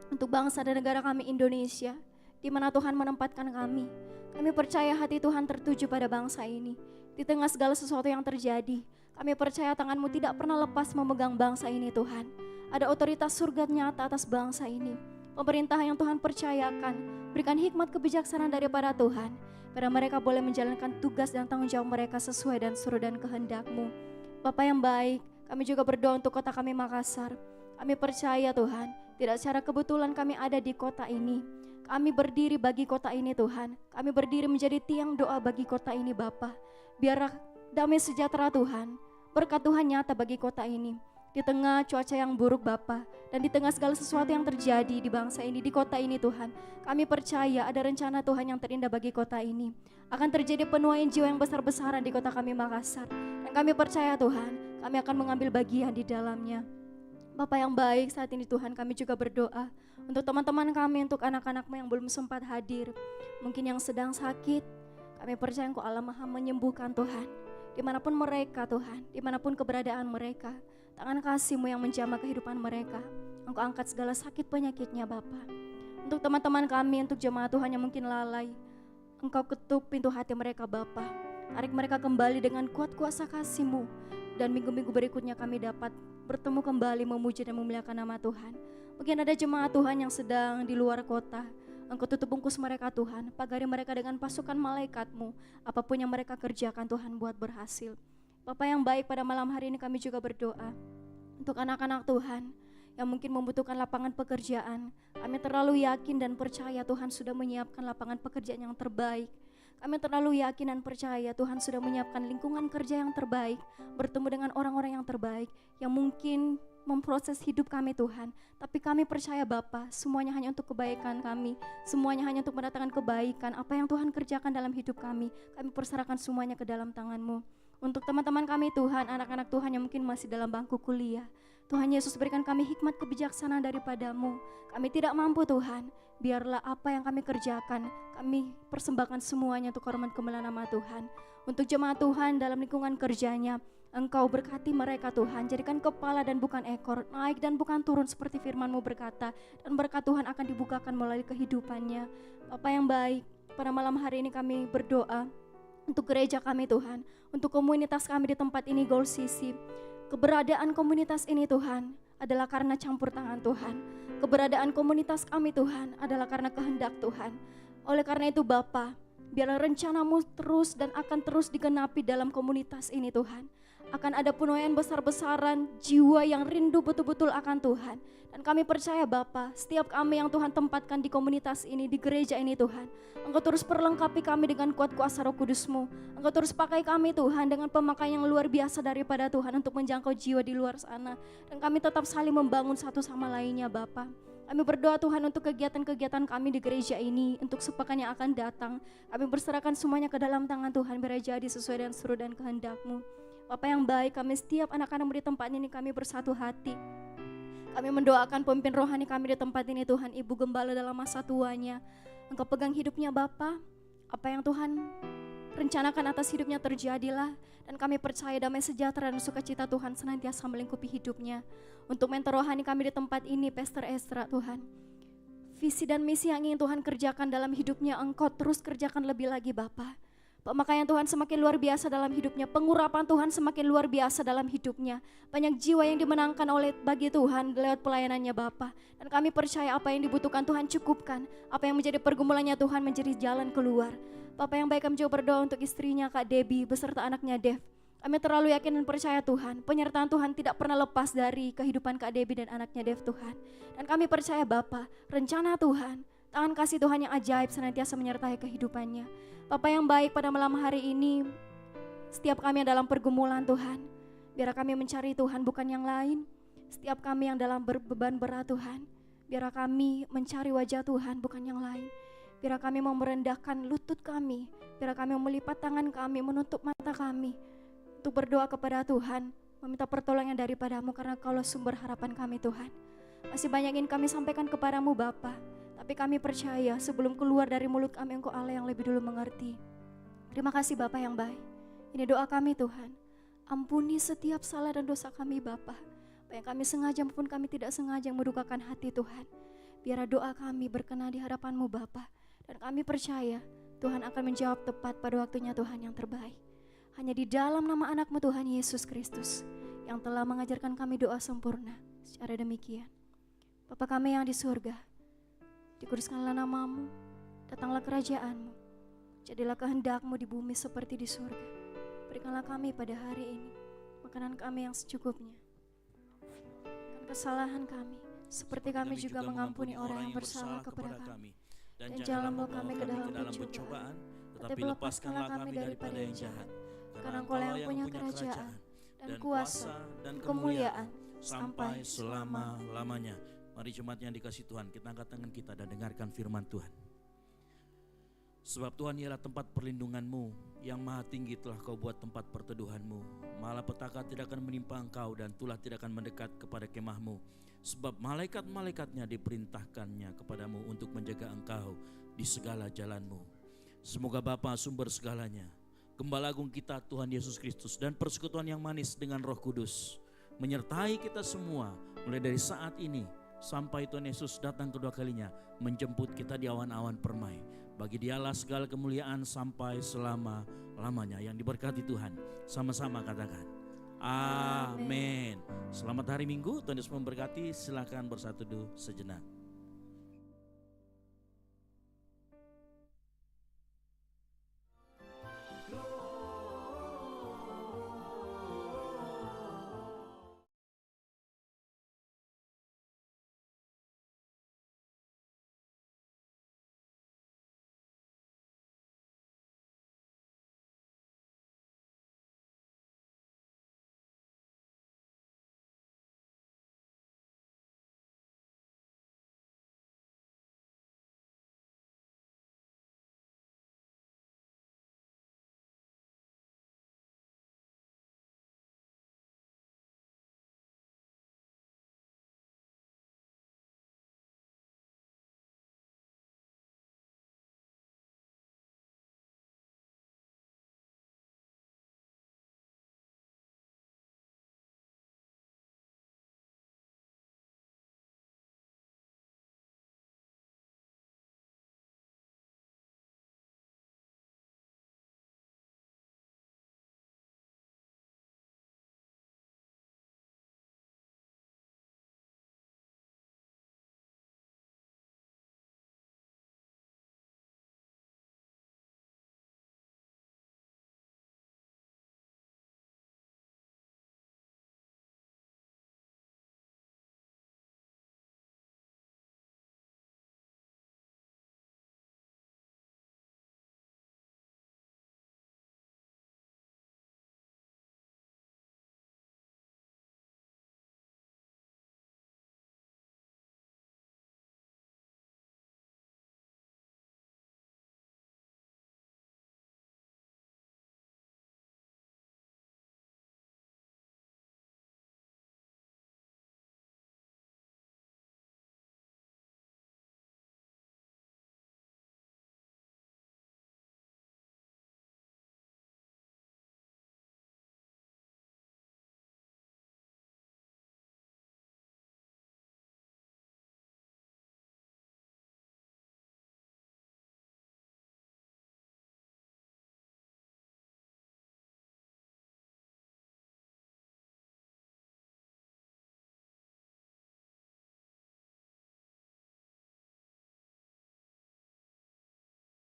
Speaker 9: untuk bangsa dan negara kami Indonesia, di mana Tuhan menempatkan kami. Kami percaya hati Tuhan tertuju pada bangsa ini. Di tengah segala sesuatu yang terjadi, kami percaya tangan-Mu tidak pernah lepas memegang bangsa ini Tuhan. Ada otoritas surga nyata atas bangsa ini. Pemerintah yang Tuhan percayakan, berikan hikmat kebijaksanaan daripada Tuhan, biar mereka boleh menjalankan tugas dan tanggung jawab mereka sesuai dan suruh dan kehendak-Mu. Bapa yang baik, kami juga berdoa untuk kota kami Makassar. Kami percaya Tuhan, tidak secara kebetulan kami ada di kota ini. Kami berdiri bagi kota ini Tuhan. Kami berdiri menjadi tiang doa bagi kota ini Bapa. Biar damai sejahtera Tuhan, berkat Tuhan nyata bagi kota ini. Di tengah cuaca yang buruk Bapa, dan di tengah segala sesuatu yang terjadi di bangsa ini, di kota ini Tuhan, kami percaya ada rencana Tuhan yang terindah bagi kota ini. Akan terjadi penuaian jiwa yang besar-besaran di kota kami Makassar. Dan kami percaya Tuhan, kami akan mengambil bagian di dalamnya. Bapa yang baik, saat ini Tuhan kami juga berdoa untuk teman-teman kami, untuk anak-anak-Mu yang belum sempat hadir, mungkin yang sedang sakit. Kami percaya Engkau Allah Maha menyembuhkan Tuhan. Dimanapun mereka Tuhan, dimanapun keberadaan mereka, tangan kasih-Mu yang menjamah kehidupan mereka. Engkau angkat segala sakit penyakitnya Bapa. Untuk teman-teman kami, untuk jemaat Tuhan yang mungkin lalai, Engkau ketuk pintu hati mereka Bapa. Tarik mereka kembali dengan kuat kuasa kasih-Mu. Dan minggu-minggu berikutnya kami dapat bertemu kembali memuji dan memuliakan nama Tuhan. Mungkin ada jemaat Tuhan yang sedang di luar kota. Engkau tutup bungkus mereka Tuhan, pagari mereka dengan pasukan malaikat-Mu. Apapun yang mereka kerjakan Tuhan buat berhasil. Bapa yang baik, pada malam hari ini kami juga berdoa untuk anak-anak Tuhan yang mungkin membutuhkan lapangan pekerjaan. Kami terlalu yakin dan percaya Tuhan sudah menyiapkan lapangan pekerjaan yang terbaik. Kami terlalu yakin dan percaya Tuhan sudah menyiapkan lingkungan kerja yang terbaik, bertemu dengan orang-orang yang terbaik yang mungkin memproses hidup kami Tuhan. Tapi kami percaya Bapa, semuanya hanya untuk kebaikan kami, semuanya hanya untuk mendatangkan kebaikan. Apa yang Tuhan kerjakan dalam hidup kami perserahkan semuanya ke dalam tangan-Mu. Untuk teman-teman kami Tuhan, anak-anak Tuhan yang mungkin masih dalam bangku kuliah, Tuhan Yesus berikan kami hikmat kebijaksanaan daripada-Mu. Kami tidak mampu Tuhan, biarlah apa yang kami kerjakan, kami persembahkan semuanya untuk hormat kemuliaan nama Tuhan. Untuk jemaat Tuhan dalam lingkungan kerjanya, Engkau berkati mereka Tuhan, jadikan kepala dan bukan ekor, naik dan bukan turun seperti firman-Mu berkata, dan berkat Tuhan akan dibukakan melalui kehidupannya. Bapa yang baik, pada malam hari ini kami berdoa untuk gereja kami Tuhan, untuk komunitas kami di tempat ini Goal City. Keberadaan komunitas ini Tuhan adalah karena campur tangan Tuhan. Keberadaan komunitas kami Tuhan adalah karena kehendak Tuhan. Oleh karena itu Bapa, biarlah rencana-Mu terus dan akan terus digenapi dalam komunitas ini Tuhan. Akan ada penuaian besar-besaran, jiwa yang rindu betul-betul akan Tuhan. Dan kami percaya Bapa, setiap kami yang Tuhan tempatkan di komunitas ini, di gereja ini Tuhan, Engkau terus perlengkapi kami dengan kuat kuasa Roh Kudus-Mu. Engkau terus pakai kami Tuhan dengan pemakaian yang luar biasa daripada Tuhan untuk menjangkau jiwa di luar sana. Dan kami tetap saling membangun satu sama lainnya Bapa. Kami berdoa Tuhan untuk kegiatan-kegiatan kami di gereja ini, untuk sepekan yang akan datang. Kami berserahkan semuanya ke dalam tangan Tuhan, biar jadi sesuai dengan suruh dan kehendak-Mu. Bapa yang baik, kami setiap anak-anak di tempat ini kami bersatu hati. Kami mendoakan pemimpin rohani kami di tempat ini Tuhan, Ibu Gembala dalam masa tuanya. Engkau pegang hidupnya Bapa, apa yang Tuhan rencanakan atas hidupnya terjadilah. Dan kami percaya damai sejahtera dan sukacita Tuhan senantiasa melingkupi hidupnya. Untuk mentor rohani kami di tempat ini, Pastor Ezra Tuhan, visi dan misi yang ingin Tuhan kerjakan dalam hidupnya, Engkau terus kerjakan lebih lagi Bapa. Pemakaian Tuhan semakin luar biasa dalam hidupnya, pengurapan Tuhan semakin luar biasa dalam hidupnya. Banyak jiwa yang dimenangkan oleh bagi Tuhan lewat pelayanannya Bapa. Dan kami percaya apa yang dibutuhkan Tuhan cukupkan, apa yang menjadi pergumulannya Tuhan menjadi jalan keluar. Bapa yang baik, kami juga berdoa untuk istrinya Kak Debbie beserta anaknya Dev. Kami terlalu yakin dan percaya Tuhan, penyertaan Tuhan tidak pernah lepas dari kehidupan Kak Debbie dan anaknya Dev Tuhan. Dan kami percaya Bapa, rencana Tuhan, tangan kasih Tuhan yang ajaib senantiasa menyertai kehidupannya. Bapa yang baik, pada malam hari ini, setiap kami yang dalam pergumulan Tuhan, biar kami mencari Tuhan bukan yang lain. Setiap kami yang dalam beban berat Tuhan, biar kami mencari wajah Tuhan bukan yang lain. Biar kami mau merendahkan lutut kami, biar kami melipat tangan kami, menutup mata kami, untuk berdoa kepada Tuhan, meminta pertolongan daripada-Mu, karena Kaulah sumber harapan kami Tuhan. Masih banyak ingin kami sampaikan kepadamu Bapa, tapi kami percaya sebelum keluar dari mulut kami, Engkau Allah yang lebih dulu mengerti. Terima kasih Bapa yang baik. Ini doa kami Tuhan. Ampuni setiap salah dan dosa kami Bapa. Apa yang kami sengaja maupun kami tidak sengaja yang mendukakan hati Tuhan. Biar doa kami berkenan di hadapan-Mu Bapa. Dan kami percaya Tuhan akan menjawab tepat pada waktunya Tuhan yang terbaik. Hanya di dalam nama anak-Mu Tuhan Yesus Kristus yang telah mengajarkan kami doa sempurna. Secara demikian, Bapa kami yang di surga, dikuduskanlah nama-Mu, datanglah kerajaan-Mu, jadilah kehendak-Mu di bumi seperti di surga. Berikanlah kami pada hari ini makanan kami yang secukupnya. Dan kesalahan kami, seperti kami juga mengampuni orang yang bersalah kepada kami. Dan jangan membawa kami ke dalam pencobaan, tetapi lepaskanlah kami daripada yang jahat. Karena Engkau yang punya kerajaan, dan kuasa, dan kemuliaan, sampai selama-lamanya. Mari jemaat yang dikasih Tuhan, kita angkat tangan kita dan dengarkan firman Tuhan. Sebab Tuhan ialah tempat perlindungan-Mu, yang maha tinggi telah Kau buat tempat perteduhan-Mu. Malapetaka tidak akan menimpa Engkau, dan tulah tidak akan mendekat kepada kemah-Mu. Sebab malaikat-malaikatnya diperintahkannya kepadamu untuk menjaga Engkau di segala jalan-Mu. Semoga Bapa sumber segalanya, Gembala Agung kita Tuhan Yesus Kristus, dan persekutuan yang manis dengan Roh Kudus menyertai kita semua mulai dari saat ini
Speaker 8: sampai Tuhan Yesus datang kedua kalinya menjemput kita di awan-awan permai. Bagi Dialah segala kemuliaan sampai selama-lamanya. Yang diberkati Tuhan, sama-sama katakan amin. Selamat hari Minggu, Tuhan Yesus memberkati. Silakan bersatu sejenak.